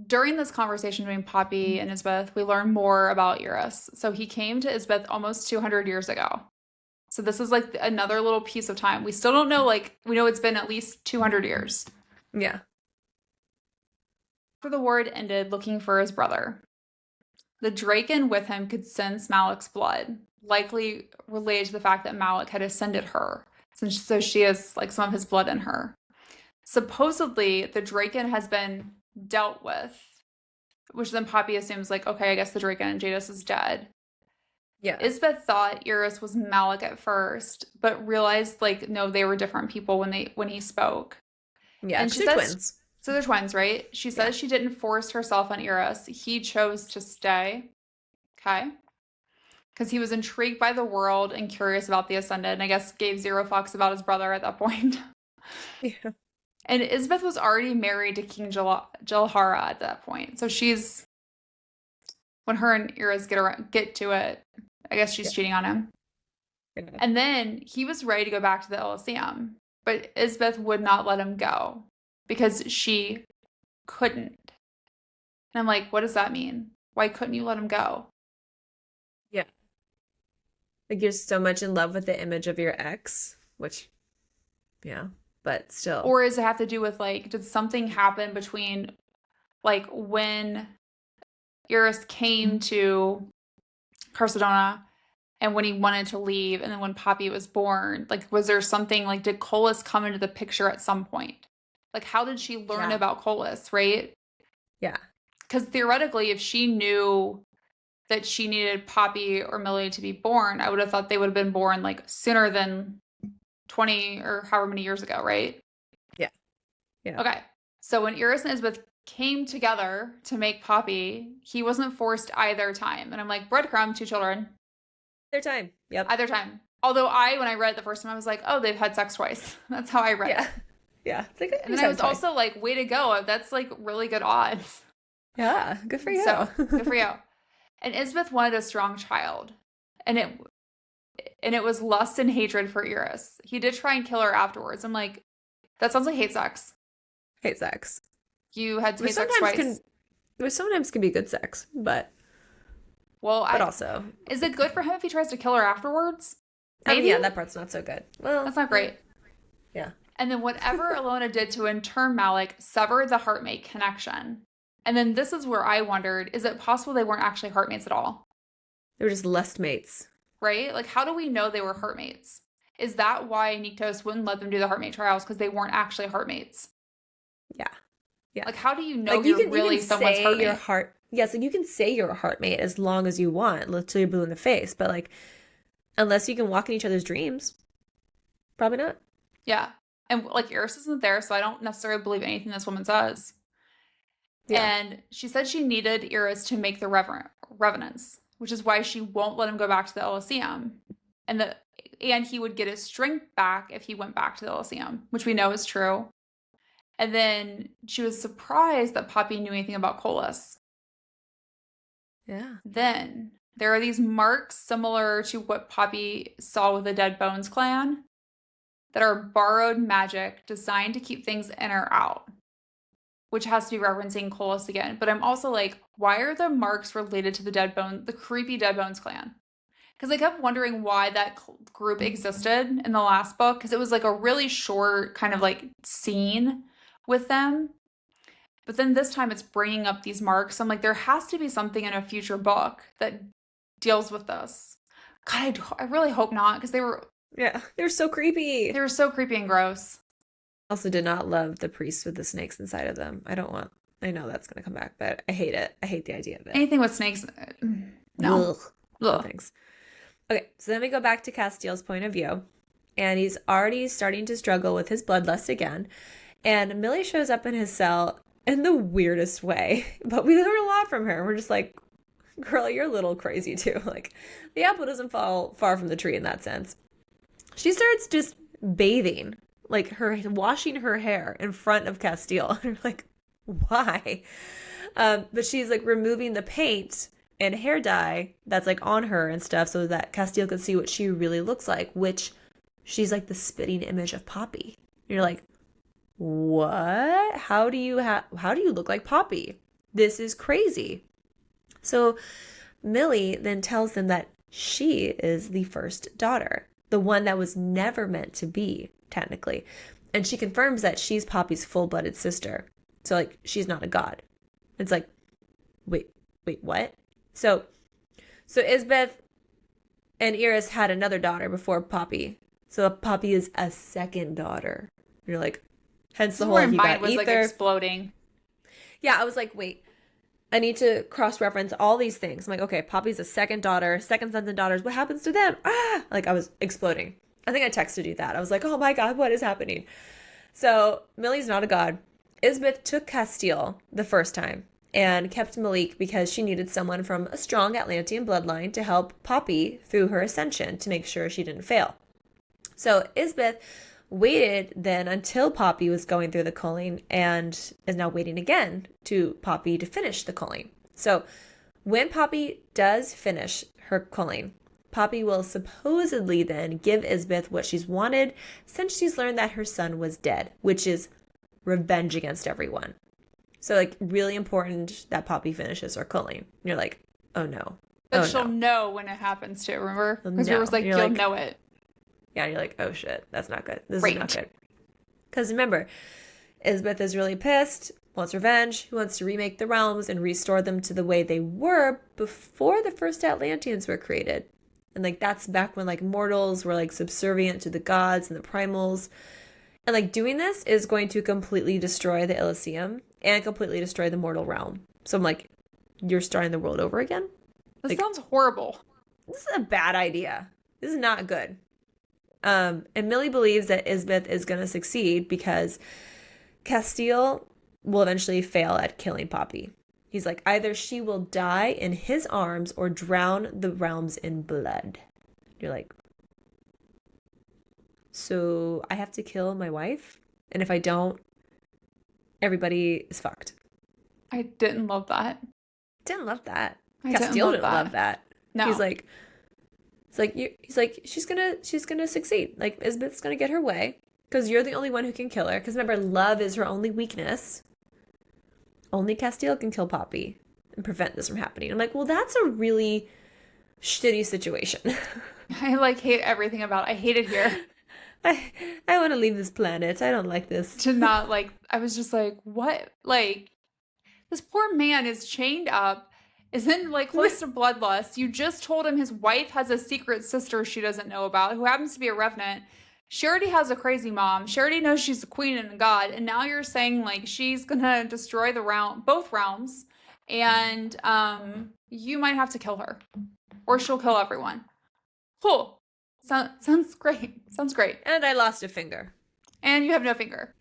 During this conversation between Poppy and Isbeth, we learn more about Eurus. So he came to Isbeth almost 200 years ago. So this is like another little piece of time. We still don't know, like, we know it's been at least 200 years. Yeah. After the war had ended looking for his brother, the Draken with him could sense Malik's blood, likely related to the fact that Malik had ascended her, so she has like some of his blood in her. Supposedly, the Draken has been dealt with, which then Poppy assumes like, okay, I guess the Draken and Jadis is dead. Yeah. Isbeth thought Eurus was Malik at first, but realized like, no, they were different people when he spoke. Yeah, and she says, twins. So they're twins, right? She says she didn't force herself on Eurus. He chose to stay. Okay. Because he was intrigued by the world and curious about the Ascended, and I guess gave zero fucks about his brother at that point. Yeah. And Isbeth was already married to King Jalhara at that point. So when her and Eurus get to it, I guess she's cheating on him. Yeah. And then he was ready to go back to the Elysium, but Isbeth would not let him go because she couldn't. And I'm like, what does that mean? Why couldn't you let him go? Yeah. Like you're so much in love with the image of your ex, which, yeah, but still. Or does it have to do with like, did something happen between like when Eurus came to Carcedona and when he wanted to leave and then when Poppy was born? Like, was there something like, did Colas come into the picture at some point? Like, how did she learn about Colas, right? Yeah. Because theoretically, if she knew that she needed Poppy or Millie to be born, I would have thought they would have been born like sooner than 20 or however many years ago, right? Yeah. Yeah. Okay. So when Eurus and Isbeth came together to make Poppy, he wasn't forced either time. And I'm like, breadcrumb, 2 children. Either time. Yep. Either time. Although when I read it the first time, I was like, oh, they've had sex twice. That's how I read it. Yeah. It's like, and then I was also like, way to go. That's like really good odds. Yeah. Good for you. So good for you. And Isbeth wanted a strong child. And it was lust and hatred for Eurus. He did try and kill her afterwards. I'm like, that sounds like hate sex. Hate sex. You had hate sex twice. Which sometimes can be good sex, but... But also... Is it good for him if he tries to kill her afterwards? Maybe? Yeah, that part's not so good. Well... That's not great. Yeah. And then whatever Alona did to intern Malik severed the heartmate connection. And then this is where I wondered, is it possible they weren't actually heartmates at all? They were just lust mates. Right? Like, how do we know they were heartmates? Is that why Nyktos wouldn't let them do the heartmate trials? Because they weren't actually heartmates? Yeah. Yeah. Like, how do you know like you're really someone's heartmate? Yes, like you can say you're a heartmate as long as you want, until you're blue in the face. But like, unless you can walk in each other's dreams, probably not. Yeah. And like Eris isn't there, so I don't necessarily believe anything this woman says. Yeah. And she said she needed Eris to make the revenants, which is why she won't let him go back to the Elysium. And he would get his strength back if he went back to the Elysium, which we know is true. And then she was surprised that Poppy knew anything about Colas. Yeah. Then there are these marks similar to what Poppy saw with the Dead Bones clan that are borrowed magic designed to keep things in or out, which has to be referencing Colas again. But I'm also like, why are the marks related to the creepy Dead Bones clan? Because I kept wondering why that group existed in the last book, because it was like a really short kind of like scene with them. But then this time it's bringing up these marks. I'm like, there has to be something in a future book that deals with this. God, I really hope not, because Yeah. They're so creepy. they were so creepy and gross. Also did not love the priests with the snakes inside of them. I know that's gonna come back, but I hate it. I hate the idea of it. Anything with snakes, no. Ugh. No thanks. Okay, so then we go back to Casteel's point of view, and he's already starting to struggle with his bloodlust again. And Millie shows up in his cell in the weirdest way, but we learn a lot from her. We're just like, girl, you're a little crazy too. Like, the apple doesn't fall far from the tree in that sense. She starts just bathing, like washing her hair in front of Casteel. And you're like, why? But she's like removing the paint and hair dye that's like on her and stuff so that Casteel could see what she really looks like, which she's like the spitting image of Poppy. And you're like, what? How do you look like Poppy? This is crazy. So Millie then tells them that she is the first daughter, the one that was never meant to be, technically. And she confirms that she's Poppy's full-blooded sister. So like she's not a god. It's like, wait, what? So Isbeth and Iris had another daughter before Poppy. So Poppy is a second daughter. You're like, hence the whole Where he mine got was ether. like exploding. Yeah, I was like, wait, I need to cross-reference all these things. I'm like, okay, Poppy's a second daughter, second sons and daughters. What happens to them? Like I was exploding. I think I texted you that. I was like, oh my God, what is happening? So Millie's not a god. Isbeth took Casteel the first time and kept Malik because she needed someone from a strong Atlantean bloodline to help Poppy through her ascension to make sure she didn't fail. So Isbeth waited then until Poppy was going through the culling and is now waiting again to Poppy to finish the culling. So when Poppy does finish her culling, Poppy will supposedly then give Isbeth what she's wanted since she's learned that her son was dead, which is revenge against everyone. So like really important that Poppy finishes her culling. And you're like, oh no. But she'll know when it happens too, remember? Because we was like, you'll know it. Yeah, and you're like, oh shit, that's not good. This is not good. Because remember, Isbeth is really pissed, wants revenge, who wants to remake the realms and restore them to the way they were before the first Atlanteans were created. And like that's back when like mortals were like subservient to the gods and the primals. And like doing this is going to completely destroy the Elysium and completely destroy the mortal realm. So I'm like, you're starting the world over again? This sounds horrible. This is a bad idea. This is not good. And Millie believes that Isbeth is going to succeed because Casteel will eventually fail at killing Poppy. He's like, either she will die in his arms or drown the realms in blood. You're like, so I have to kill my wife? And if I don't, everybody is fucked. I didn't love that. Didn't love that. I Casteel didn't love that. No. He's like, she's gonna succeed. Like Isbeth's gonna get her way because you're the only one who can kill her. Because remember, love is her only weakness. Only Casteel can kill Poppy and prevent this from happening. I'm like, well, that's a really shitty situation. I like hate everything about it. I hate it here. I want to leave this planet. I don't like this. To not like, I was just like, what? Like, this poor man is chained up, is in like close to bloodlust. You just told him his wife has a secret sister she doesn't know about who happens to be a revenant. She already has a crazy mom. She already knows she's a queen and a god. And now you're saying like she's gonna destroy the realm, both realms, and you might have to kill her, or she'll kill everyone. Cool. Sounds great. Sounds great. And I lost a finger. And you have no finger.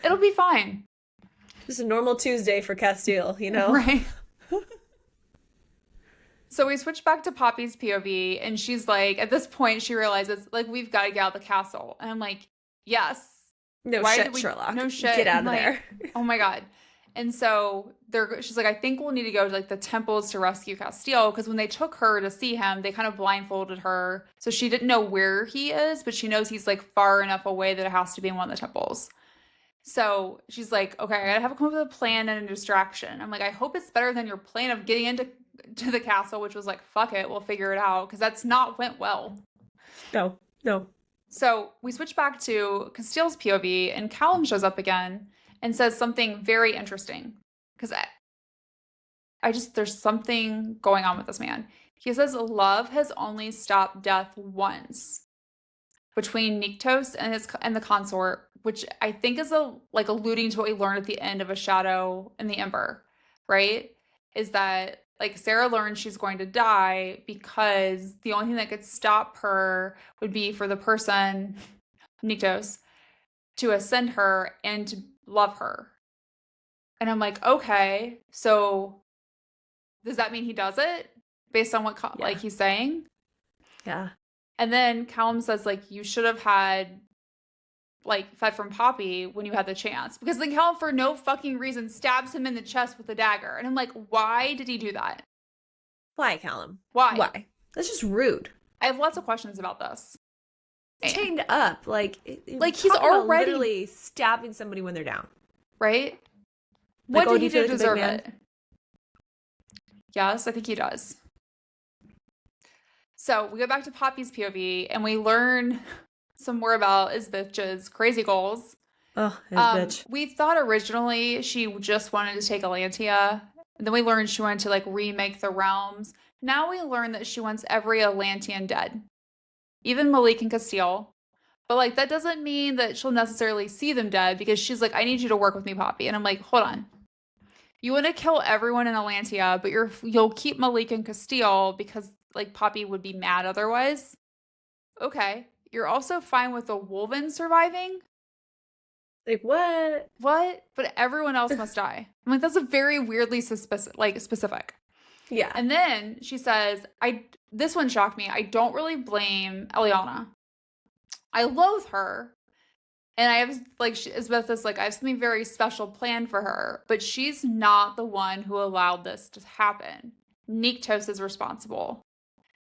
It'll be fine. Just a normal Tuesday for Casteel, you know? Right. So we switch back to Poppy's POV, and she's like, at this point, she realizes, like, we've got to get out of the castle. And I'm like, yes. No shit, Sherlock. No shit. Get out of like, there. Oh my God. And so she's like, I think we'll need to go to like the temples to rescue Casteel, because when they took her to see him, they kind of blindfolded her. So she didn't know where he is, but she knows he's like far enough away that it has to be in one of the temples. So she's like, okay, I gotta have to come up with a plan and a distraction. I'm like, I hope it's better than your plan of getting into the castle, which was like, fuck it, we'll figure it out, because that's not went well. No. So we switch back to Casteel's POV, and Callum shows up again and says something very interesting, because there's something going on with this man. He says love has only stopped death once, between Nyktos and the consort, which I think is alluding to what we learned at the end of A Shadow in the Ember, right? Is that like Sarah learns she's going to die because the only thing that could stop her would be for the person, Nyktos, to ascend her and to love her. And I'm like, okay, so does that mean he does it based on what like he's saying? Yeah. And then Callum says, like, you should have had fled from Poppy when you had the chance. Because then Callum, for no fucking reason, stabs him in the chest with a dagger. And I'm like, why did he do that? Why, Callum? Why? That's just rude. I have lots of questions about this. Chained up. Like he's already literally stabbing somebody when they're down. Right? Like, what did he do to deserve it? Yes, I think he does. So we go back to Poppy's POV, and we learn some more about Isbeth's crazy goals. Oh, Isbeth. We thought originally she just wanted to take Atlantia. And then we learned she wanted to like remake the realms. Now we learn that she wants every Atlantean dead. Even Malik and Casteel. But like that doesn't mean that she'll necessarily see them dead, because she's like, I need you to work with me, Poppy. And I'm like, hold on. You want to kill everyone in Atlantia, but you'll keep Malik and Casteel because like Poppy would be mad otherwise. Okay. You're also fine with the Wolven surviving? Like, what? What? But everyone else must die. I'm like, that's a very weirdly specific. Yeah. And then she says, this one shocked me. I don't really blame Eliana. I loathe her. And I have, like, Isbeth is like, I have something very special planned for her. But she's not the one who allowed this to happen. Nyktos is responsible.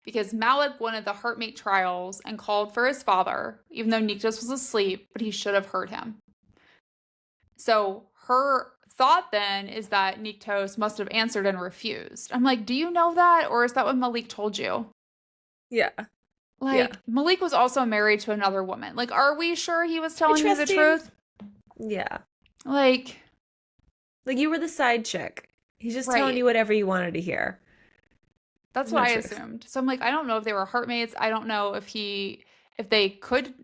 Because Malik wanted the heartmate trials and called for his father, even though Nyktos was asleep, but he should have heard him. So her thought then is that Nyktos must have answered and refused. I'm like, do you know that? Or is that what Malik told you? Yeah. Malik was also married to another woman. Like, are we sure he was telling you the truth? Yeah. Like you were the side chick. He's just telling you whatever you wanted to hear. That's what I assumed. So I'm like, I don't know if they were heartmates. I don't know if they could,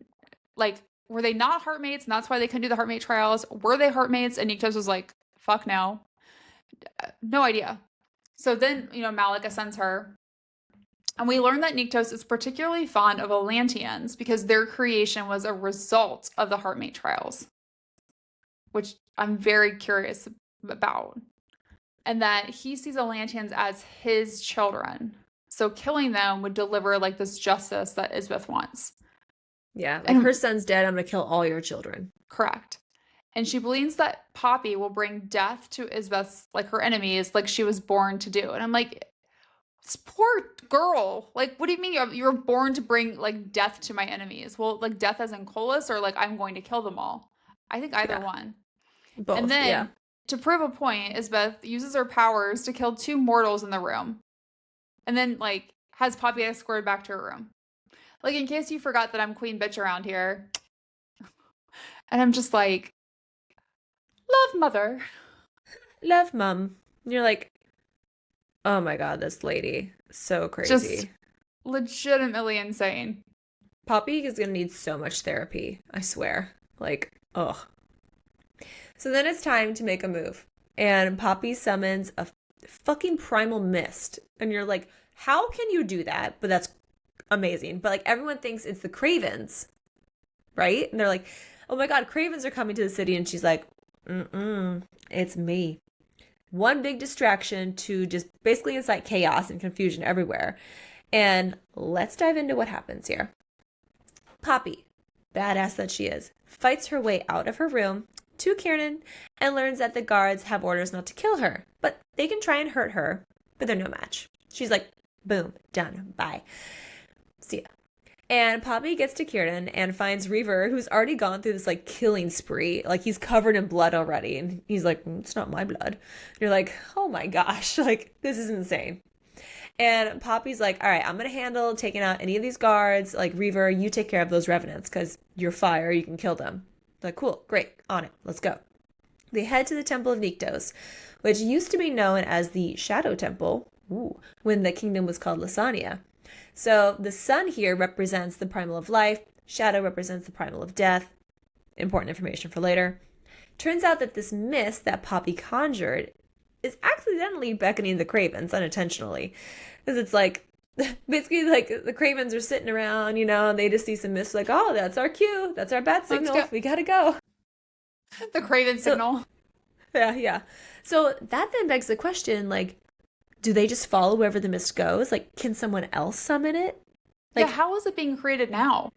like, were they not heartmates and that's why they couldn't do the heartmate trials? Were they heartmates? And Nyktos was like, fuck no. No idea. So then, Malik ascends her. And we learn that Nyktos is particularly fond of Atlanteans because their creation was a result of the heartmate trials, which I'm very curious about. And that he sees Atlanteans as his children. So killing them would deliver like this justice that Isbeth wants. Yeah, like her son's dead, I'm going to kill all your children. Correct. And she believes that Poppy will bring death to Isbeth's, like her enemies, like she was born to do. And I'm like, this poor girl. Like, what do you mean you were born to bring like death to my enemies? Well, like death as in Colas, or like I'm going to kill them all? I think either one. Both, and then to prove a point, Isbeth uses her powers to kill 2 mortals in the room. And then like has Poppy escorted back to her room. Like, in case you forgot that I'm queen bitch around here. And I'm just like, love mother. Love mom. And you're like, oh my God, this lady. So crazy. Just legitimately insane. Poppy is going to need so much therapy. I swear. Like, ugh. So then it's time to make a move. And Poppy summons a fucking primal mist. And you're like, how can you do that? But that's amazing. But like everyone thinks it's the Cravens, right? And they're like, oh my God, Cravens are coming to the city. And she's like, it's me. One big distraction to just basically incite chaos and confusion everywhere. And let's dive into what happens here. Poppy, badass that she is, fights her way out of her room to Kieran and learns that the guards have orders not to kill her, but they can try and hurt her, but they're no match. She's like, boom, done, bye. See ya. And Poppy gets to Kieran and finds Reaver, who's already gone through this like killing spree. Like he's covered in blood already. And he's like, it's not my blood. And you're like, oh my gosh, like this is insane. And Poppy's like, all right, I'm going to handle taking out any of these guards. Like Reaver, you take care of those revenants because you're fire. You can kill them. Like, cool, great, on it. Let's go. They head to the Temple of Nyktos, which used to be known as the Shadow Temple, when the kingdom was called Lasagna. So the sun here represents the primal of life. Shadow represents the primal of death. Important information for later. Turns out that this mist that Poppy conjured is accidentally beckoning the Cravens unintentionally. Because it's like, basically like the Cravens are sitting around, you know, and they just see some mist like, oh, that's our cue. That's our bat signal. We gotta go. The Craven signal. Yeah. So that then begs the question, like, do they just follow wherever the mist goes? Like, can someone else summon it? Like, yeah, how is it being created now?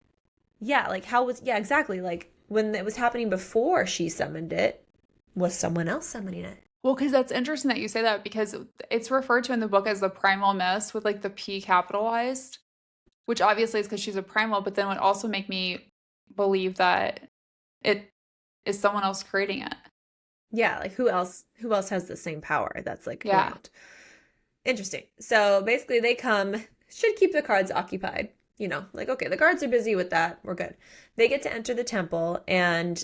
Yeah, like exactly. Like when it was happening before she summoned it, was someone else summoning it? Well, because that's interesting that you say that because it's referred to in the book as the primal mist with like the P capitalized, which obviously is because she's a primal, but then would also make me believe that it is someone else creating it. Yeah, like who else has the same power that's like around? Interesting. So basically they should keep the guards occupied. You know, like, okay, the guards are busy with that. We're good. They get to enter the temple and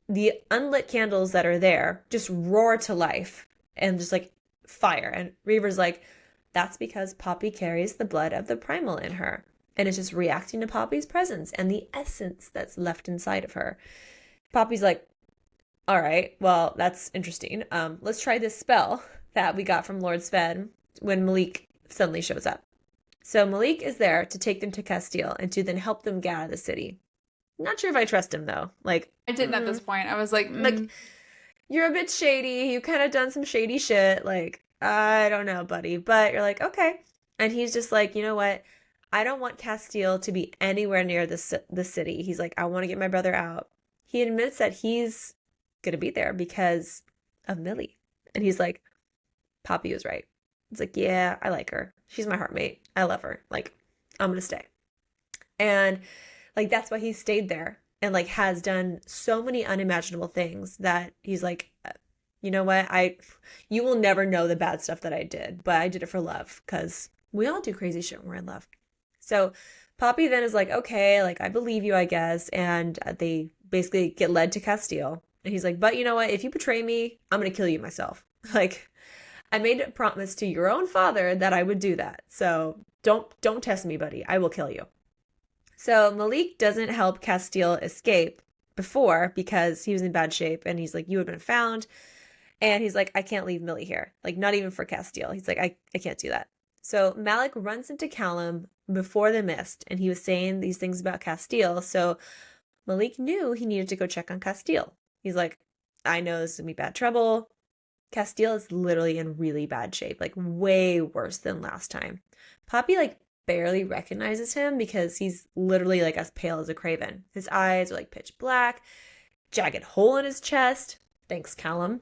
the unlit candles that are there just roar to life and just like fire. And Reaver's like, that's because Poppy carries the blood of the primal in her. And it's just reacting to Poppy's presence and the essence that's left inside of her. Poppy's like, all right, well, that's interesting. Let's try this spell that we got from Lord Sven when Malik suddenly shows up. So Malik is there to take them to Casteel and to then help them get out of the city. Not sure if I trust him though. Like I didn't at this point. I was like, like you're a bit shady. You kind of done some shady shit. Like I don't know, buddy. But you're like, okay. And he's just like, you know what? I don't want Casteel to be anywhere near the city. He's like, I want to get my brother out. He admits that he's gonna be there because of Millie. And he's like, Poppy was right. It's like, yeah, I like her. She's my heartmate. I love her. Like, I'm gonna stay. And like that's why he stayed there and like has done so many unimaginable things that he's like, you know what? You will never know the bad stuff that I did, but I did it for love because we all do crazy shit when we're in love. So Poppy then is like, okay, like I believe you, I guess. And they basically get led to Casteel. And he's like, but you know what? If you betray me, I'm gonna kill you myself. Like, I made a promise to your own father that I would do that. So don't test me, buddy. I will kill you. So Malik doesn't help Casteel escape before because he was in bad shape. And he's like, you have been found. And he's like, I can't leave Millie here. Like, not even for Casteel. He's like, I can't do that. So Malik runs into Callum before the mist. And he was saying these things about Casteel. So Malik knew he needed to go check on Casteel. He's like, I know this is going to be bad trouble. Casteel is literally in really bad shape, like way worse than last time. Poppy like barely recognizes him because he's literally like as pale as a craven. His eyes are like pitch black, jagged hole in his chest. Thanks, Callum.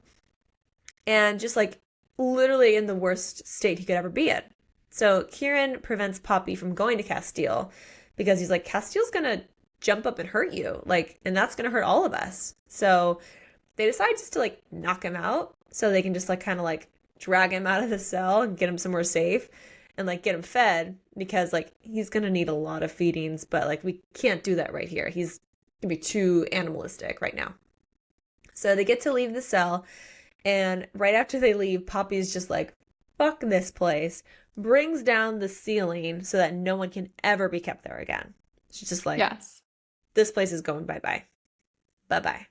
And just like literally in the worst state he could ever be in. So Kieran prevents Poppy from going to Casteel because he's like, Casteel's gonna jump up and hurt you, like, and that's gonna hurt all of us. So they decide just to like knock him out so they can just like kind of like drag him out of the cell and get him somewhere safe and like get him fed because like he's gonna need a lot of feedings, but like we can't do that right here. He's gonna be too animalistic right now. So they get to leave the cell, and right after they leave, Poppy's just like, fuck this place, brings down the ceiling so that no one can ever be kept there again. She's just like, yes, this place is going bye-bye. Bye-bye.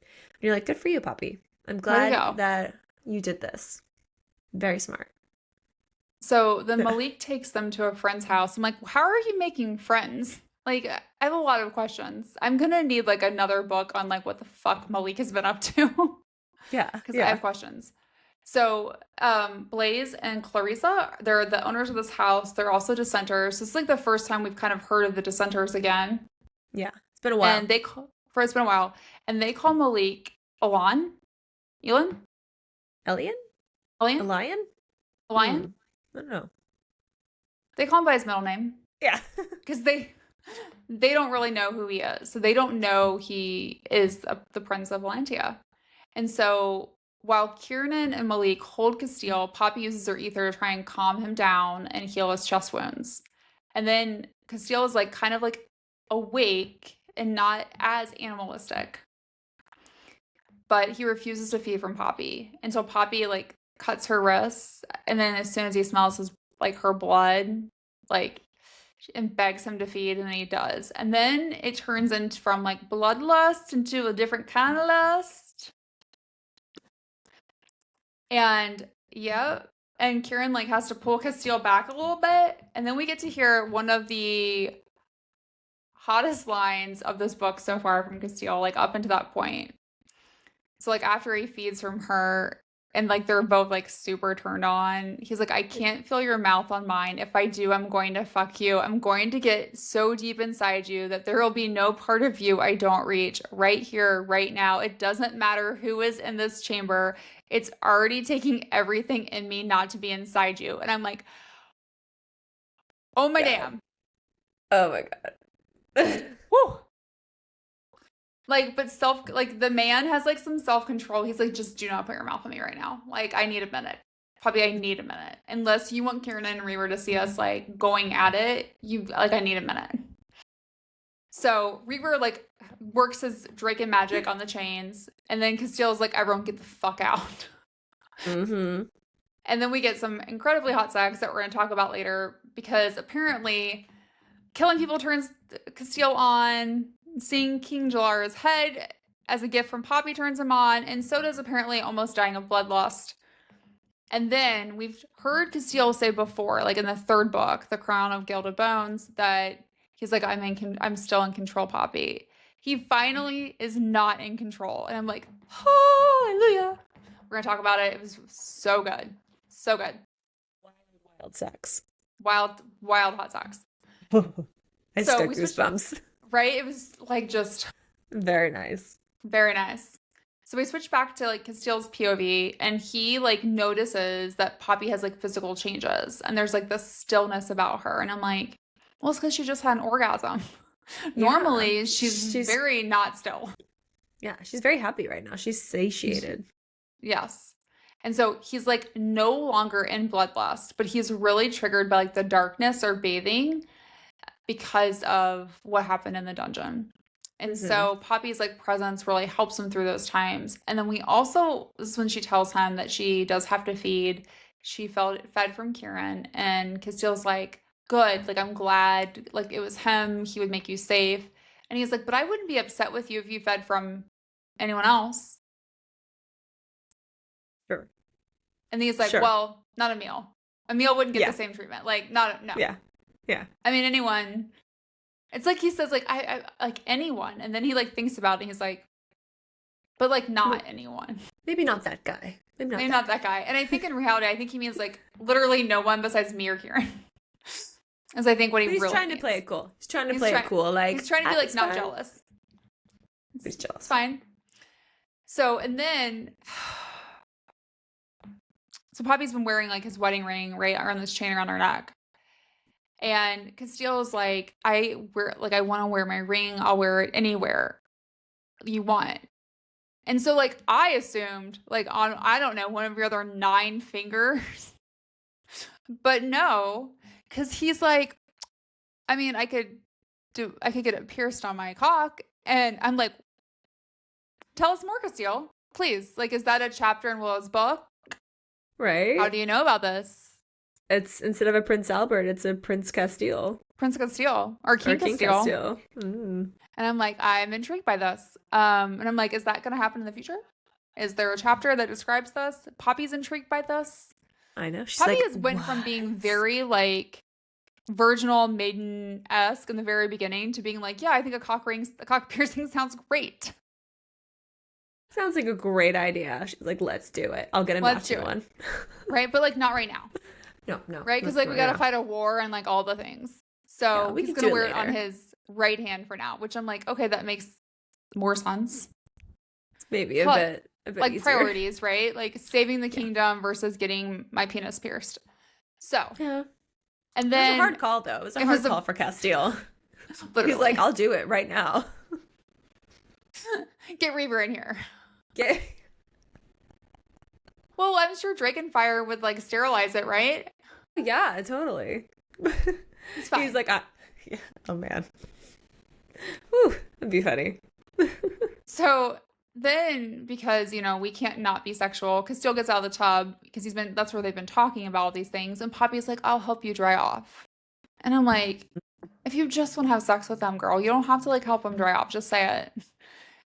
And you're like, good for you, Poppy. I'm glad that You did this. Very smart. So then Malik takes them to a friend's house. I'm like, how are you making friends? Like, I have a lot of questions. I'm gonna need like another book on like what the fuck Malik has been up to. Yeah, Because I yeah. have questions. So, Blaze and Clarissa, they're the owners of this house. They're also dissenters. This is like the first time we've kind of heard of the dissenters again. Yeah. It's been a while. And it's been a while. And they call Malik Elan? Elon? Elian? Elian? A lion? Elian? I don't know. They call him by his middle name. Yeah. Because they don't really know who he is. So they don't know he is the Prince of Valentia. And so while Kiernan and Malik hold Casteel, Poppy uses her ether to try and calm him down and heal his chest wounds. And then Casteel is like kind of like awake and not as animalistic. But he refuses to feed from Poppy until Poppy like cuts her wrists, and then as soon as he smells his like her blood, like and begs him to feed, and then he does. And then it turns into from like bloodlust into a different kind of lust. And yeah, and Kieran like has to pull Casteel back a little bit, and then we get to hear one of the hottest lines of this book so far from Casteel, like up until that point. So like after he feeds from her and like they're both like super turned on, he's like, I can't feel your mouth on mine. If I do, I'm going to fuck you. I'm going to get so deep inside you that there will be no part of you I don't reach. Right here, right now. It doesn't matter who is in this chamber. It's already taking everything in me not to be inside you. And I'm like, oh my damn. Oh my God. Woo. Like, but like the man has like some self-control. He's like, just do not put your mouth on me right now. Like, I need a minute. Probably I need a minute. Unless you want Kieran and Reaver to see us like going at it, I need a minute. So Reaver like works his Draken magic on the chains, and then Casteel's like, everyone get the fuck out. Mm-hmm. And then we get some incredibly hot sex that we're gonna talk about later, because apparently killing people turns Casteel on. Seeing King Jalara's head as a gift from Poppy turns him on, and so does apparently almost dying of bloodlust. And then we've heard Casteel say before, like in the third book, The Crown of Gilded Bones, that he's like, I'm still in control, Poppy. He finally is not in control, and I'm like, hallelujah. We're gonna talk about it. It was so good, so good. Wild sex. Wild hot sex. I just got goosebumps. Right? It was like just very nice. Very nice. So we switch back to like Casteel's POV, and he like notices that Poppy has like physical changes, and there's like this stillness about her, and I'm like, well, it's because she just had an orgasm. Normally she's very not still. Yeah, she's very happy right now. She's satiated. Yes. And so he's like no longer in bloodlust, but he's really triggered by like the darkness or bathing because of what happened in the dungeon. And so Poppy's like presence really helps him through those times. And then this is when she tells him that she does have to feed. She fed from Kieran, and Casteel's like, good, like I'm glad, like it was him, he would make you safe. And he's like, but I wouldn't be upset with you if you fed from anyone else. Sure. And he's like, well, not a meal. A meal wouldn't get the same treatment. Like, no. Yeah. Yeah. I mean, anyone. It's like he says, like, I like anyone. And then he like thinks about it, and he's like, but like not anyone. Maybe not that guy. Maybe not that guy. And I think in reality, I think he means like literally no one besides me or Kieran. As I think what he really He's trying means. to play it cool. He's trying to play it cool. Like, he's trying to be like not jealous. He's jealous. It's fine. So, and then so Poppy's been wearing like his wedding ring right around this chain around her neck. And Casteel's like, I want to wear my ring. I'll wear it anywhere you want. And so like I assumed like on, I don't know, one of your other 9 fingers. But no, because he's like, I mean, I could get it pierced on my cock. And I'm like, tell us more, Casteel, please. Like, is that a chapter in Willow's book? Right. How do you know about this? It's instead of a Prince Albert, it's a Prince Casteel. Prince Casteel. Or King Casteel. And I'm like, I'm intrigued by this. And I'm like, is that going to happen in the future? Is there a chapter that describes this? Poppy's intrigued by this. I know. She's Poppy like, has went from being "What?" very like virginal maiden-esque in the very beginning to being like, yeah, I think a cock piercing sounds great. Sounds like a great idea. She's like, let's do it. I'll get a Let's do matching it. one. Right? But like not right now. No. Right? Because Let's like we do it gotta now. fight a war and like all the things. Yeah, So we he's can gonna do it wear it on later. his right hand for now, which I'm like, okay, that makes more sense. It's maybe a But bit like easier. priorities, right? Like saving the Yeah. kingdom versus getting my penis pierced. So, Yeah. and It was a then hard call, though. It was a hard call for Casteel. literally, He's like, I'll do it right now. get Reaver in here. Get. Well, I'm sure Drakenfire would like sterilize it, right? Yeah, totally. It's fine. He's like, yeah. Oh man. Whew, that'd be funny. So then, because we can't not be sexual, Casteel gets out of the tub because that's where they've been talking about all these things, and Poppy's like, I'll help you dry off. And I'm like, if you just want to have sex with them, girl, you don't have to like help them dry off. Just say it.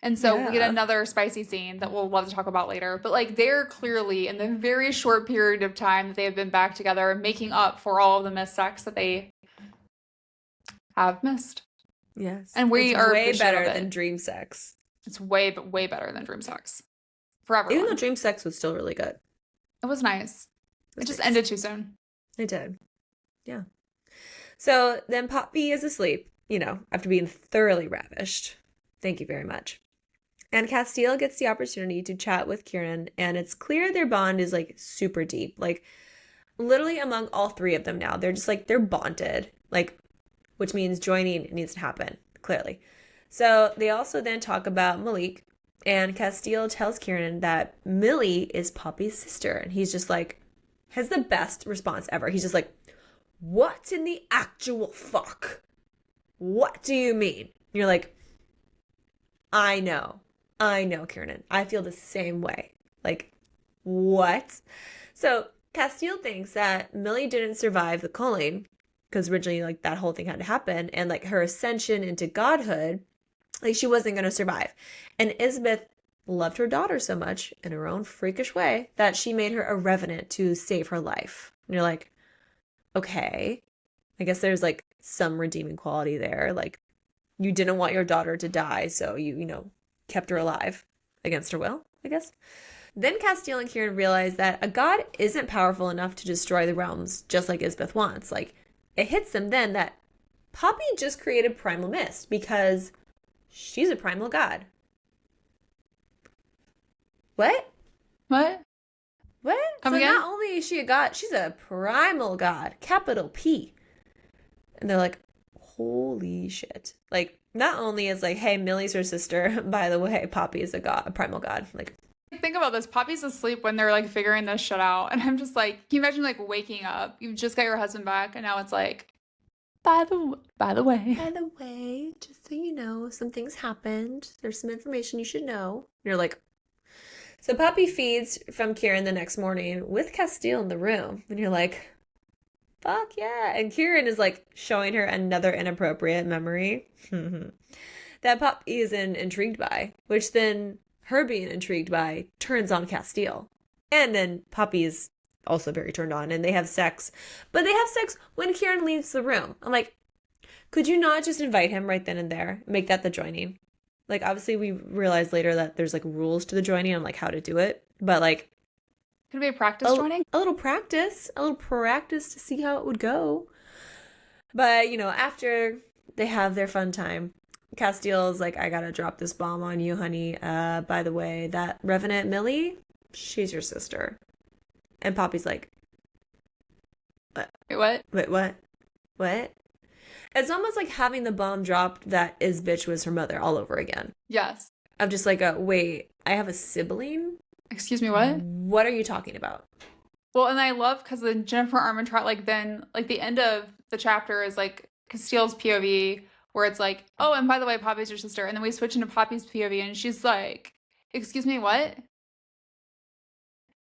And so we get Yeah. another spicy scene that we'll love to talk about later. But like they're clearly in the very short period of time that they have been back together, making up for all of the missed sex that they have missed. Yes. And we it's are way appreciative better of it. than dream sex. It's way better than dream sex for everyone. Even though dream sex was still really good. It was nice. It just nice. ended too soon. It did. Yeah. So then Poppy is asleep, after being thoroughly ravished. Thank you very much. And Casteel gets the opportunity to chat with Kieran, and it's clear their bond is like super deep. Like literally among all three of them now. They're just like, they're bonded, like, which means joining needs to happen, clearly. So they also then talk about Malik, and Casteel tells Kieran that Millie is Poppy's sister. And he's just like, has the best response ever. He's just like, what in the actual fuck? What do you mean? And you're like, I know, Kieran. I feel the same way. Like, what? So Casteel thinks that Millie didn't survive the culling because originally, like, that whole thing had to happen, and like her ascension into godhood, like, she wasn't going to survive. And Isbeth loved her daughter so much in her own freakish way that she made her a revenant to save her life. And you're like, okay, I guess there's like some redeeming quality there. Like, you didn't want your daughter to die, so you kept her alive against her will, I guess. Then Casteel and Kieran realize that a god isn't powerful enough to destroy the realms just like Isbeth wants. Like, it hits them then that Poppy just created primal mist because she's a primal god. What? What? Come So again? not only is she a god, she's a primal god, capital P. And they're like, holy shit. Like, not only is like, hey, Millie's her sister, by the way, Poppy is a god, a primal god. Like, Think about this. Poppy's asleep when they're like figuring this shit out. And I'm just like, can you imagine like waking up? You've just got your husband back, and now it's like, by the way. by the way, just so you know, some things happened. There's some information you should know. And you're like, so Poppy feeds from Kieran the next morning with Casteel in the room. And you're like, fuck yeah. And Kieran is like showing her another inappropriate memory that Poppy is intrigued by, which then her being intrigued by turns on Casteel. And then Poppy is also very turned on, and they have sex. But they have sex when Kieran leaves the room. I'm like, could you not just invite him right then and there? Make that the joining. Like, obviously, we realize later that there's like rules to the joining on like how to do it. But like, Could it be a practice joining? a little practice to see how it would go. But, after they have their fun time, Casteel's like, I gotta drop this bomb on you, honey. By the way, that Revenant Millie, she's your sister. And Poppy's like, what? Wait, what? Wait, what? What? It's almost like having the bomb dropped that Isbeth was her mother all over again. Yes. I'm just like, wait, I have a sibling? Excuse me, what? What are you talking about? Well, and I love because then Jennifer Armentrout, like then, like the end of the chapter is like Casteel's POV, where it's like, oh, and by the way, Poppy's your sister. And then we switch into Poppy's POV, and she's like, excuse me, what?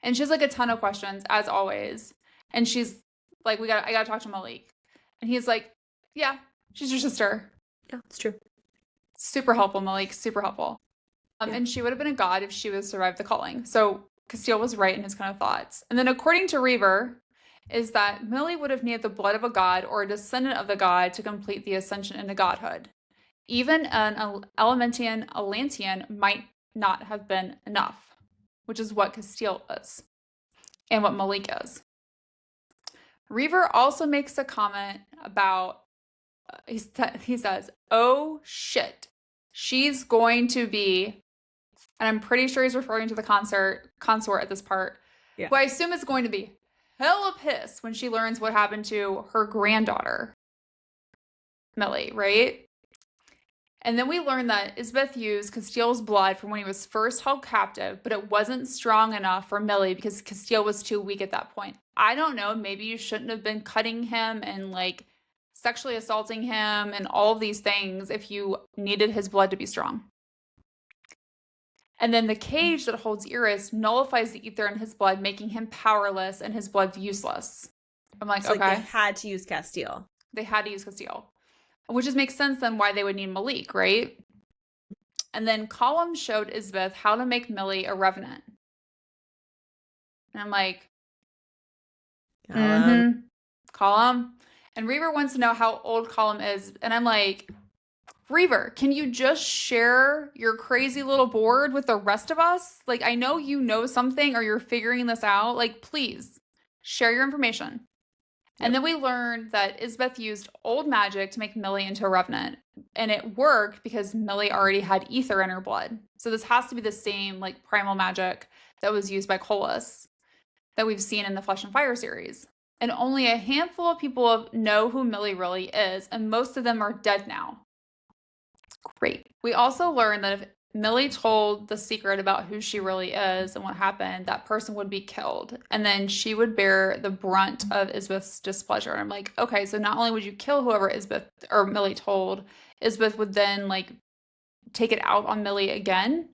And she has like a ton of questions, as always. And she's like, I gotta talk to Malik. And he's like, yeah, she's your sister. Yeah, it's true. Super helpful, Malik. Super helpful. Yeah. And she would have been a god if she would have survived the calling. So Casteel was right in his kind of thoughts. And then according to Reaver, is that Millie would have needed the blood of a god or a descendant of the god to complete the ascension into godhood. Even an Elementian Atlantean might not have been enough, which is what Casteel is and what Malik is. Reaver also makes a comment about, he says, oh shit, she's going to be, and I'm pretty sure he's referring to the consort at this part, Yeah. who I assume is going to be hella pissed when she learns what happened to her granddaughter, Millie, right? And then we learn that Isbeth used Casteel's blood from when he was first held captive, but it wasn't strong enough for Millie because Casteel was too weak at that point. I don't know, maybe you shouldn't have been cutting him and like sexually assaulting him and all of these things if you needed his blood to be strong. And then the cage that holds Iris nullifies the ether in his blood, making him powerless and his blood useless. I'm like, So, okay. like, they had to use Casteel. They had to use Casteel. Which just makes sense then why they would need Malik, right? And then Callum showed Isbeth how to make Millie a revenant. And I'm like, Callum. And Reaver wants to know how old Callum is. And I'm like, Reaver, can you just share your crazy little board with the rest of us? Like, I know you know something or you're figuring this out. Like, please share your information. And then we learned that Isbeth used old magic to make Millie into a revenant. And it worked because Millie already had ether in her blood. So this has to be the same like primal magic that was used by Colas that we've seen in the Flesh and Fire series. And only a handful of people know who Millie really is, and most of them are dead now. Great. We also learned that if Millie told the secret about who she really is and what happened, that person would be killed. And then she would bear the brunt of Isbeth's displeasure. And I'm like, okay, so not only would you kill whoever Isbeth or Millie told, Isbeth would then like take it out on Millie again.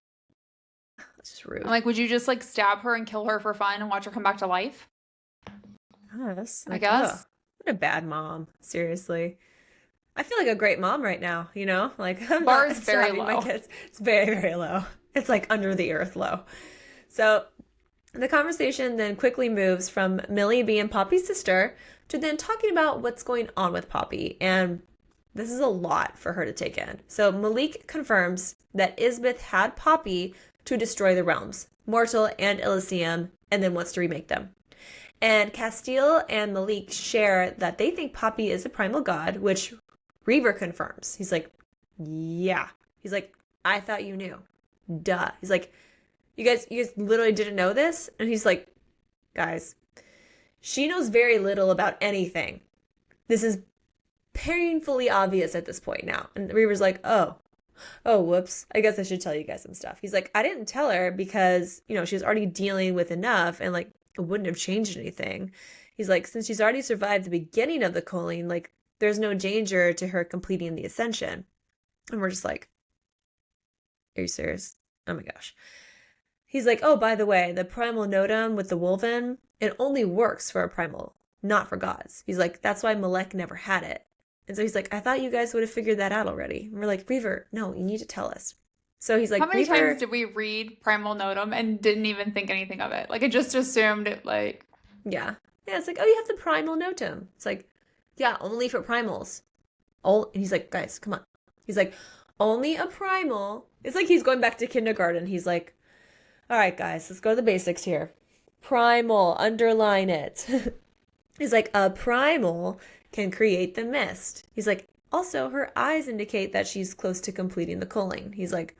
That's just rude. I'm like, would you just like stab her and kill her for fun and watch her come back to life? Yes. I guess. Oh, what a bad mom. Seriously. I feel like a great mom right now, you know? Like, I'm Bar not is very low. my kids. It's very, very low. It's like under the earth low. So the conversation then quickly moves from Millie being Poppy's sister to then talking about what's going on with Poppy. And this is a lot for her to take in. So Malik confirms that Isbeth had Poppy to destroy the realms, Mortal and Elysium, and then wants to remake them. And Casteel and Malik share that they think Poppy is a primal god, which Reaver confirms. He's like, yeah. He's like, I thought you knew. Duh. He's like, you guys literally didn't know this? And he's like, guys, she knows very little about anything. This is painfully obvious at this point now. And Reaver's like, oh, whoops. I guess I should tell you guys some stuff. He's like, I didn't tell her because, you know, she was already dealing with enough and like, it wouldn't have changed anything. He's like, since she's already survived the beginning of the culling, like, there's no danger to her completing the ascension. And we're just like, are you serious? Oh my gosh. He's like, oh, by the way, the primal notum with the Wolven, it only works for a primal, not for gods. He's like, that's why Malek never had it. And so he's like, I thought you guys would have figured that out already. And we're like, Reaver, no, you need to tell us. So he's like, how many Reaver... times did we read Primal Notum and didn't even think anything of it? Like, I just assumed it, like... Yeah, it's like, oh, you have the primal notum. It's like, yeah, only for primals. And he's like, guys, come on. He's like, only a primal. It's like he's going back to kindergarten. He's like, all right, guys, let's go to the basics here. Primal, underline it. He's like, a primal can create the mist. He's like, also, her eyes indicate that she's close to completing the culling. He's like,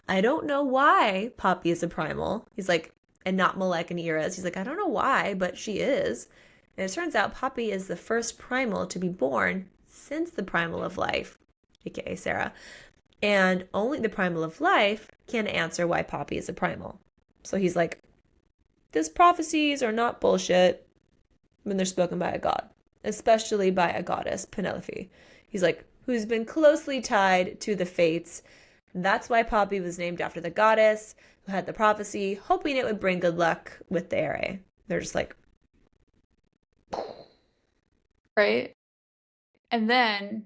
I don't know why Poppy is a primal. He's like, and not Malek and Iris. He's like, I don't know why, but she is. And it turns out Poppy is the first primal to be born since the primal of life, aka Sarah. And only the primal of life can answer why Poppy is a primal. So he's like, these prophecies are not bullshit when they're spoken by a god, especially by a goddess, Penelope. He's like, who's been closely tied to the fates. And that's why Poppy was named after the goddess who had the prophecy, hoping it would bring good luck with the Ere. They're just like... Right? And then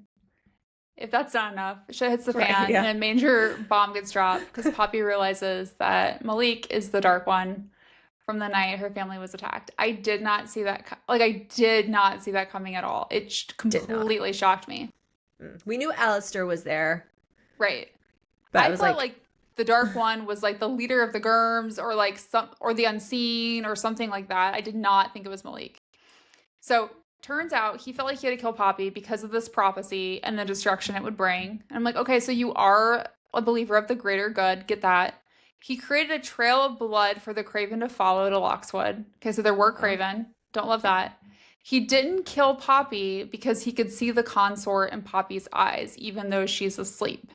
if that's not enough, shit hits the Right, fan yeah. and a major bomb gets dropped because Poppy realizes that Malik is the Dark One from the night her family was attacked. I did not see that. Like, I did not see that coming at all. It Did not. completely shocked me. We knew Alastir was there, Right. but I I was thought like, like the Dark One was like the leader of the Germs or like some or the Unseen or something like that. I did not think it was Malik. So turns out he felt like he had to kill Poppy because of this prophecy and the destruction it would bring. And I'm like, okay, so you are a believer of the greater good. Get that. He created a trail of blood for the Craven to follow to Lockswood. Okay, so there were oh, Craven. Don't love that. He didn't kill Poppy because he could see the consort in Poppy's eyes, even though she's asleep.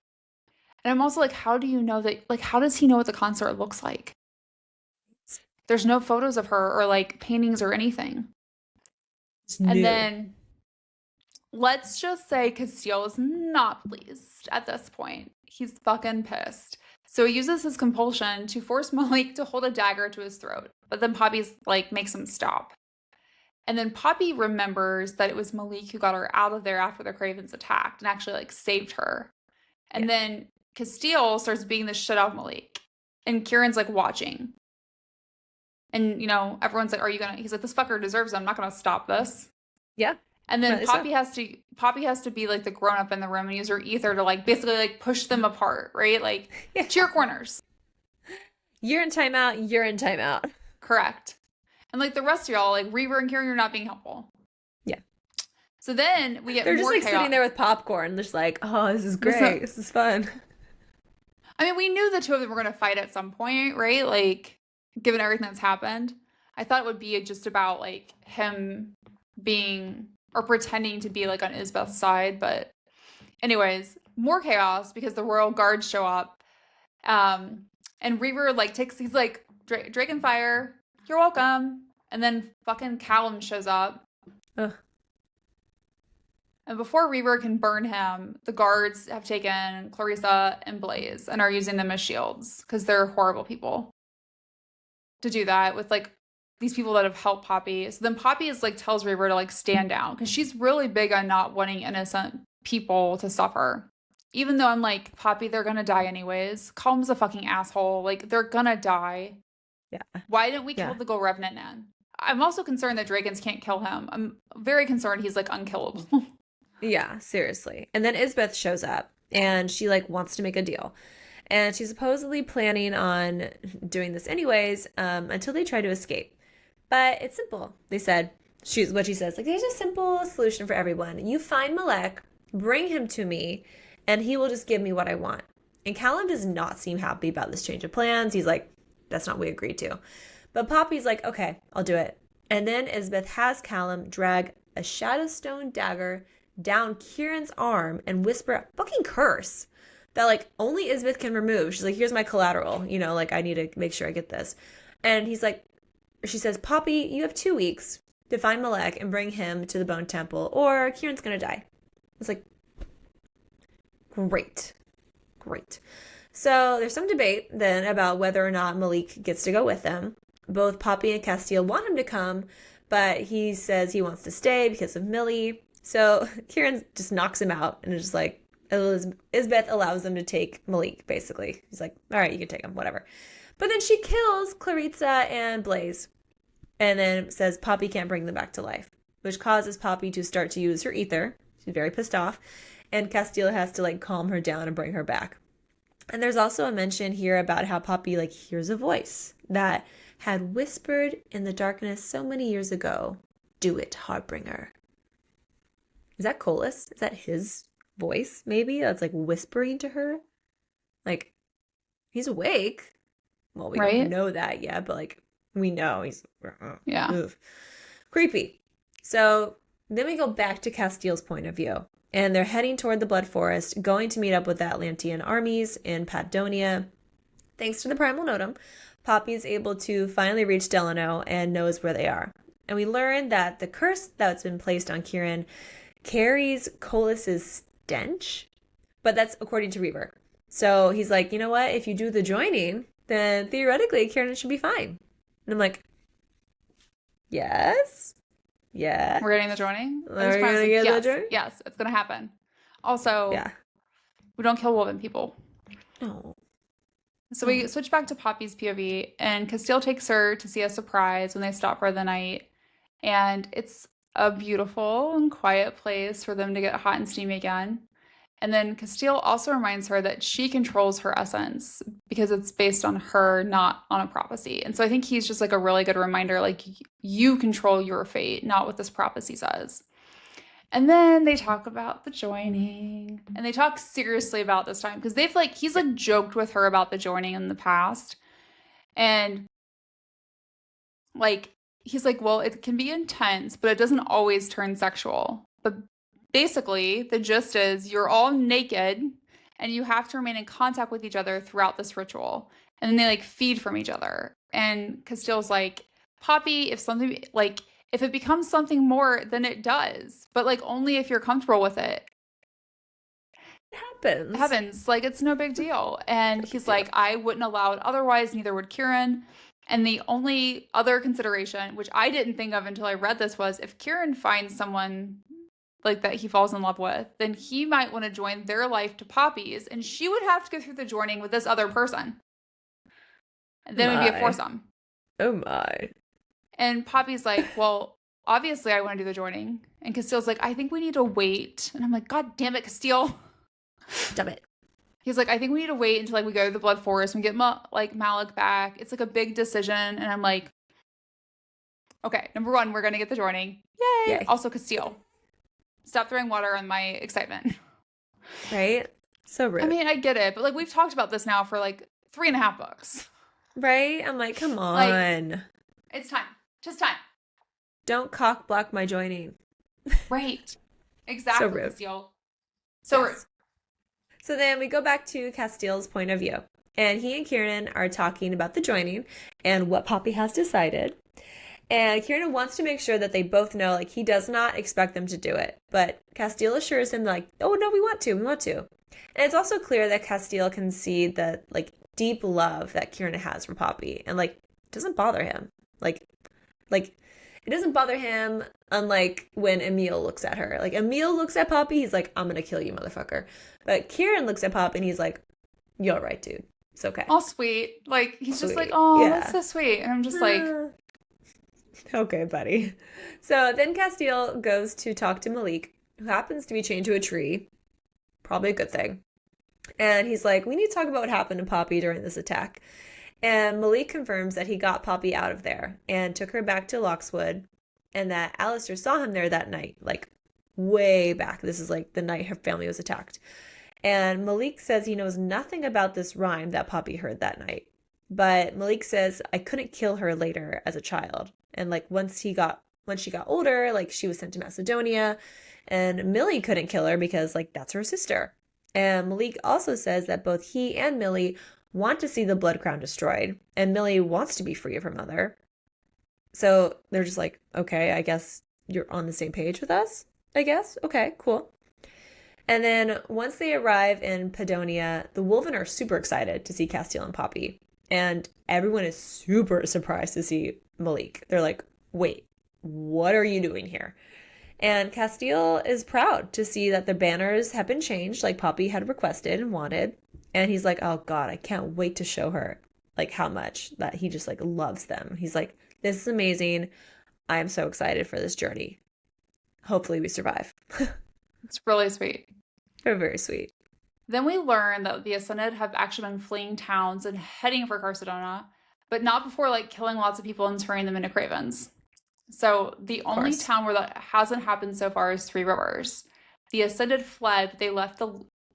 And I'm also like, how do you know that? Like, how does he know what the consort looks like? There's no photos of her or like paintings or anything. just And new. then let's just say Casteel is not pleased at this point. He's fucking pissed. So he uses his compulsion to force Malik to hold a dagger to his throat. But then Poppy's like makes him stop. And then Poppy remembers that it was Malik who got her out of there after the Cravens attacked and actually like saved her. Yeah. And then Casteel starts beating the shit out of Malik. And Kieran's like watching. And everyone's like, are you gonna he's like, this fucker deserves it. I'm not gonna stop this. Yeah. And then Rightly so. Poppy has to be like the grown up in the room and use her ether to like basically like push them apart, right? Like Yeah. cheer corners. You're in timeout. You're in timeout. Correct. And like the rest of y'all, like Reaver and Kieran, you're not being helpful. Yeah. So then we get They're just more like chaos. sitting there with popcorn, just like, oh, this is great. This is fun. I mean, we knew the two of them were gonna fight at some point, right? Like, given everything that's happened. I thought it would be just about like him being or pretending to be like on Isbeth's side, but anyways, more chaos because the royal guards show up. And Reaver like he's like, Drakenfire, you're welcome. And then fucking Callum shows up. Ugh. And before Reaver can burn him, the guards have taken Clarissa and Blaze and are using them as shields because they're horrible people to do that with like these people that have helped Poppy. So then Poppy is like tells Reaver to like stand down because she's really big on not wanting innocent people to suffer. Even though I'm like, Poppy, they're gonna die anyways. Callum's a fucking asshole. Like, they're gonna die. Yeah. Why didn't we kill Yeah. the Go Revenant man? I'm also concerned that Drakens can't kill him. I'm very concerned he's like unkillable. Yeah, seriously. And then Isbeth shows up and she like wants to make a deal. And she's supposedly planning on doing this anyways, until they try to escape. But it's simple. They said, she says, like, there's a simple solution for everyone. You find Malek, bring him to me, and he will just give me what I want. And Callum does not seem happy about this change of plans. He's like, that's not what we agreed to. But Poppy's like, okay, I'll do it. And then Isbeth has Callum drag a Shadowstone dagger down Kieran's arm and whisper a fucking curse that like only Isbeth can remove. She's like, here's my collateral, like I need to make sure I get this. And he's like, she says, Poppy, you have 2 weeks to find Malek and bring him to the Bone Temple or Kieran's gonna die. It's like, great. So there's some debate then about whether or not Malik gets to go with them. Both Poppy and Casteel want him to come, but he says he wants to stay because of Millie. So Kieran just knocks him out and is just like, Isbeth allows them to take Malik, basically. He's like, all right, you can take him, whatever. But then she kills Clarissa and Blaze and then says Poppy can't bring them back to life, which causes Poppy to start to use her ether. She's very pissed off. And Casteel has to like calm her down and bring her back. And there's also a mention here about how Poppy like hears a voice that had whispered in the darkness so many years ago, do it, Harbinger. Is that Colas? Is that his voice, maybe? That's like whispering to her? Like, he's awake. Well, we don't know that yet, but like, we know he's... Yeah. Ugh. Creepy. So then we go back to Casteel's point of view. And they're heading toward the Blood Forest, going to meet up with the Atlantean armies in Padonia. Thanks to the Primal Notum, Poppy is able to finally reach Delano and knows where they are. And we learn that the curse that's been placed on Kieran carries Colas's stench, but that's according to Reaver. So he's like, you know what? If you do the joining, then theoretically Kieran should be fine. And I'm like, yes. Yeah. We're getting the joining? We're gonna get the joining? Yes, it's gonna happen. Also, Yeah. we don't kill woven people. Oh. So we switch back to Poppy's POV, and Casteel takes her to see a surprise when they stop for the night. And it's a beautiful and quiet place for them to get hot and steamy again. And then Casteel also reminds her that she controls her essence because it's based on her, not on a prophecy. And so I think he's just like a really good reminder, like you control your fate, not what this prophecy says. And then they talk about the joining, and they talk seriously about this time because he's like joked with her about the joining in the past. And like he's like, well, it can be intense, but it doesn't always turn sexual. But basically, the gist is you're all naked and you have to remain in contact with each other throughout this ritual. And then they like feed from each other. And Casteel's like, Poppy, if it becomes something more, then it does. But like only if you're comfortable with it. It It happens. Like it's no big deal. And he's like, I wouldn't allow it otherwise, neither would Kieran. And the only other consideration, which I didn't think of until I read this, was if Kieran finds someone like that he falls in love with, then he might want to join their life to Poppy's, and she would have to go through the joining with this other person. And then it would be a foursome. Oh my. And Poppy's like, well, obviously I want to do the joining. And Casteel's like, I think we need to wait. And I'm like, God damn it, Casteel. Damn it. He's like, I think we need to wait until like we go to the Blood Forest and get Malik back. It's like a big decision. And I'm like, okay, number one, we're going to get the joining. Yay. Also, Casteel. Stop throwing water on my excitement. Right? So rude. I mean, I get it, but like we've talked about this now for like 3.5 books. Right? I'm like, come on. Like, it's time. Just time. Don't cock block my joining. Right. Exactly, So rude. Casteel. So rude. So then we go back to Casteel's point of view. And he and Kieran are talking about the joining and what Poppy has decided. And Kieran wants to make sure that they both know, like, he does not expect them to do it. But Casteel assures him, like, oh, no, we want to. And it's also clear that Casteel can see the, like, deep love that Kieran has for Poppy. And, like, it doesn't bother him. Like, it doesn't bother him, unlike when Emil looks at her. Like, Emil looks at Poppy, he's like, I'm gonna kill you, motherfucker. But Kieran looks at Poppy and he's like, you're all right, dude. It's okay. All sweet. Like, he's Sweet. just like, oh, Yeah. that's so sweet. And I'm just like, okay, buddy. So then Casteel goes to talk to Malik, who happens to be chained to a tree. Probably a good thing. And he's like, we need to talk about what happened to Poppy during this attack. And Malik confirms that he got Poppy out of there and took her back to Lockswood, and that Alastir saw him there that night, like way back. This is like the night her family was attacked. And Malik says he knows nothing about this rhyme that Poppy heard that night. But Malik says, I couldn't kill her later as a child. And like when she got older, like she was sent to Macedonia, and Millie couldn't kill her because like that's her sister. And Malik also says that both he and Millie want to see the Blood Crown destroyed, and Millie wants to be free of her mother. So they're just like, okay, I guess you're on the same page with us, I guess. Okay, cool. And then once they arrive in Padonia, the Wolven are super excited to see Casteel and Poppy. And everyone is super surprised to see Malik. They're like, wait, what are you doing here? And Casteel is proud to see that the banners have been changed like Poppy had requested and wanted. And he's like, oh God, I can't wait to show her like how much that he just like loves them. He's like, this is amazing. I am so excited for this journey. Hopefully we survive. it's really sweet. They're very sweet. Then we learn that the Ascended have actually been fleeing towns and heading for Carcedona, but not before like killing lots of people and turning them into cravens. So the only town where that hasn't happened so far is Three Rivers. The Ascended fled, but they left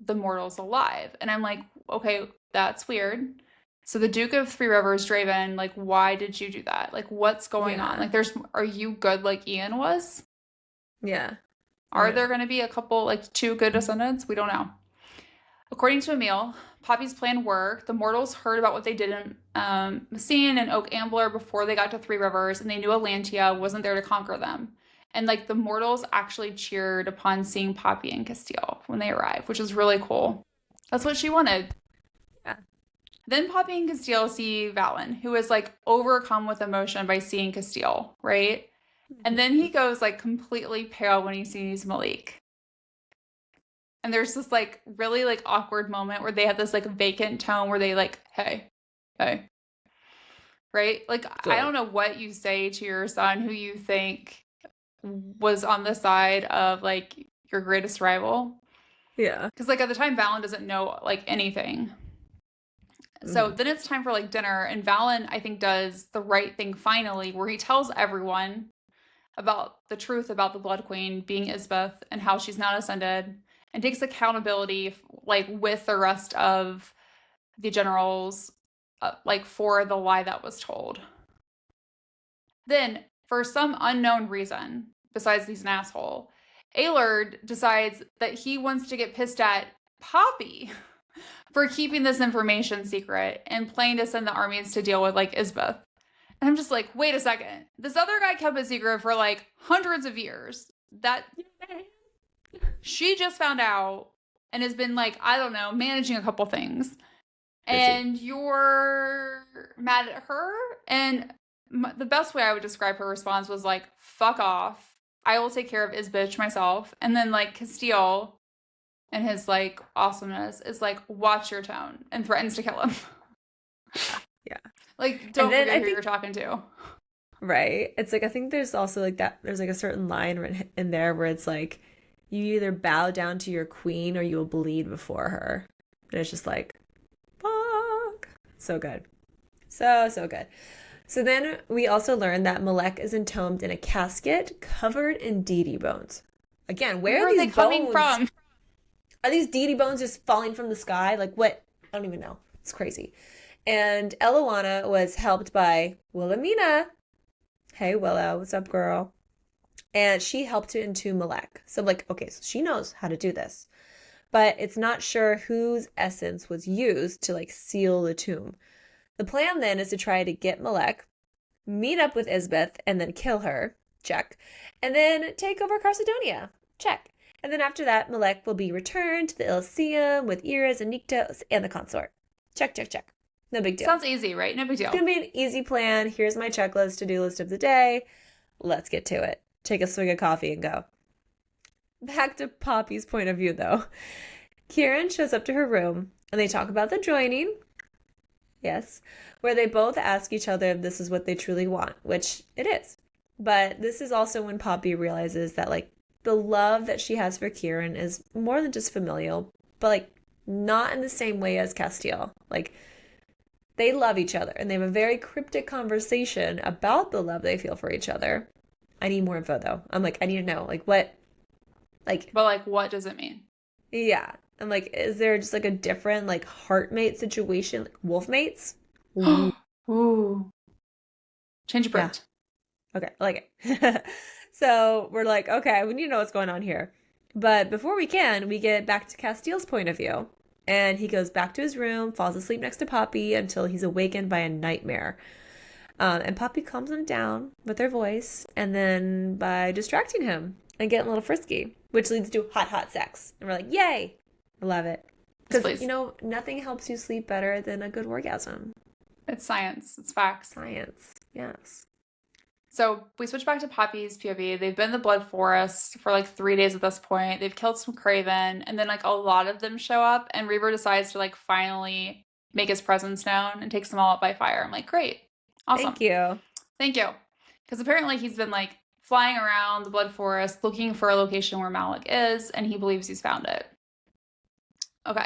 the mortals alive. And I'm like, okay, that's weird. So the Duke of Three Rivers, Draven, like, why did you do that? Like, what's going on? Like, are you good like Ian was? Yeah. Are there going to be a couple, like, 2 good Ascendants? We don't know. According to Emil, Poppy's plan worked. The mortals heard about what they did in Messene and Oak Ambler before they got to Three Rivers, and they knew Atlantia wasn't there to conquer them. And like the mortals actually cheered upon seeing Poppy and Casteel when they arrived, which is really cool. That's what she wanted. Yeah. Then Poppy and Casteel see Valen, who is like overcome with emotion by seeing Casteel, right? And then he goes like completely pale when he sees Malik. And there's this like really like awkward moment where they have this like vacant tone where they like, hey, hey, right? Like, I Good. don't know what you say to your son who you think was on the side of like your greatest rival. Yeah. Because like at the time, Valen doesn't know like anything. So Hmm. then it's time for like dinner, and Valen, I think, does the right thing finally, where he tells everyone about the truth about the Blood Queen being Isbeth and how she's not ascended, and takes accountability like with the rest of the generals, like for the lie that was told. Then, for some unknown reason, besides he's an asshole, Aelard decides that he wants to get pissed at Poppy for keeping this information secret and planning to send the armies to deal with like Isbeth. And I'm just like, wait a second. This other guy kept it secret for like hundreds of years. That she just found out and has been like, I don't know, managing a couple things. Busy. And you're mad at her? And the best way I would describe her response was like, fuck off. I will take care of Isbitch myself. And then like Casteel and his like awesomeness is like, watch your tone, and threatens to kill him. Yeah. Like, And don't then forget I who think, you're talking to. right. It's like, I think there's also like that, there's like a certain line in there where it's like, you either bow down to your queen or you will bleed before her. And it's just like, fuck. So good. So, so good. So then we also learn that Malek is entombed in a casket covered in deity bones. Again, Where where are are they these coming bones? from? Are these deity bones just falling from the sky? Like what? I don't even know. It's crazy. And Eloana was helped by Wilhelmina. Hey, Willow, what's up, girl? And she helped to entomb Malek. So I'm like, okay, so she knows how to do this. But it's not sure whose essence was used to like seal the tomb. The plan then is to try to get Malek, meet up with Isbeth, and then kill her. Check. And then take over Carcedonia. Check. And then after that, Malek will be returned to the Elysium with Iris and Nyktos and the consort. Check, check, check. No big deal. Sounds easy, right? No big It's deal. gonna be an easy plan. Here's my checklist, to-do list of the day. Let's get to it. Take a swig of coffee and go. Back to Poppy's point of view, though. Kieran shows up to her room and they talk about the joining. Yes. Where they both ask each other if this is what they truly want, which it is. But this is also when Poppy realizes that, like, the love that she has for Kieran is more than just familial, but, like, not in the same way as Casteel. Like, they love each other and they have a very cryptic conversation about the love they feel for each other. I need more info, though. I'm like, I need to know, like, what, like, But like, what does it mean? yeah. I'm like, is there just like a different like heartmate situation, like wolf mates? Ooh. Ooh. Change of Yeah. print. Okay, I like it. So we're like, okay, we need to know what's going on here. But before we get back to Casteel's point of view. And he goes back to his room, falls asleep next to Poppy until he's awakened by a nightmare. And Poppy calms him down with her voice, and then by distracting him and getting a little frisky, which leads to hot, hot sex. And we're like, yay! I love it. Because, Please. you know, nothing helps you sleep better than a good orgasm. It's science. It's facts. Science. Yes. So we switch back to Poppy's POV. They've been in the Blood Forest for like 3 days at this point. They've killed some Craven, and then like a lot of them show up, and Reaver decides to like finally make his presence known and takes them all up by fire. I'm like, great. Awesome. Thank you. Thank you. Because apparently he's been like flying around the Blood Forest looking for a location where Malek is, and he believes he's found it. Okay.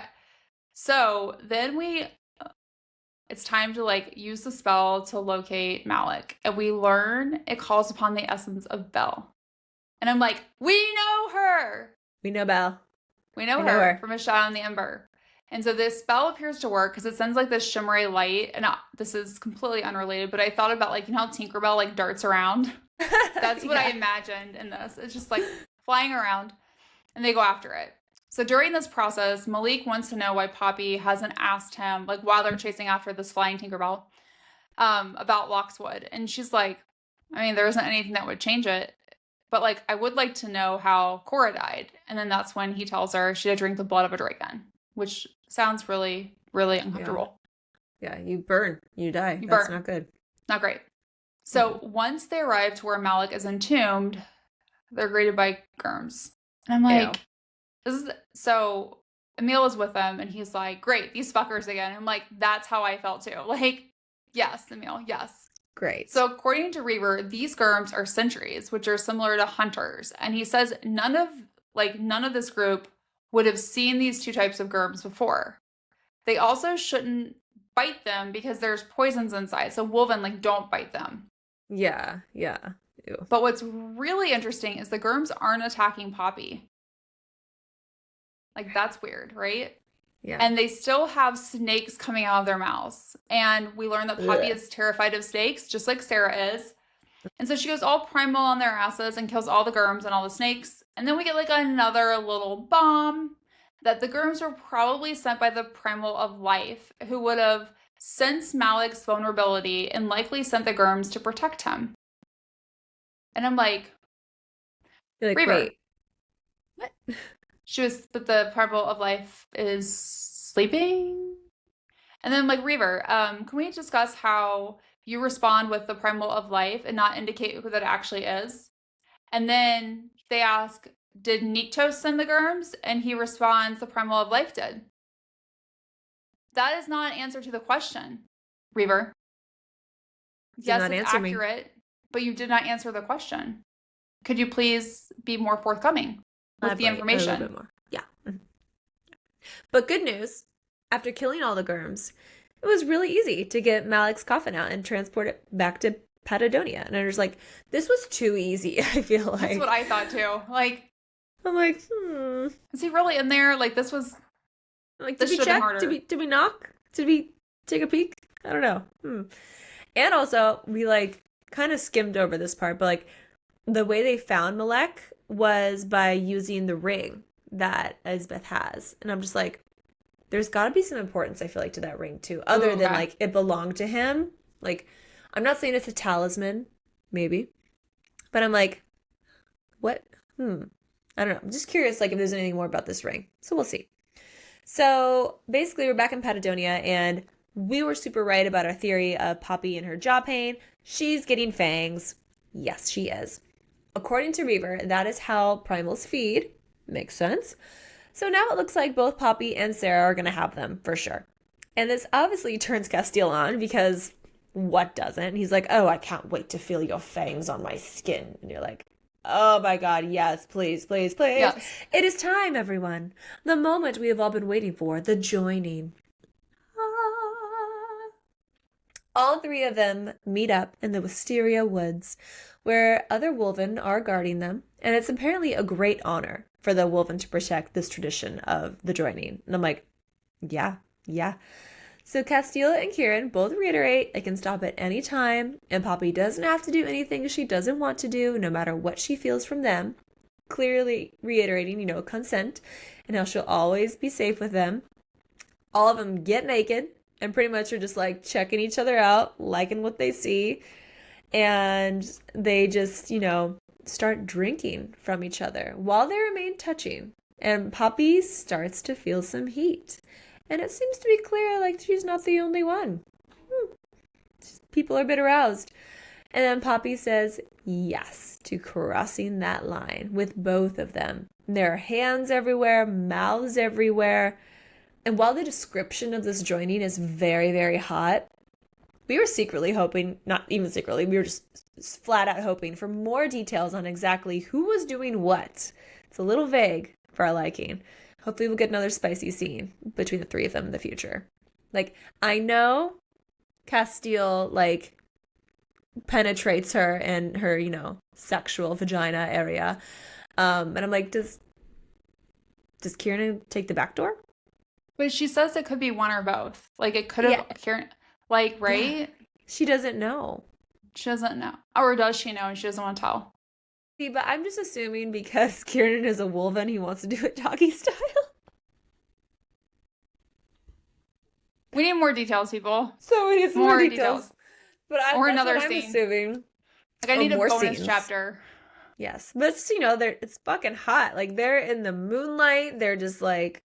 So then it's time to like use the spell to locate Malek. And we learn it calls upon the essence of Belle. And I'm like, we know her. We know Belle. We know her from a shot on the Ember. And so this spell appears to work because it sends like this shimmery light. And this is completely unrelated, but I thought about like, you know how Tinkerbell like darts around? That's what I imagined in this. It's just like flying around and they go after it. So during this process, Malik wants to know why Poppy hasn't asked him, like while they're chasing after this flying Tinkerbell, about Lockswood. And she's like, I mean, there isn't anything that would change it. But like, I would like to know how Cora died. And then that's when he tells her she had drink the blood of a dragon, which sounds really, really uncomfortable. Yeah, you burn, you die. You That's burn. not good. Not great. So once they arrive to where Malek is entombed, they're greeted by Germs. And I'm like, So Emil is with them and he's like, great, these fuckers again. I'm like, that's how I felt too. Like, yes, Emil, yes. Great. So according to Reaver, these Gurms are sentries, which are similar to hunters. And he says none of this group would have seen these two types of Gurms before. They also shouldn't bite them because there's poisons inside. So Wolven, like, don't bite them. Yeah. Ew. But what's really interesting is the Gurms aren't attacking Poppy. Like, that's weird, right? Yeah. And they still have snakes coming out of their mouths. And we learn that Poppy is terrified of snakes, just like Sarah is. And so she goes all primal on their asses and kills all the Gurms and all the snakes. And then we get like another little bomb that the Gurms were probably sent by the Primal of Life, who would have sensed Malik's vulnerability and likely sent the Gurms to protect him. And I'm like, You're like, Reaver. wait, what? But the Primal of Life is sleeping? And then like, Reaver, can we discuss how you respond with the Primal of Life and not indicate who that actually is? And then they ask, did Niktos send the Gurms? And he responds, the Primal of Life did. That is not an answer to the question, Reaver. Yes, it's accurate, but you did not answer the question. Could you please be more forthcoming with the information? A little bit more. Yeah. But good news, after killing all the Gurms, it was really easy to get Malik's coffin out and transport it back to Patagonia. And I was like, this was too easy, I feel like. That's what I thought too. Like, I'm like, is he really in there? Like, this was... Like, did we check? Did we knock? Did we take a peek? I don't know. And also, we like kind of skimmed over this part, but like the way they found Malek was by using the ring that Isbeth has. And I'm just like, there's got to be some importance, I feel like, to that ring too, other than like it belonged to him. Like, I'm not saying it's a talisman, maybe, but I'm like, what? I don't know. I'm just curious, like, if there's anything more about this ring. So we'll see. So basically, we're back in Patagonia, and we were super right about our theory of Poppy and her jaw pain. She's getting fangs. Yes, she is. According to Reaver, that is how primals feed. Makes sense. So now it looks like both Poppy and Sarah are going to have them, for sure. And this obviously turns Casteel on, because what doesn't? He's like, oh, I can't wait to feel your fangs on my skin. And you're like, oh my God, yes, please, please, please. Yes. It is time, everyone. The moment we have all been waiting for, the joining. All three of them meet up in the Wisteria Woods, where other Wolven are guarding them, and it's apparently a great honor for the Wolven to protect this tradition of the joining. And I'm like, yeah. So Casteel and Kieran both reiterate they can stop at any time, and Poppy doesn't have to do anything she doesn't want to do, no matter what she feels from them. Clearly reiterating, consent, and how she'll always be safe with them. All of them get naked, and pretty much are just like checking each other out, liking what they see, and they just, start drinking from each other while they remain touching. And Poppy starts to feel some heat. And it seems to be clear, like, she's not the only one. People are a bit aroused. And then Poppy says yes to crossing that line with both of them. There are hands everywhere, mouths everywhere. And while the description of this joining is very, very hot, we were secretly hoping, not even secretly, we were just flat out hoping for more details on exactly who was doing what. It's a little vague for our liking. Hopefully we'll get another spicy scene between the three of them in the future. Like, I know Casteel, like, penetrates her in her, sexual vagina area. And I'm like, does Kieran take the back door? But she says it could be one or both. Like, it could have, Kieran, like, right? Yeah. She doesn't know. She doesn't know. Or does she know and she doesn't want to tell? See, but I'm just assuming because Kieran is a Wolven, he wants to do it doggy style. We need more details, people. So we need some more details. But or another scene. I'm assuming. Like, I need a bonus chapter. Yes. But, it's fucking hot. Like, they're in the moonlight. They're just, like,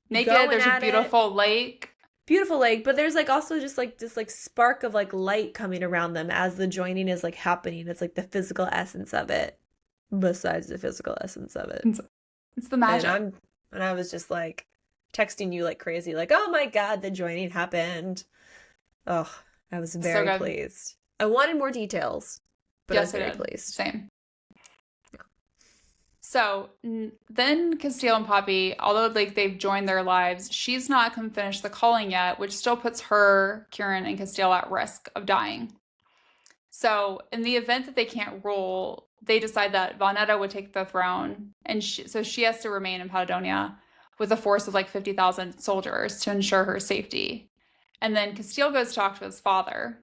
naked. There's a beautiful lake. Beautiful lake. But there's, like, also just, like, this, like, spark of, like, light coming around them as the joining is, like, happening. It's, like, the physical essence of it. Besides the physical essence of it. It's the And magic. I was just like texting you like crazy, like, oh my God, the joining happened. Oh, I was So very good. pleased. I wanted more details, but I was Yes, I very did. pleased. Same. So then Casteel and Poppy, although like they've joined their lives, she's not finished the calling yet, which still puts her, Kieran, and Casteel at risk of dying. So in the event that they can't rule, they decide that Vonetta would take the throne, and so she has to remain in Patagonia with a force of like 50,000 soldiers to ensure her safety. And then Casteel goes to talk to his father,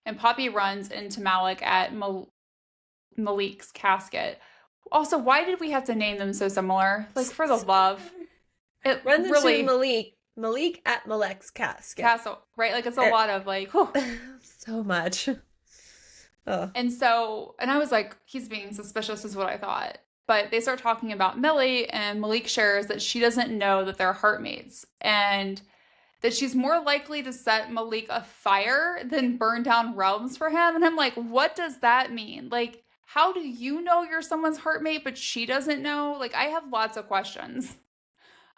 and Poppy runs into Malik at Malik's casket. Also, why did we have to name them so similar? Like, for the love. It Runs into really, Malik at Malek's casket. castle, right? Like, it's a lot of like, whew. So much. Oh. And I was like, he's being suspicious, is what I thought. But they start talking about Millie, and Malik shares that she doesn't know that they're heartmates, and that she's more likely to set Malik afire than burn down realms for him. And I'm like, what does that mean? Like, how do you know you're someone's heartmate, but she doesn't know? Like, I have lots of questions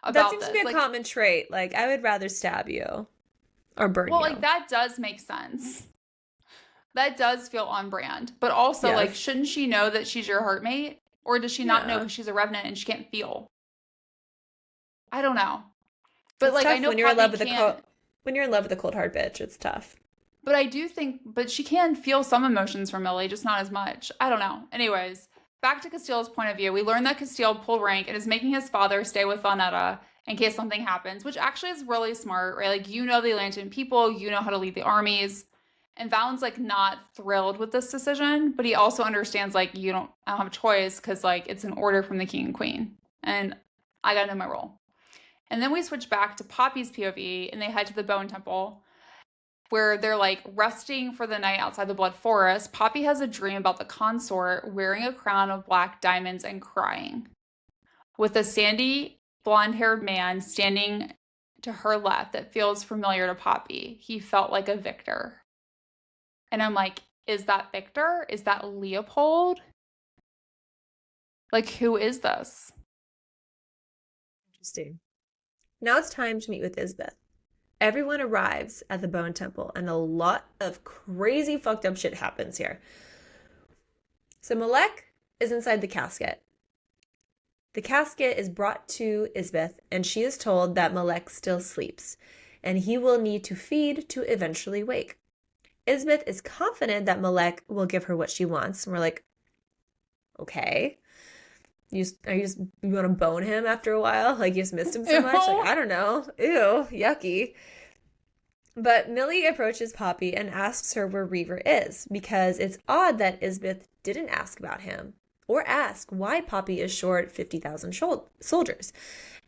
That about seems to be this. a Like, common trait. Like, I would rather stab you or burn well, like, you. that does make sense. That does feel on brand. But also, like, Yes. shouldn't she know that she's your heartmate? Or does she not know Yeah. because she's a revenant and she can't feel? I don't know. But It's like, I tough know when you're in Poppy love with a can't. cold hard bitch. It's tough. But I do think, but she can feel some emotions from Millie, just not as much. I don't know. Anyways, back to Casteel's point of view. We learn that Casteel pulled rank and is making his father stay with Vonetta in case something happens, which actually is really smart, right? Like, you know the Atlantean people, you know how to lead the armies. And Valen's like not thrilled with this decision, but he also understands like I don't have a choice because like it's an order from the king and queen. And I gotta know my role. And then we switch back to Poppy's POV and they head to the Bone Temple where they're like resting for the night outside the Blood Forest. Poppy has a dream about the consort wearing a crown of black diamonds and crying, with a sandy, blonde haired man standing to her left that feels familiar to Poppy. He felt like a Victor. And I'm like, is that Victor? Is that Leopold? Like, who is this? Interesting. Now it's time to meet with Isbeth. Everyone arrives at the Bone Temple, and a lot of crazy fucked up shit happens here. So Malek is inside the casket. The casket is brought to Isbeth, and she is told that Malek still sleeps, and he will need to feed to eventually wake. Isbeth is confident that Malek will give her what she wants, and we're like, okay. You want to bone him after a while? Like, you just missed him so much? Like, I don't know. Ew, yucky. But Millie approaches Poppy and asks her where Reaver is, because it's odd that Isbeth didn't ask about him or ask why Poppy is short 50,000 soldiers.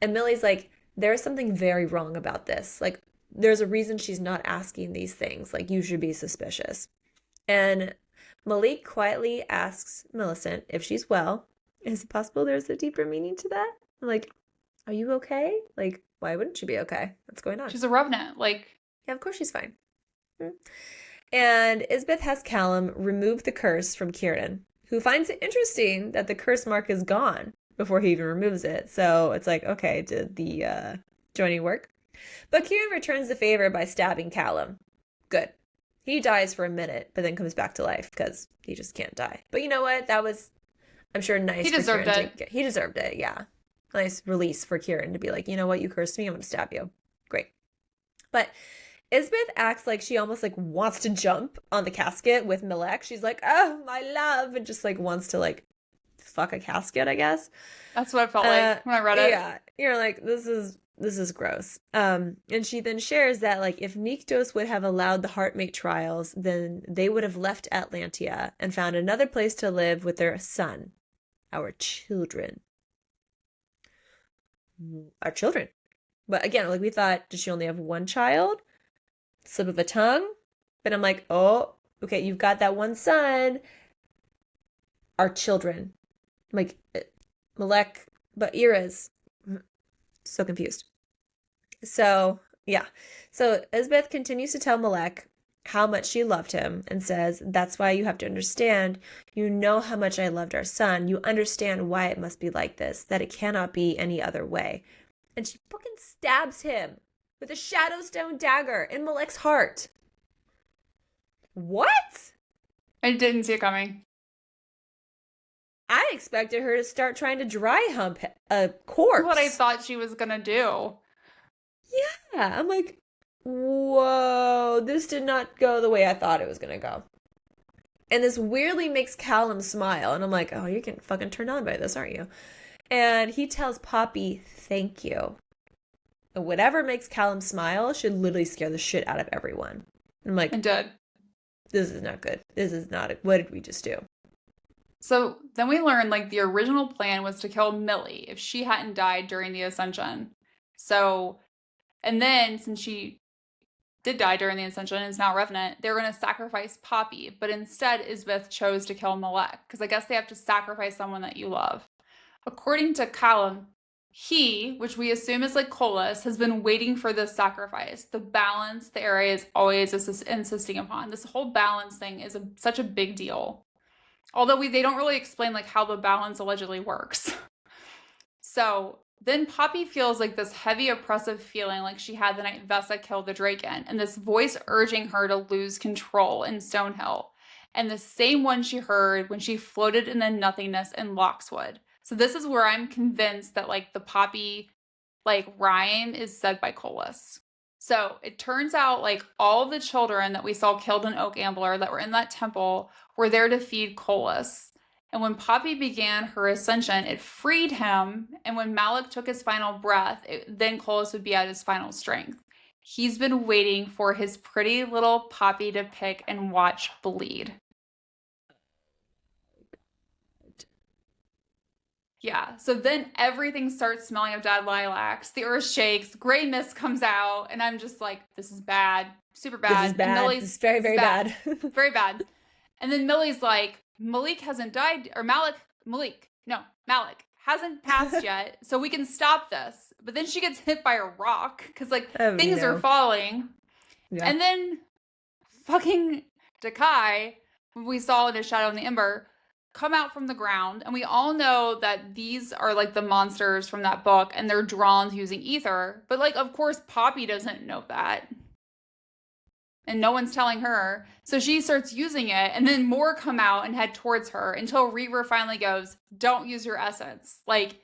And Millie's like, there's something very wrong about this. Like, there's a reason she's not asking these things. Like, you should be suspicious. And Malik quietly asks Millicent if she's well. Is it possible there's a deeper meaning to that? I'm like, are you okay? Like, why wouldn't she be okay? What's going on? She's a revenant. Like, yeah, of course she's fine. And Isbeth has Callum remove the curse from Kieran, who finds it interesting that the curse mark is gone before he even removes it. So it's like, okay, did the joining work? But Kieran returns the favor by stabbing Callum. Good. He dies for a minute, but then comes back to life because he just can't die. But you know what? That was, I'm sure, nice. He deserved it. He deserved it, yeah. Nice release for Kieran to be like, you know what? You cursed me. I'm going to stab you. Great. But Isbeth acts like she almost like wants to jump on the casket with Milek. She's like, oh, my love. And just like wants to like fuck a casket, I guess. That's what I felt like when I read it. Yeah. You're like, this is gross. And she then shares that like if Nyktos would have allowed the heartmate trials, then they would have left Atlantia and found another place to live with their son, our children. Our children. But again, like we thought, did she only have one child? Slip of a tongue? But I'm like, oh, okay, you've got that one son. Our children. Like, Malek, but Ira's. So confused. So, yeah. So, Isbeth continues to tell Malek how much she loved him and says, "That's why you have to understand. You know how much I loved our son. You understand why it must be like this, that it cannot be any other way." And she fucking stabs him with a Shadowstone dagger in Malik's heart. What? I didn't see it coming. I expected her to start trying to dry hump a corpse. What I thought she was gonna do. Yeah, I'm like, whoa, this did not go the way I thought it was gonna go. And this weirdly makes Callum smile. And I'm like, oh, you're getting fucking turned on by this, aren't you? And he tells Poppy, thank you. And whatever makes Callum smile should literally scare the shit out of everyone. And I'm like, It did. This is not good. This is not it. What did we just do? So then we learned like the original plan was to kill Millie if she hadn't died during the Ascension. So, and then since she did die during the Ascension and is now Revenant, they were going to sacrifice Poppy. But instead, Isbeth chose to kill Malek because I guess they have to sacrifice someone that you love. According to Callum, he, which we assume is like Colas, has been waiting for this sacrifice. The balance the area is always insisting upon. This whole balance thing is such a big deal. Although they don't really explain like how the balance allegedly works. So then Poppy feels like this heavy oppressive feeling like she had the night Vesa killed the Draken, and this voice urging her to lose control in Stonehill, and the same one she heard when she floated in the nothingness in Lockswood. So this is where I'm convinced that like the Poppy like rhyme is said by Colas. So it turns out like all of the children that we saw killed in Oak Ambler that were in that temple were there to feed Colas. And when Poppy began her ascension, it freed him. And when Malek took his final breath, then Colas would be at his final strength. He's been waiting for his pretty little Poppy to pick and watch bleed. Yeah, so then everything starts smelling of dead lilacs. The earth shakes, gray mist comes out, and I'm just like, this is bad. Super bad. This is bad. And This is very, very bad. Very bad. And then Millie's like, Malek hasn't died, or Malek hasn't passed yet, so we can stop this. But then she gets hit by a rock, because like things are falling. Yeah. And then fucking iykyk, we saw in his shadow in the Ember, come out from the ground, and we all know that these are like the monsters from that book, and they're drawn using ether. But like, of course, Poppy doesn't know that. And no one's telling her. So she starts using it, and then more come out and head towards her until Reaver finally goes, don't use your essence. Like,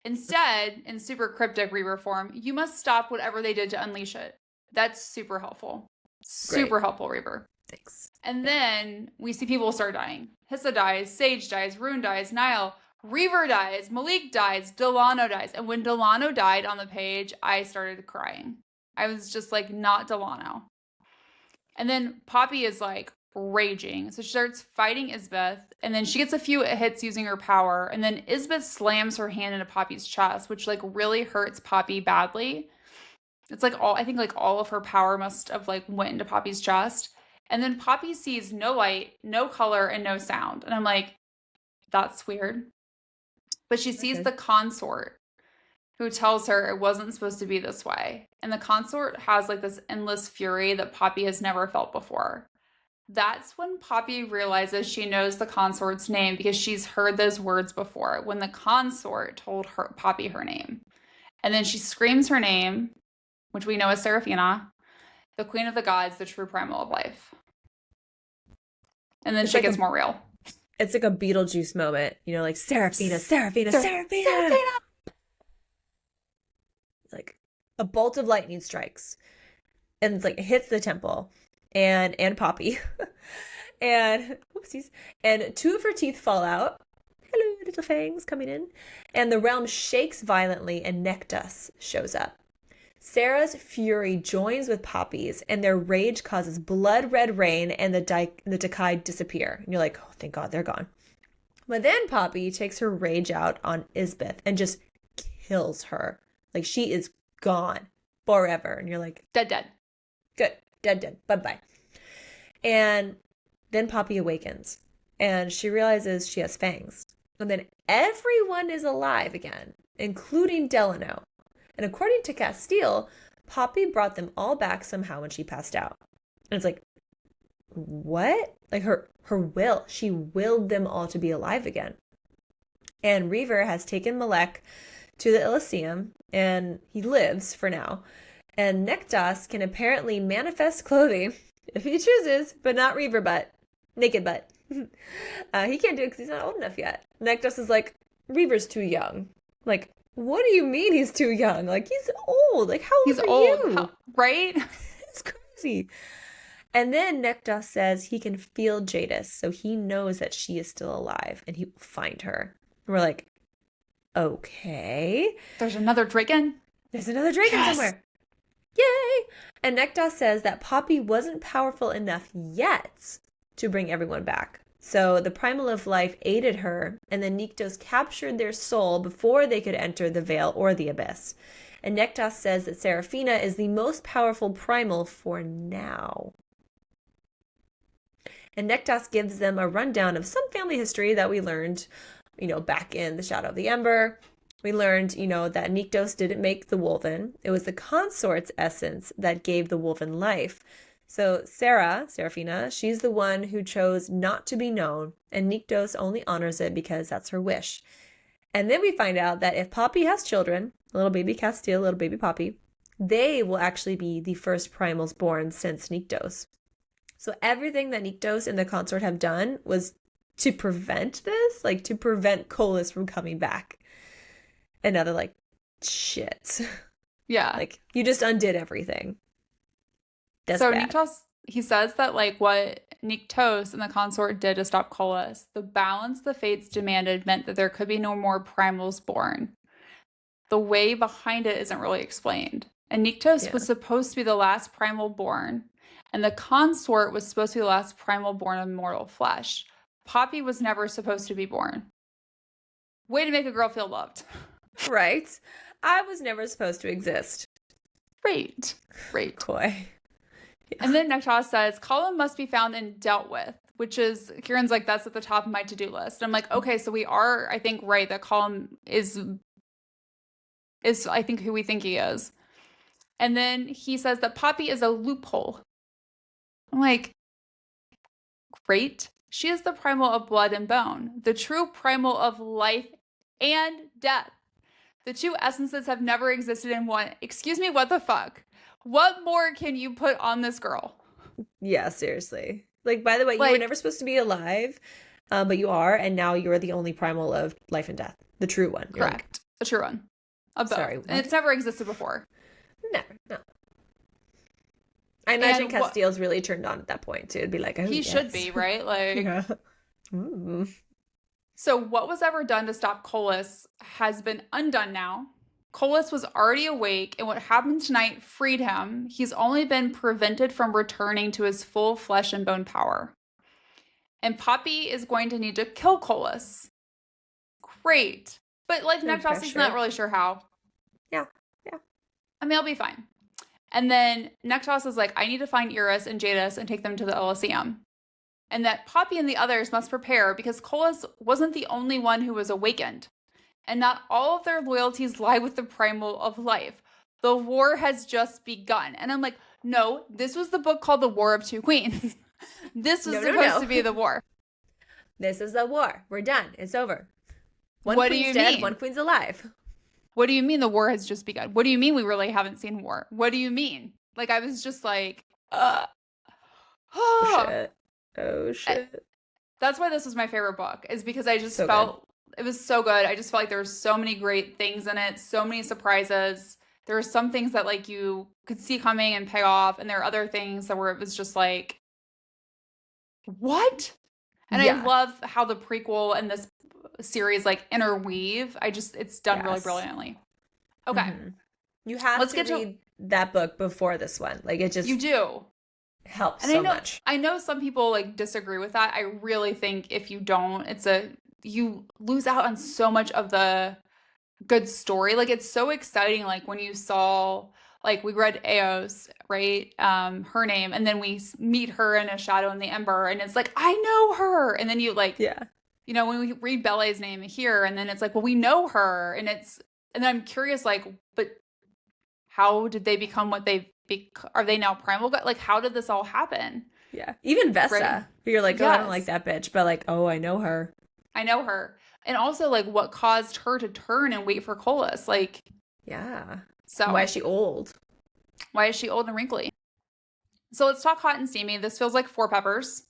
instead, in super cryptic Reaver form, you must stop whatever they did to unleash it. That's super helpful. Super helpful, Reaver. Thanks. And then we see people start dying. Hissa dies, Sage dies, Rune dies, Niall, Reaver dies, Malik dies, Delano dies. And when Delano died on the page, I started crying. I was just like, not Delano. And then Poppy is like raging. So she starts fighting Isbeth, and then she gets a few hits using her power. And then Isbeth slams her hand into Poppy's chest, which like really hurts Poppy badly. It's like I think like all of her power must have like went into Poppy's chest. And then Poppy sees no light, no color, and no sound. And I'm like, that's weird. But she sees the consort, who tells her it wasn't supposed to be this way. And the consort has like this endless fury that Poppy has never felt before. That's when Poppy realizes she knows the consort's name because she's heard those words before, when the consort told Poppy her name. And then she screams her name, which we know as Seraphina, the queen of the gods, the true primal of life. And then she gets more real. It's like a Beetlejuice moment, you know, like Seraphina, Seraphina, Seraphina. Seraphina. Like a bolt of lightning strikes, and it's like it hits the temple and Poppy, and whoopsies, and two of her teeth fall out. Hello, little fangs coming in, and the realm shakes violently, and Nektas shows up. Sarah's fury joins with Poppy's, and their rage causes blood red rain, and the iykyk disappear. And you're like, oh, thank God, they're gone. But then Poppy takes her rage out on Isbeth and just kills her. Like, she is gone forever. And you're like, dead. Good. Dead. Bye-bye. And then Poppy awakens, and she realizes she has fangs. And then everyone is alive again, including Delano. And according to Casteel, Poppy brought them all back somehow when she passed out. And it's like, what? Like her will. She willed them all to be alive again. And Reaver has taken Malek to the Elysium, and he lives for now. And Nektas can apparently manifest clothing if he chooses, but not Reaver butt. Naked butt. He can't do it because he's not old enough yet. Nektas is like, Reaver's too young. Like, what do you mean he's too young? Like, he's old. Like, how old are you? Right? It's crazy. And then Nektas says he can feel Jadis, so he knows that she is still alive, and he will find her. And we're like, okay. There's another Draken. There's another Draken somewhere. Yay! And Nektas says that Poppy wasn't powerful enough yet to bring everyone back. So the Primal of Life aided her, and the Nyktos captured their soul before they could enter the Veil or the Abyss. And Nektas says that Seraphina is the most powerful Primal for now. And Nektas gives them a rundown of some family history that we learned, back in The Shadow of the Ember. We learned, that Nyktos didn't make the Wolven. It was the consort's essence that gave the Wolven life. So Seraphina, she's the one who chose not to be known, and Nyktos only honors it because that's her wish. And then we find out that if Poppy has children, little baby Casteel, little baby Poppy, they will actually be the first primals born since Nyktos. So everything that Nyktos and the consort have done was to prevent this, like to prevent Kolis from coming back. And now they're like, shit. Yeah. Like, you just undid everything. That's so bad. Nyktos, he says that like what Nyktos and the consort did to stop Kolis, the balance the fates demanded meant that there could be no more primals born. The way behind it isn't really explained. And Nyktos was supposed to be the last primal born, and the consort was supposed to be the last primal born of mortal flesh. Poppy was never supposed to be born. Way to make a girl feel loved. Right. I was never supposed to exist. Great. Coy. Yeah. And then Nektas says, Callum must be found and dealt with, which is, Kieran's like, that's at the top of my to-do list. And I'm like, okay, so we are, I think, right, that Callum is I think who we think he is. And then he says that Poppy is a loophole. I'm like, great. She is the primal of blood and bone, the true primal of life and death. The two essences have never existed in one. Excuse me, what the fuck? What more can you put on this girl? Yeah, seriously. Like, by the way, you were never supposed to be alive, but you are, and now you're the only primal of life and death. The true one. Correct. The true one. Sorry. And it's never existed before. Never. No. I imagine Casteel's really turned on at that point, too. It'd be like, oh, he should be, right? Like, yeah. Ooh. So what was ever done to stop Kolis has been undone now. Kolis was already awake, and what happened tonight freed him. He's only been prevented from returning to his full flesh and bone power. And Poppy is going to need to kill Kolis. Great. But like Nektas is not really sure how. Yeah. I mean, I'll be fine. And then Nektas is like, I need to find Iris and Jadis and take them to the Elysium. And that Poppy and the others must prepare because Kolis wasn't the only one who was awakened. And not all of their loyalties lie with the primal of life. The war has just begun. And I'm like, no, this was the book called The War of Two Queens. This was supposed to be the war. This is the war. We're done. It's over. One what queen's do you dead, mean? one queen's alive. What do you mean the war has just begun? What do you mean we really haven't seen war? What do you mean? Like, I was just like, Oh, shit. That's why this was my favorite book, is because I just felt it was so good. I just felt like there were so many great things in it, so many surprises. There were some things that like you could see coming and pay off, and there are other things that where it was just like, what? And I love how the prequel and this series like interweave. It's done really brilliantly. Okay. Mm-hmm. You have to read that book before this one. Like, it just... You do. Helps so much. I know some people like disagree with that. I really think if you don't, you lose out on so much of the good story. Like, it's so exciting. Like when you saw, like we read Eos, right? Her name, and then we meet her in A Shadow in the Ember, and it's like, I know her. And then you like, when we read Belle's name here, and then it's like, well, we know her, and then I'm curious, like, but how did they become what they've become? Are they now primal? Like, how did this all happen? Yeah. Even Right? Vessa, you're like, oh, I don't like Yes, that bitch, but like, oh, I know her. I know her. And also, like, what caused her to turn and wait for Colas? Like, Yeah. Why so is she old? why is she old and wrinkly? So let's talk hot and steamy. This feels like four peppers.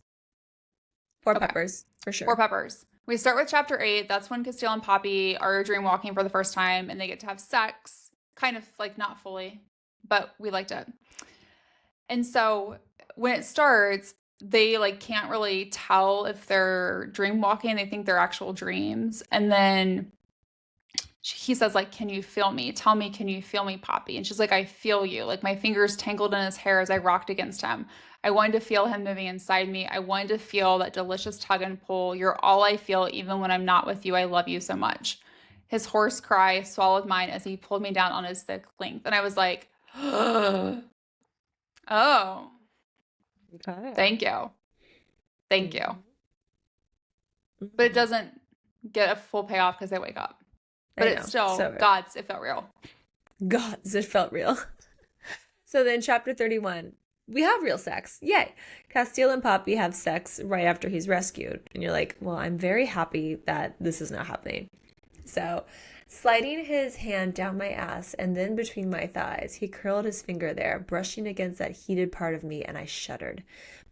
Four Okay, peppers, for four sure. peppers. We start with chapter 8. That's when Casteel and Poppy are dream walking for the first time and they get to have sex. Kind of like not fully, but we liked it. And so when it starts, they like can't really tell if they're dream walking. They think they're actual dreams. And then he says like, can you feel me? Tell me, can you feel me, Poppy? And she's like, I feel you. Like my fingers tangled in his hair as I rocked against him. I wanted to feel him moving inside me. I wanted to feel that delicious tug and pull. You're all I feel even when I'm not with you. I love you so much. His hoarse cry swallowed mine as he pulled me down on his thick length. And I was like, oh, Okay. thank you. Thank you. Mhm. But it Mhm. doesn't get a full payoff because they wake up. I But it's know. So still, real. God's, it felt real. Gods, it felt real. So then, chapter 31, we have real sex. Yay. Casteel and Poppy have sex right after he's rescued. And you're like, well, I'm very happy that this is not happening. So, sliding his hand down my ass and then between my thighs, he curled his finger there, brushing against that heated part of me, and I shuddered.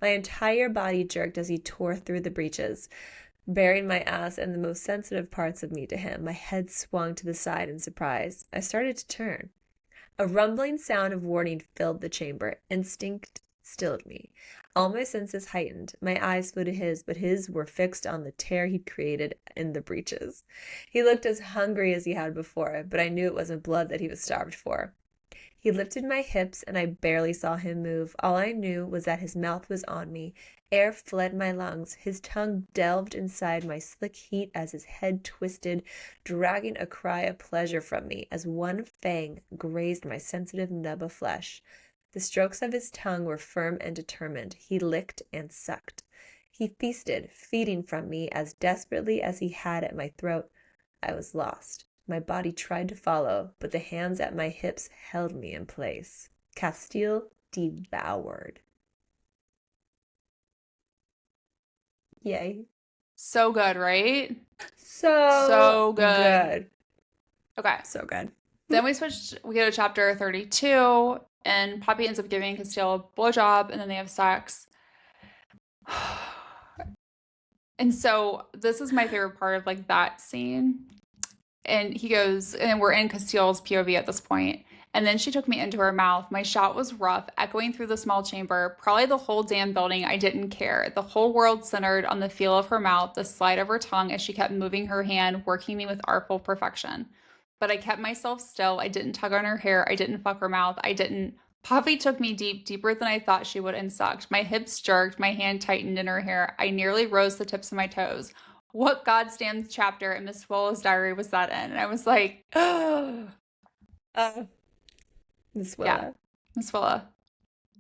My entire body jerked as he tore through the breeches, baring my ass and the most sensitive parts of me to him. My head swung to the side in surprise. I started to turn. A rumbling sound of warning filled the chamber. Instinct stilled me. All my senses heightened. My eyes flew to his, but his were fixed on the tear he'd created in the breeches. He looked as hungry as he had before, but I knew it wasn't blood that he was starved for. He lifted my hips, and I barely saw him move. All I knew was that his mouth was on me. Air fled my lungs. His tongue delved inside my slick heat as his head twisted, dragging a cry of pleasure from me as one fang grazed my sensitive nub of flesh. The strokes of his tongue were firm and determined. He licked and sucked. He feasted, feeding from me as desperately as he had at my throat. I was lost. My body tried to follow, but the hands at my hips held me in place. Casteel devoured. Yay. So good, right? So So good. good. Okay. So good. Then we go to chapter 32, and Poppy ends up giving Casteel a blowjob, and then they have sex. And so this is my favorite part of like that scene. And he goes, and we're in Casteel's POV at this point. And then she took me into her mouth. My shot was rough, echoing through the small chamber. Probably the whole damn building. I didn't care. The whole world centered on the feel of her mouth, the slide of her tongue as she kept moving her hand, working me with artful perfection. But I kept myself still. I didn't tug on her hair. I didn't fuck her mouth. I didn't. Poppy took me deep, deeper than I thought she would, and sucked. My hips jerked. My hand tightened in her hair. I nearly rose the tips of my toes. What goddamn chapter in Miss Swallow's diary was that in? And I was like, oh, Miss yeah, Willa. Miss Willa.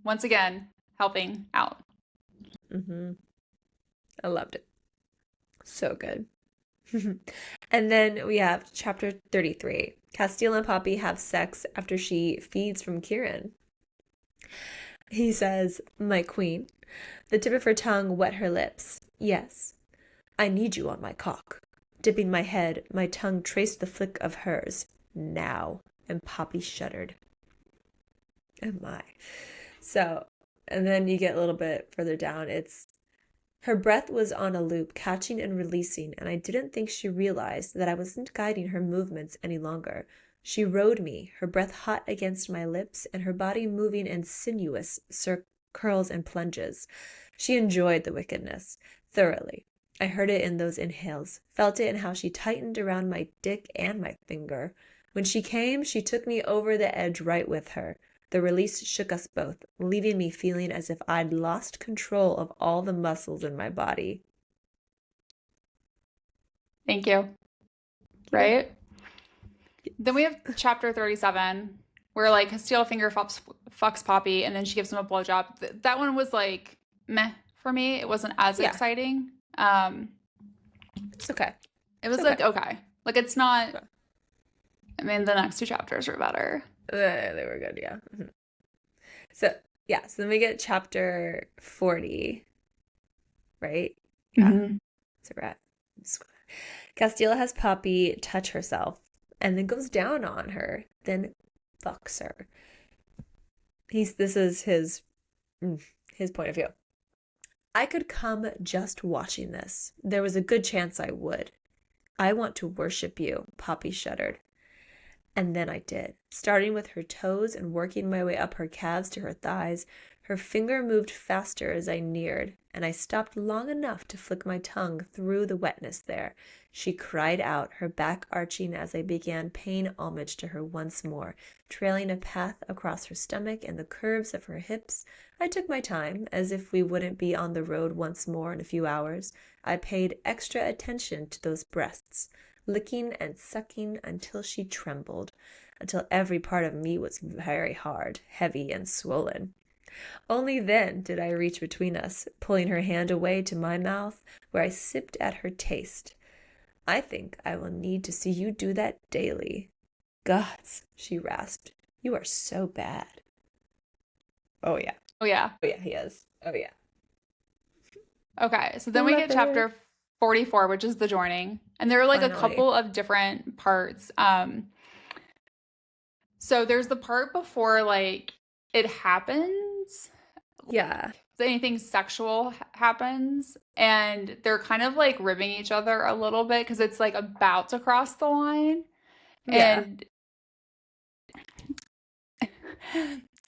Once again, helping out. Mm-hmm. I loved it. So good. And then we have chapter 33. Casteel and Poppy have sex after she feeds from Kieran. He says, my queen. The tip of her tongue wet her lips. Yes, I need you on my cock. Dipping my head, my tongue traced the flick of hers. Now. And Poppy shuddered. Oh my. So, and then you get a little bit further down. It's her breath was on a loop, catching and releasing, and I didn't think she realized that I wasn't guiding her movements any longer. She rode me, her breath hot against my lips, and her body moving in sinuous curls and plunges. She enjoyed the wickedness, thoroughly. I heard it in those inhales, felt it in how she tightened around my dick and my finger. When she came, she took me over the edge right with her. The release shook us both, leaving me feeling as if I'd lost control of all the muscles in my body. Thank you. Right? Then we have chapter 37, where like Casteel finger fucks Poppy, and then she gives him a blowjob. That one was like meh for me. It wasn't as exciting. It's okay. It was like okay. Like it's not. I mean, the next two chapters were better. They were good, yeah. So Yeah, so then we get chapter 40, right? Yeah, Hmm. it's a rat. Casteel has Poppy touch herself and then goes down on her, then fucks her. This is his point of view. I could come just watching this. There was a good chance I would. I want to worship you, Poppy shuddered. And then I did, starting with her toes and working my way up her calves to her thighs. Her finger moved faster as I neared, and I stopped long enough to flick my tongue through the wetness there. She cried out, her back arching as I began paying homage to her once more, trailing a path across her stomach and the curves of her hips. I took my time, as if we wouldn't be on the road once more in a few hours. I paid extra attention to those breasts, licking and sucking until she trembled, until every part of me was very hard, heavy, and swollen. Only then did I reach between us, pulling her hand away to my mouth, where I sipped at her taste. I think I will need to see you do that daily. Gods, she rasped. You are so bad. Oh, yeah. Oh, yeah. Oh, yeah, he is. Oh, yeah. Okay, so then we Love get it. chapter 44, which is the joining. And there are like a Finally. couple of different parts. So there's the part before like it happens, Yeah. anything sexual happens, and they're kind of like ribbing each other a little bit because it's like about to cross the line. Yeah. And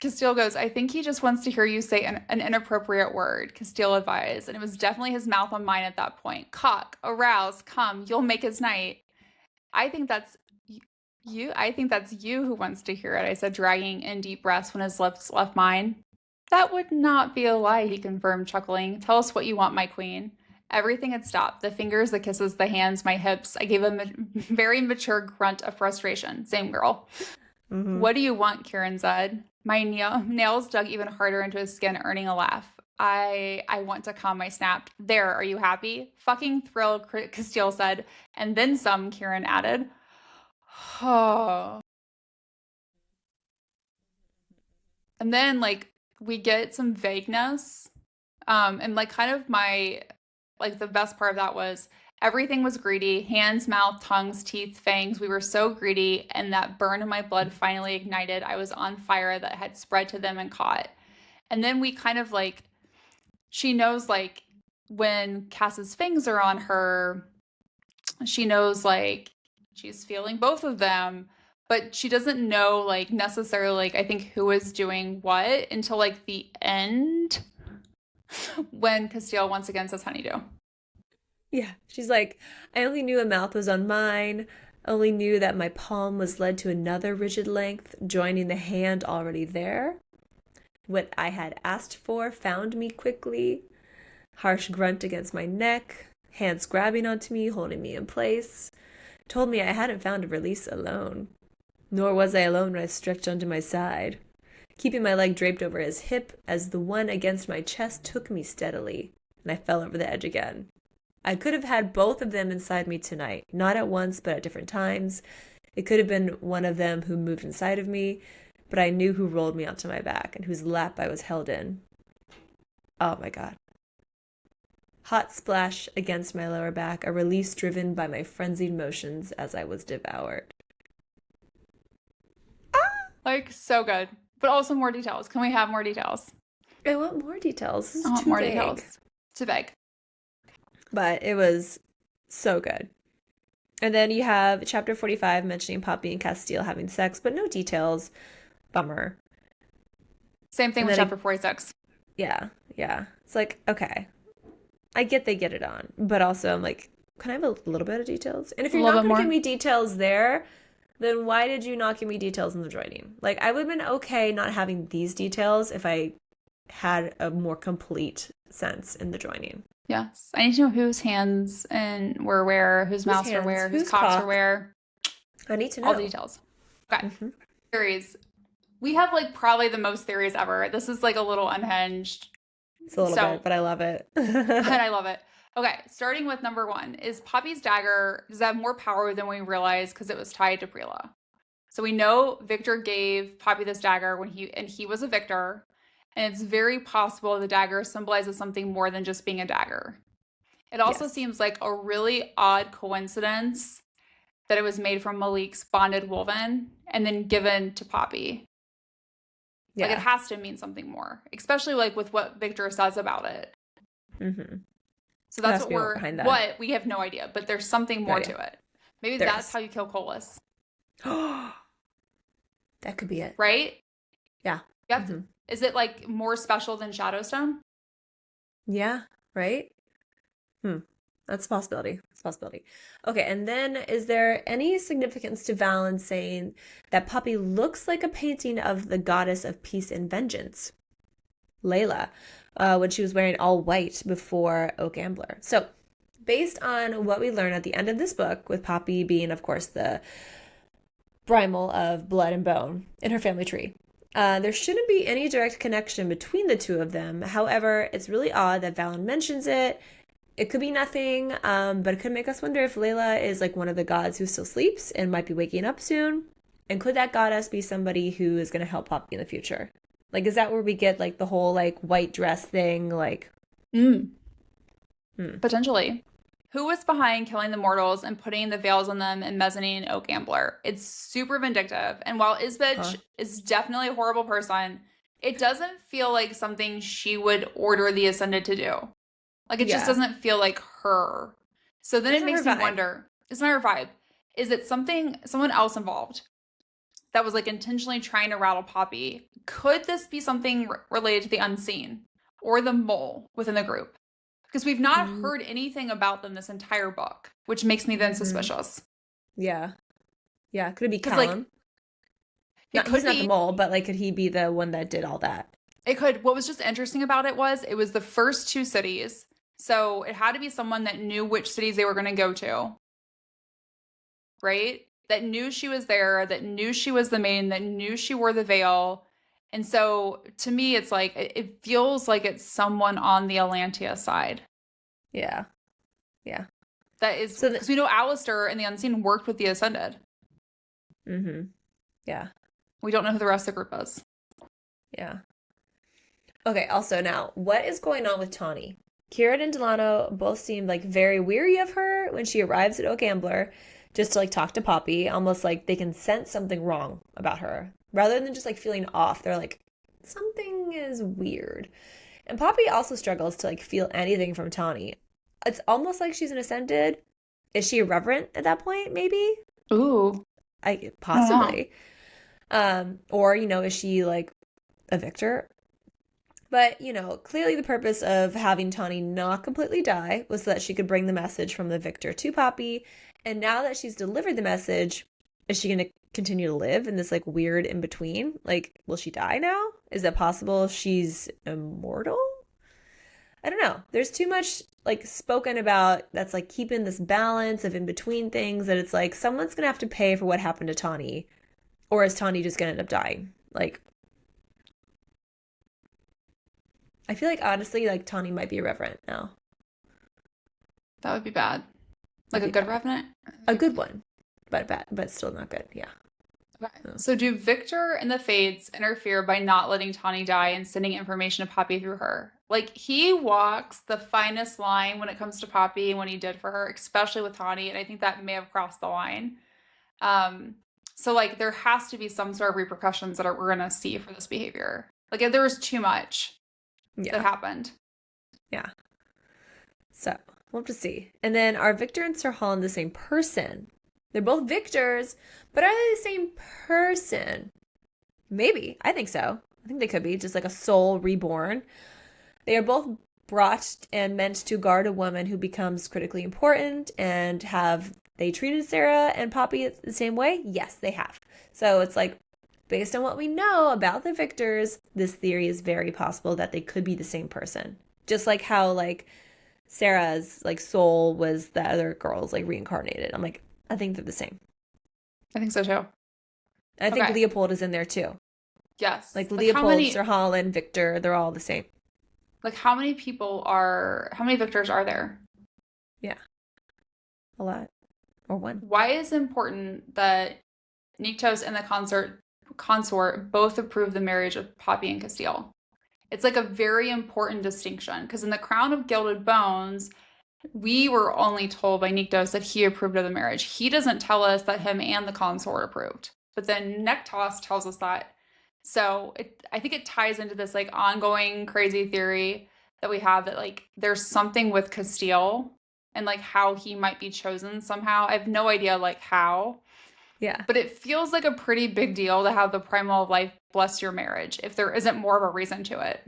Casteel goes, I think he just wants to hear you say an inappropriate word, Casteel advised. And it was definitely his mouth on mine at that point. Cock, arouse, come, you'll make his night. I think that's you. I think that's you who wants to hear it, I said, dragging in deep breaths when his lips left mine. That would not be a lie, he confirmed, chuckling. Tell us what you want, my queen. Everything had stopped. The fingers, the kisses, the hands, my hips. I gave a very mature grunt of frustration. Same girl. Mm-hmm. What do you want? Kieran said. My nails dug even harder into his skin, earning a laugh. I want to come, I snapped. There, are you happy? Fucking thrilled, Casteel said. And then some, Kieran added. Oh. And then like we get some vagueness. And like kind of my like the best part of that was everything was greedy, hands, mouth, tongues, teeth, fangs. We were so greedy, and that burn in my blood finally ignited. I was on fire that had spread to them and caught. And then we kind of like she knows like when Cass's fangs are on her, she knows like she's feeling both of them, but she doesn't know like necessarily like I think who is doing what until like the end when Casteel once again says honeydew. Yeah. She's like, I only knew a mouth was on mine, only knew that my palm was led to another rigid length, joining the hand already there. What I had asked for found me quickly. Harsh grunt against my neck, hands grabbing onto me, holding me in place. Told me I hadn't found a release alone. Nor was I alone when I stretched onto my side, keeping my leg draped over his hip as the one against my chest took me steadily, and I fell over the edge again. I could have had both of them inside me tonight, not at once, but at different times. It could have been one of them who moved inside of me, but I knew who rolled me onto my back and whose lap I was held in. Oh my God. Hot splash against my lower back, a release driven by my frenzied motions as I was devoured. Like so good, but also more details. Can we have more details? I want more details. This I is want too more vague. details. Too vague. But it was so good. And then you have chapter 45 mentioning Poppy and Casteel having sex, but no details. Bummer. Same thing And with then chapter 46. yeah. It's like, okay. I get they get it on, but also I'm like, can I have a little bit of details? And if A you're little not bit going to give more. me details there, then why did you not give me details in the joining? Like, I would have been okay not having these details if I had a more complete sense in the joining. Yes. I need to know whose hands and were where, whose Whose mouths were hands? where, whose Whose cocks were cock? where. I need to All the know. details. Okay. Mm-hmm. Theories. We have like probably the most theories ever. This is like a little unhinged. It's a little bit, So, but I love it. and I love it. Okay, starting with number one. Is Poppy's dagger, does it have more power than we realized because it was tied to Prila? So we know Victor gave Poppy this dagger when he was a victor. And it's very possible the dagger symbolizes something more than just being a dagger. It also Yes. seems like a really odd coincidence that it was made from Malik's bonded woven and then given to Poppy. Like it Yeah. has to mean something more, especially like with what Victor says about it. Mm-hmm. So There that's has to what be more we're behind that. what we have no idea, but there's something No more idea. to it. Maybe There that's is. how you kill Colas, That could be it. right? Yeah. You have to, Mm-hmm. is it like more special than Shadowstone? Yeah. Right? Hmm. That's a possibility. It's a possibility. Okay, and then is there any significance to Valen saying that Poppy looks like a painting of the goddess of peace and vengeance, Layla, when she was wearing all white before Oak Ambler? So, based on what we learn at the end of this book, with Poppy being, of course, the primal of blood and bone in her family tree, there shouldn't be any direct connection between the two of them. However, it's really odd that Valen mentions it. It could be nothing, but it could make us wonder if Layla is like one of the gods who still sleeps and might be waking up soon. And could that goddess be somebody who is going to help Poppy in the future? Like, is that where we get like the whole like white dress thing? Like, Mm, hmm. potentially. Who was behind killing the mortals and putting the veils on them in Mezzanine and Oak Ambler? It's super vindictive. And while Huh? Isbeth is definitely a horrible person, it doesn't feel like something she would order the Ascended to do. Like it just Yeah. doesn't feel like her. So then It's it not her makes me vibe. wonder, it's not her vibe. Is it someone else involved that was like intentionally trying to rattle Poppy? Could this be something related to the unseen or the mole within the group? Because we've not Mm-hmm. heard anything about them this entire book, which makes me then suspicious. Yeah. Yeah. Could it be Because like Callum? it Not he's could not the be, mole, but like could he be the one that did all that? it could. What was just interesting about it was the first two cities. So it had to be someone that knew which cities they were going to go to, right? That knew she was there, that knew she was the maiden, that knew she wore the veil. And so to me, it's like, it feels like it's someone on the Atlantia side. Yeah. Yeah. That is, So the because we know Alastir and the Unseen worked with the Ascended. mm-hmm. Yeah. We don't know who the rest of the group is. Yeah. Okay, also now, what is going on with Tawny? Kieran and Delano both seem like very weary of her when she arrives at Oak Ambler just to like talk to Poppy, almost like they can sense something wrong about her. Rather than just like feeling off, they're like, something is weird. And Poppy also struggles to like feel anything from Tawny. It's almost like she's an ascended. Is she irreverent at that point, maybe? Ooh. I I don't know. possibly. Or, is she like a victor? But, clearly the purpose of having Tawny not completely die was so that she could bring the message from the victor to Poppy. And now that she's delivered the message, is she going to continue to live in this like weird in between? Like, will she die now? Is it possible she's immortal? I don't know. There's too much like spoken about that's like keeping this balance of in between things that it's like someone's going to have to pay for what happened to Tawny. Or is Tawny just going to end up dying? Like, I feel like honestly, like Tawny might be irreverent now. That would be bad. Like That'd a be good bad. revenant? A good one, but bad, but still not good. Yeah. Okay. Oh. So do Victor and the Fates interfere by not letting Tawny die and sending information to Poppy through her? Like he walks the finest line when it comes to Poppy and what he did for her, especially with Tawny, and I think that may have crossed the line. Um, so like there has to be some sort of repercussions that we're gonna see for this behavior. Like if there was too much that Yeah. happened. Yeah. So we'll have to see. And then are Victor and Sir Holland the same person? They're both victors, but are they the same person? Maybe. I think so. I think they could be just like a soul reborn. They are both brought and meant to guard a woman who becomes critically important. And have they treated Sarah and Poppy the same way? Yes, they have. So it's like, based on what we know about the victors, this theory is very possible that they could be the same person. Just like how like Sarah's like soul was the other girl's like reincarnated. I'm like, I think they're the same. I think so too. And I think Okay. Leopold is in there too. Yes. Like Like how Leopold, Sir many Holland, Victor, they're all the same. like how many victors are there? Yeah, a lot. Or one. Why is it important that Niktos and the consort both approve the marriage of Poppy and Casteel? It's like a very important distinction because in the Crown of Gilded Bones, we were only told by Nyktos that he approved of the marriage. He doesn't tell us that him and the consort approved. But then Nektos tells us that. So I think it ties into this like ongoing crazy theory that we have that like there's something with Casteel and like how he might be chosen somehow. I have no idea like how. Yeah. But it feels like a pretty big deal to have the primal of life bless your marriage if there isn't more of a reason to it.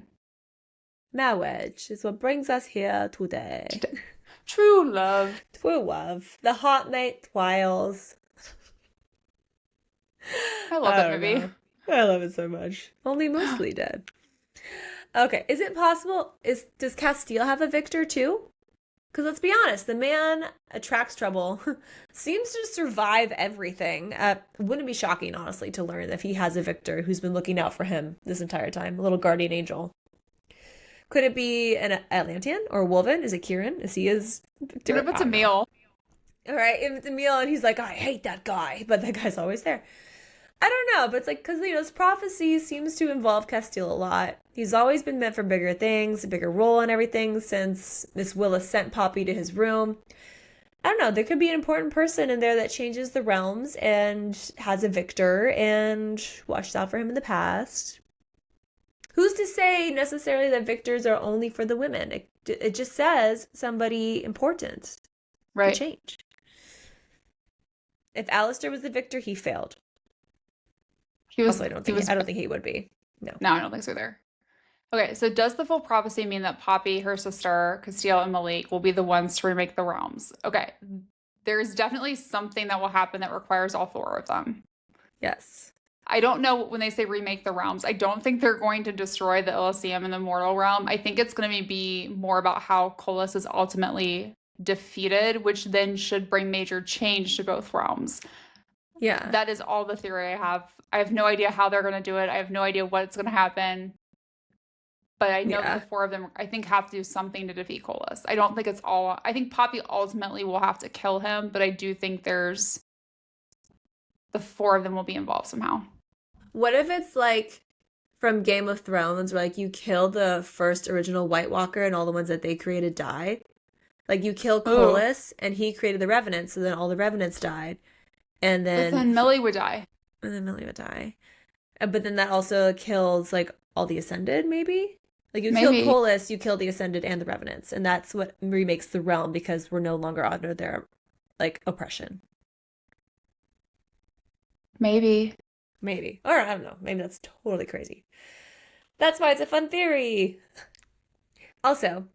Marriage is what brings us here today. True love. True love. The hot night whiles. I love that movie. Know. I love it so much. Only mostly dead. Okay, is it possible? Does Casteel have a Victor too? Because let's be honest, the man attracts trouble, seems to survive everything. Wouldn't it be shocking, honestly, to learn if he has a Victor who's been looking out for him this entire time, a little guardian angel. Could it be an Atlantean or Wolven? Is it Kieran? Is he his Victor? What if it's Emil? All right, if it's Emil and he's like, I hate that guy, but that guy's always there. I don't know, but it's like, because, this prophecy seems to involve Casteel a lot. He's always been meant for bigger things, a bigger role and everything since Miss Willis sent Poppy to his room. I don't know, there could be an important person in there that changes the realms and has a Victor and watched out for him in the past. Who's to say necessarily that Victors are only for the women? It just says somebody important. Right. To change. If Alastir was the Victor, he failed. Also, I don't think he would be. No, I don't think so either. Okay, so does the full prophecy mean that Poppy, her sister, Casteel, and Malik will be the ones to remake the realms? Okay, there's definitely something that will happen that requires all four of them. Yes. I don't know when they say remake the realms. I don't think they're going to destroy the Elysium and the mortal realm. I think it's going to be more about how Kolis is ultimately defeated, which then should bring major change to both realms. Yeah. That is all the theory I have. I have no idea how they're going to do it. I have no idea what's going to happen. But I know that the four of them, I think, have to do something to defeat Kolis. I don't think it's all... I think Poppy ultimately will have to kill him, but I do think the four of them will be involved somehow. What if it's like from Game of Thrones where like you kill the first original White Walker and all the ones that they created died? Like you kill Kolis and he created the Revenants, so then all the Revenants died. And then Millie would die. And then Millie would die. But then that also kills like all the Ascended, maybe? Like you kill Kolis, you kill the Ascended and the Revenants. And that's what remakes the realm because we're no longer under their like oppression. Maybe. Or I don't know. Maybe that's totally crazy. That's why it's a fun theory. Also,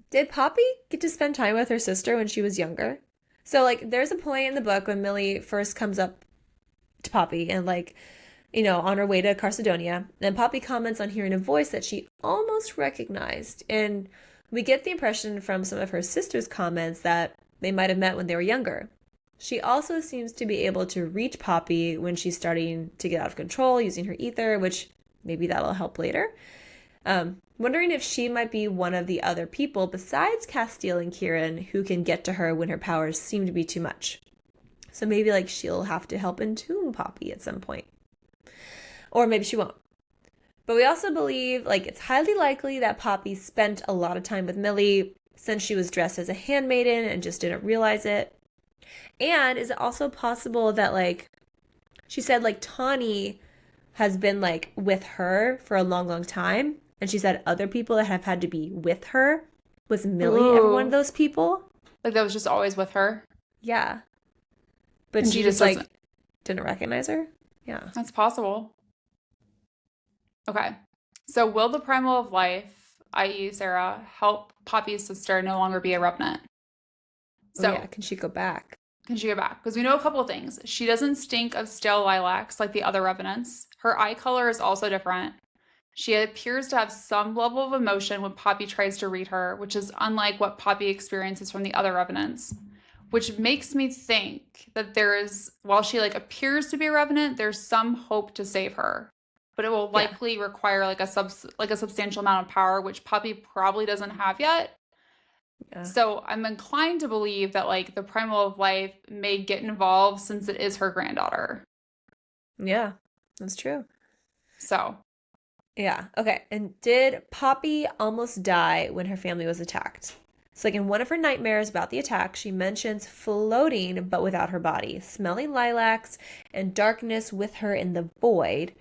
did Poppy get to spend time with her sister when she was younger? So, like, there's a point in the book when Millie first comes up to Poppy and, like, on her way to Carcedonia. And Poppy comments on hearing a voice that she almost recognized. And we get the impression from some of her sister's comments that they might have met when they were younger. She also seems to be able to reach Poppy when she's starting to get out of control using her ether, which maybe that'll help later. Wondering if she might be one of the other people besides Casteel and Kieran who can get to her when her powers seem to be too much. So maybe like she'll have to help entomb Poppy at some point. Or maybe she won't. But we also believe like it's highly likely that Poppy spent a lot of time with Millie since she was dressed as a handmaiden and just didn't realize it. And is it also possible that like she said like Tawny has been like with her for a long, long time? And she said other people that have had to be with her. Was Millie ever one of those people? Like that was just always with her? Yeah. But she just like didn't recognize her? Yeah. That's possible. Okay. So will the Primal of Life, i.e. Sarah, help Poppy's sister no longer be a revenant? So yeah, can she go back? Can she go back? Because we know a couple of things. She doesn't stink of stale lilacs like the other revenants. Her eye color is also different. She appears to have some level of emotion when Poppy tries to read her, which is unlike what Poppy experiences from the other revenants. Which makes me think that there is, while she like appears to be a revenant, there's some hope to save her. But it will likely require like a substantial amount of power, which Poppy probably doesn't have yet. Yeah. So I'm inclined to believe that like the Primal of Life may get involved since it is her granddaughter. Yeah, that's true. So Yeah. Okay. And did Poppy almost die when her family was attacked? So, like in one of her nightmares about the attack, she mentions floating but without her body, smelling lilacs, and darkness with her in the void,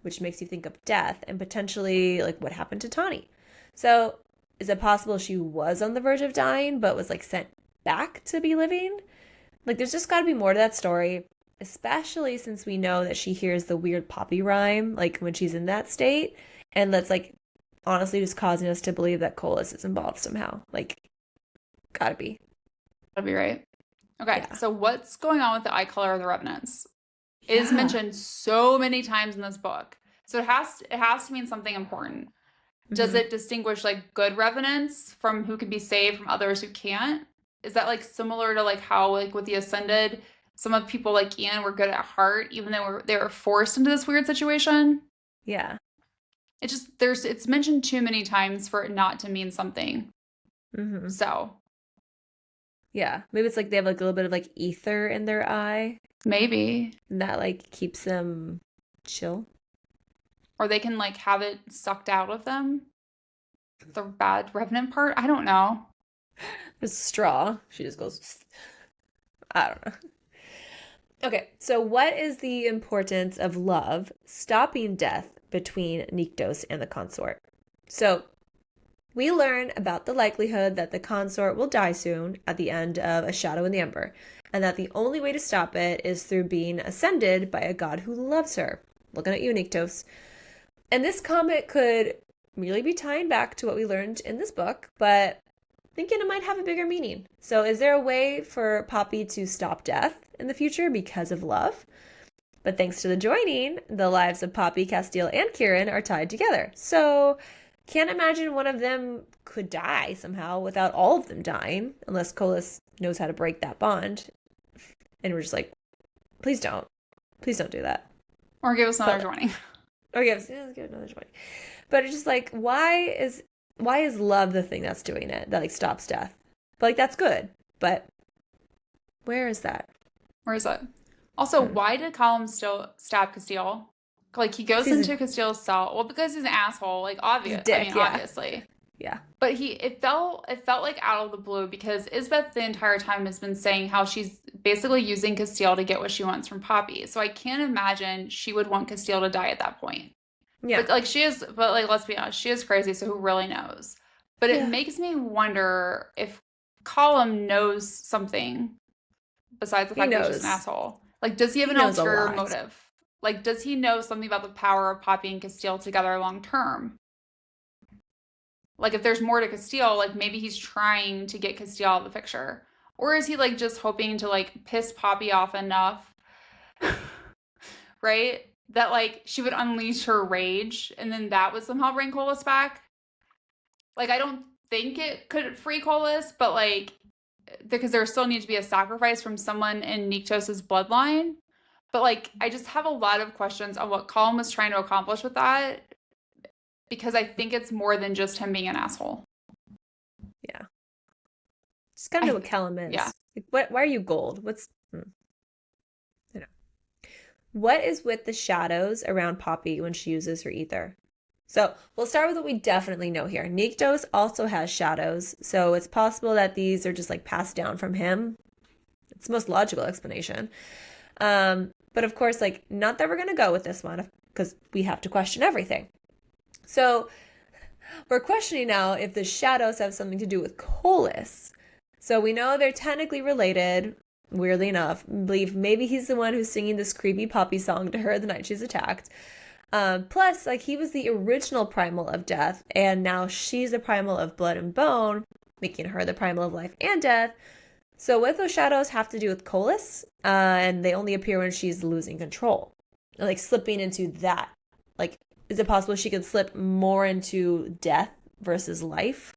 which makes you think of death and potentially like what happened to Tawny. So, is it possible she was on the verge of dying but was like sent back to be living? Like, there's just got to be more to that story, especially since we know that she hears the weird Poppy rhyme, like when she's in that state. And that's like honestly just causing us to believe that Colas is involved somehow. Like, gotta be. That'd be right. Okay, Yeah. so what's going on with the eye color of the revenants? It is Yeah. mentioned so many times in this book. So it has to mean something important. Does Mm-hmm. it distinguish like good revenants from who can be saved from others who can't? Is that like similar to like how like with the Ascended, some of the people like Ian were good at heart, even though they were forced into this weird situation? Yeah. It's mentioned too many times for it not to mean something. Mm-hmm. So Yeah. Maybe it's like they have like a little bit of like ether in their eye maybe. and that like keeps them chill. Or they can like have it sucked out of them. The bad revenant part? I don't know. There's a straw. She just goes, I don't know. Okay, so what is the importance of love stopping death between Nyktos and the consort? So we learn about the likelihood that the consort will die soon at the end of A Shadow in the Ember, and that the only way to stop it is through being ascended by a god who loves her. Looking at you, Nyktos. And this comment could merely be tying back to what we learned in this book, but thinking it might have a bigger meaning. So, is there a way for Poppy to stop death in the future because of love? But thanks to the joining, the lives of Poppy, Casteel, and Kieran are tied together. So, can't imagine one of them could die somehow without all of them dying, unless Colas knows how to break that bond. And we're just like, please don't. Please don't do that. Or give us another But, joining. or give us, yeah, let's give it another 20. But it's just like, why is love the thing that's doing it that like stops death? But like that's good. But where is that? Where is it? Also, Hmm. why did Callum still stab Casteel? Like he goes He's into Casteel's cell. Well, because he's an asshole. Like a obvious. I mean, dick, yeah. obviously. Yeah. But it felt like out of the blue because Isbeth the entire time has been saying how she's basically using Casteel to get what she wants from Poppy. So I can't imagine she would want Casteel to die at that point. Yeah. But like let's be honest, she is crazy, so who really knows? But it Yeah. makes me wonder if Colum knows something besides the He fact that he's just an knows. asshole. Like, does he have He an knows a ulterior lot. motive? Like, does he know something about the power of Poppy and Casteel together long term? Like, if there's more to Casteel, like maybe he's trying to get Casteel out of the picture. Or is he like just hoping to like piss Poppy off enough, right? That like she would unleash her rage and then that would somehow bring Colas back? Like, I don't think it could free Colas, but like, because there still needs to be a sacrifice from someone in Nyktos' bloodline. But like, I just have a lot of questions on what Colin was trying to accomplish with that because I think it's more than just him being an asshole. Yeah. Just gotta know what Callum Yeah. is. Like, why are you gold? I know. What is with the shadows around Poppy when she uses her ether? So we'll start with what we definitely know here. Nyktos also has shadows, so it's possible that these are just like passed down from him. It's the most logical explanation. But of course, like, not that we're gonna go with this one because we have to question everything. So we're questioning now if the shadows have something to do with Colas. So we know they're technically related, weirdly enough. I believe maybe he's the one who's singing this creepy Poppy song to her the night she's attacked. Plus, like, he was the original primal of death, and now she's the primal of blood and bone, making her the primal of life and death. So what those shadows have to do with Colas? And they only appear when she's losing control. Like slipping into that. Like, is it possible she could slip more into death versus life?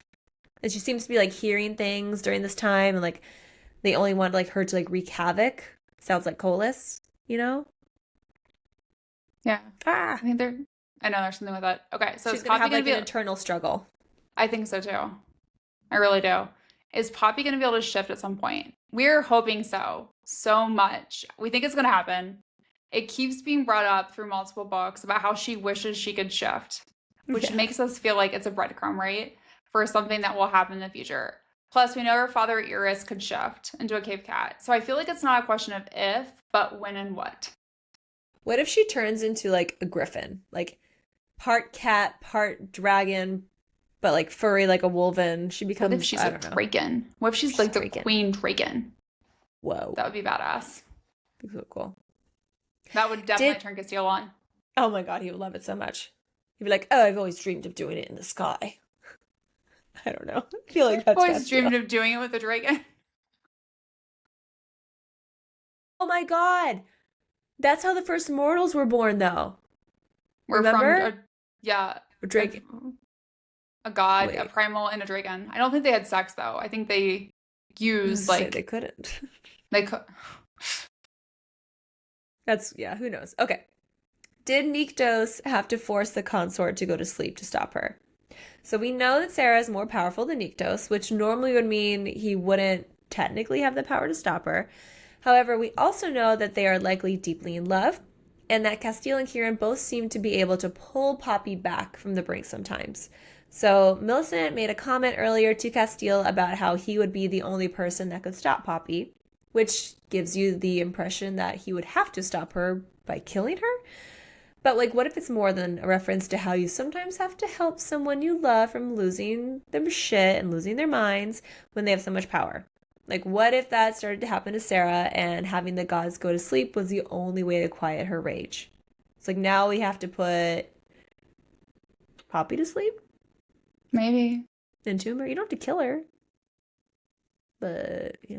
And she seems to be like hearing things during this time and like they only want like her to like wreak havoc. Sounds like Colas, you know? Yeah. Ah. I know there's something with that. Okay, so She's is gonna Poppy have gonna like be an internal struggle. I think so too. I really do. Is Poppy gonna be able to shift at some point? We're hoping so. So much. We think it's gonna happen. It keeps being brought up through multiple books about how she wishes she could shift, which Yeah. makes us feel like it's a breadcrumb, right? For something that will happen in the future. Plus, we know her father Iris could shift into a cave cat. So I feel like it's not a question of if, but when and what. What if she turns into like a griffin? Like part cat, part dragon, but like furry like a wolven. She What if becomes, she's I a don't know. dragon? What if she's She's like a the dragon. queen dragon? Whoa. That would be badass. That'd be so cool. That would definitely turn Casteel on. Oh my God, he would love it so much. He'd be like, oh, I've always dreamed of doing it in the sky. I don't know. I feel like I've that's always Casteel. dreamed of doing it with a dragon. Oh my God. That's how the first mortals were born, though. We're Remember? a Dragon. a god, a Wait. primal, and a dragon. I don't think they had sex though. I think they I was used gonna say like they couldn't. they could. That's, yeah, who knows? Okay. Did Nyktos have to force the consort to go to sleep to stop her? So we know that Sarah is more powerful than Nyktos, which normally would mean he wouldn't technically have the power to stop her. However, we also know that they are likely deeply in love, and that Casteel and Kieran both seem to be able to pull Poppy back from the brink sometimes. So Millicent made a comment earlier to Casteel about how he would be the only person that could stop Poppy, which gives you the impression that he would have to stop her by killing her. But like, what if it's more than a reference to how you sometimes have to help someone you love from losing their shit and losing their minds when they have so much power? Like, what if that started to happen to Sarah and having the gods go to sleep was the only way to quiet her rage? It's like now we have to put Poppy to sleep? Maybe. Entomb her? You don't have to kill her. But, yeah.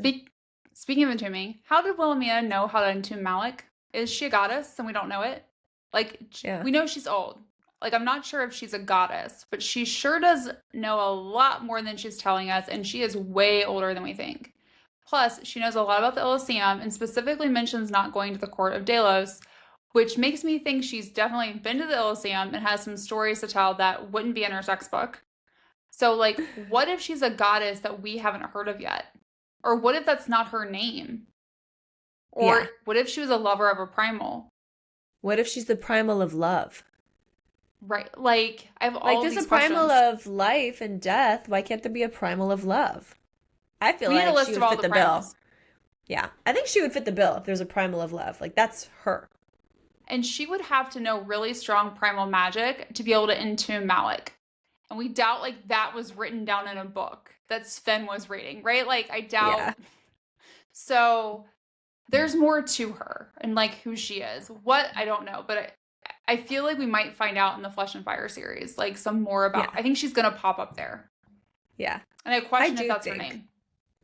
Speaking of entombing, how did Wilhelmina know how to entomb Malik? Is she a goddess and we don't know it? Like, Yeah. we know she's old. Like, I'm not sure if she's a goddess, but she sure does know a lot more than she's telling us, and she is way older than we think. Plus, she knows a lot about the Elysium and specifically mentions not going to the court of Delos, which makes me think she's definitely been to the Elysium and has some stories to tell that wouldn't be in her sex book. So, like, what if she's a goddess that we haven't heard of yet? Or what if that's not her name? Or Yeah. what if she was a lover of a primal? What if she's the primal of love? Right. Like, I have all Like, there's these a primal questions. of life and death. Why can't there be a primal of love? I feel We need a like list she of would all fit the the bill. primals. Yeah, I think she would fit the bill if there's a primal of love. Like, that's her. And she would have to know really strong primal magic to be able to entomb Malik. And we doubt, like, that was written down in a book that Sven was reading, right? Like, I doubt. Yeah. So there's more to her and, like, who she is. What? I don't know. But I feel like we might find out in the Flesh and Fire series, like, some more about. Yeah. I think she's going to pop up there. Yeah. And I question do if that's her think- name.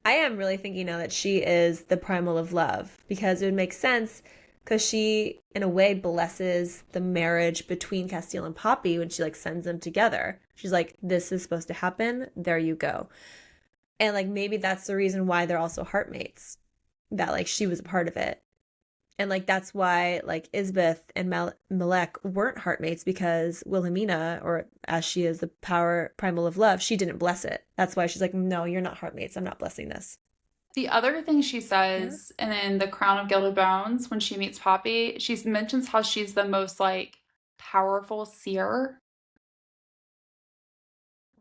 I am really thinking now that she is the primal of love because it would make sense because she, in a way, blesses the marriage between Casteel and Poppy when she, like, sends them together. She's like, this is supposed to happen. There you go. And, like, maybe that's the reason why they're also heartmates. That, like, she was a part of it. And, like, that's why, like, Isbeth and Malek weren't heartmates because Wilhelmina, or as she is the primal of love, she didn't bless it. That's why she's like, no, you're not heartmates. I'm not blessing this. The other thing she says, and in The Crown of Gilded Bones, when she meets Poppy, she mentions how she's the most, like, powerful seer.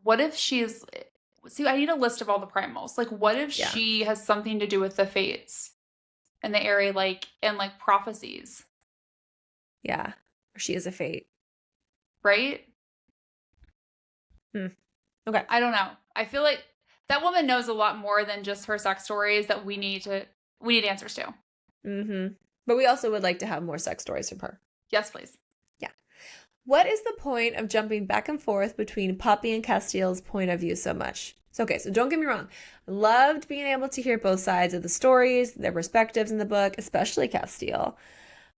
What if she's... See, I need a list of all the primals. Like, what if Yeah. she has something to do with the fates in the area, like, and, like, prophecies, Yeah. She is a fate. right? Okay. I don't know. I feel like that woman knows a lot more than just her sex stories that we need answers to. Mm-hmm. But we also would like to have more sex stories from her. Yes, please. Yeah. What is the point of jumping back and forth between Poppy and Casteel's point of view so much? So, okay, so don't get me wrong. I loved being able to hear both sides of the stories, their perspectives in the book, especially Casteel.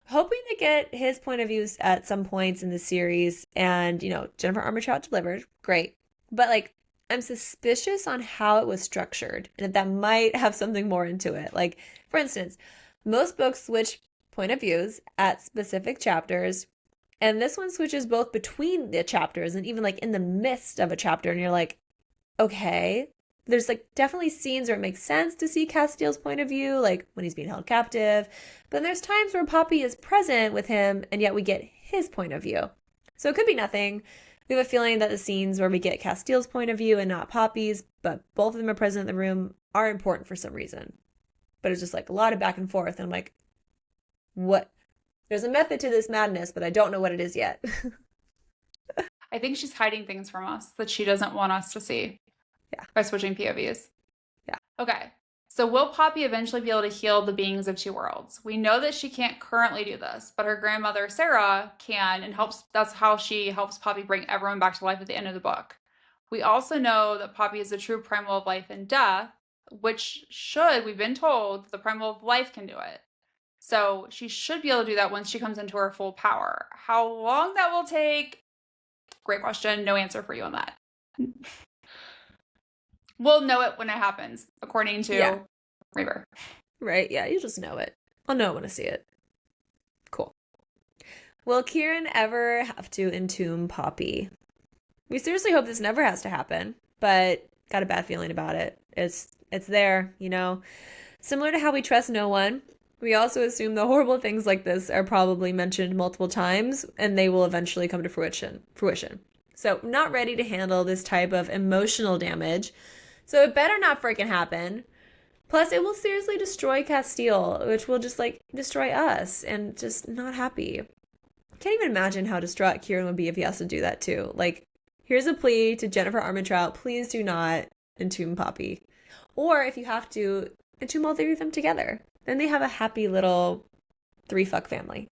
Hoping to get his point of views at some points in the series, and, you know, Jennifer Armentrout delivered. Great. But, like, I'm suspicious on how it was structured, and that might have something more into it. Like, for instance, most books switch point of views at specific chapters, and this one switches both between the chapters and even, like, in the midst of a chapter, and you're like, okay, there's like definitely scenes where it makes sense to see Casteel's point of view, like when he's being held captive. But then there's times where Poppy is present with him and yet we get his point of view. So it could be nothing. We have a feeling that the scenes where we get Casteel's point of view and not Poppy's, but both of them are present in the room, are important for some reason. But it's just like a lot of back and forth. And I'm like, what? There's a method to this madness, but I don't know what it is yet. I think she's hiding things from us that she doesn't want us to see. Yeah. By switching POVs. Yeah. Okay. So will Poppy eventually be able to heal the beings of two worlds? We know that she can't currently do this, but her grandmother Sarah can and helps. That's how she helps Poppy bring everyone back to life at the end of the book. We also know that Poppy is the true primal of life and death, which we've been told, the primal of life can do it. So she should be able to do that once she comes into her full power. How long that will take? Great question. No answer for you on that. We'll know it when it happens, according to Reaver. Right, yeah, you just know it. I'll know it when I see it. Cool. Will Kieran ever have to entomb Poppy? We seriously hope this never has to happen, but got a bad feeling about it. It's there, you know. Similar to how we trust no one, we also assume the horrible things like this are probably mentioned multiple times, and they will eventually come to fruition. So, not ready to handle this type of emotional damage. So it better not freaking happen. Plus, it will seriously destroy Casteel, which will just, like, destroy us and just not happy. I can't even imagine how distraught Kieran would be if he has to do that, too. Like, here's a plea to Jennifer Armentrout. Please do not entomb Poppy. Or if you have to, entomb all three of them together. Then they have a happy little 3-fuck family.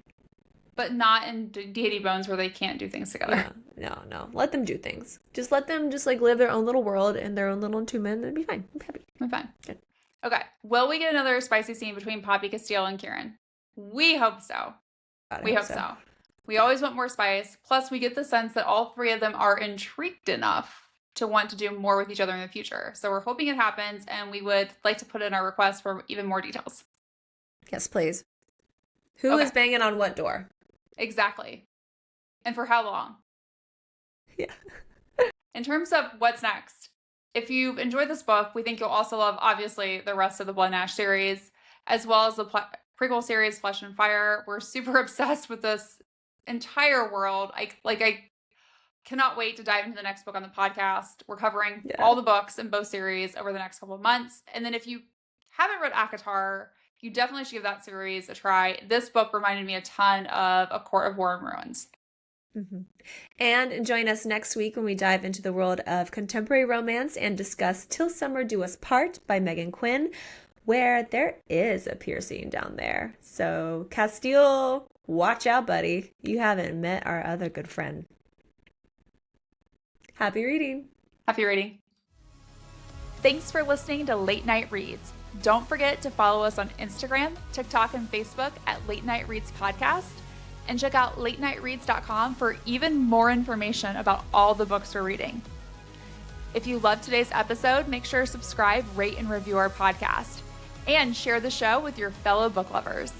But not in Deity Bones where they can't do things together. No. Let them do things. Just let them just like live their own little world in their own little entombment and it'll be fine. I'm happy. I'm fine. Good. Okay. Will we get another spicy scene between Poppy, Casteel, and Kieran? We hope so. We hope so. We always want more spice. Plus, we get the sense that all three of them are intrigued enough to want to do more with each other in the future. So we're hoping it happens, and we would like to put in our request for even more details. Yes, please. Who is banging on what door? Exactly. And for how long? Yeah. In terms of what's next, if you've enjoyed this book, we think you'll also love, obviously, the rest of the Blood and Ash series, as well as the prequel series, Flesh and Fire. We're super obsessed with this entire world. I cannot wait to dive into the next book on the podcast. We're covering all the books in both series over the next couple of months. And then if you haven't read ACOTAR, you definitely should give that series a try. This book reminded me a ton of A Court of War and Ruins. Mm-hmm. And join us next week when we dive into the world of contemporary romance and discuss Till Summer Do Us Part by Megan Quinn, where there is a piercing down there. So, Casteel, watch out, buddy. You haven't met our other good friend. Happy reading. Happy reading. Thanks for listening to Late Night Reads. Don't forget to follow us on Instagram, TikTok, and Facebook at Late Night Reads Podcast. And check out latenightreads.com for even more information about all the books we're reading. If you loved today's episode, make sure to subscribe, rate, and review our podcast. And share the show with your fellow book lovers.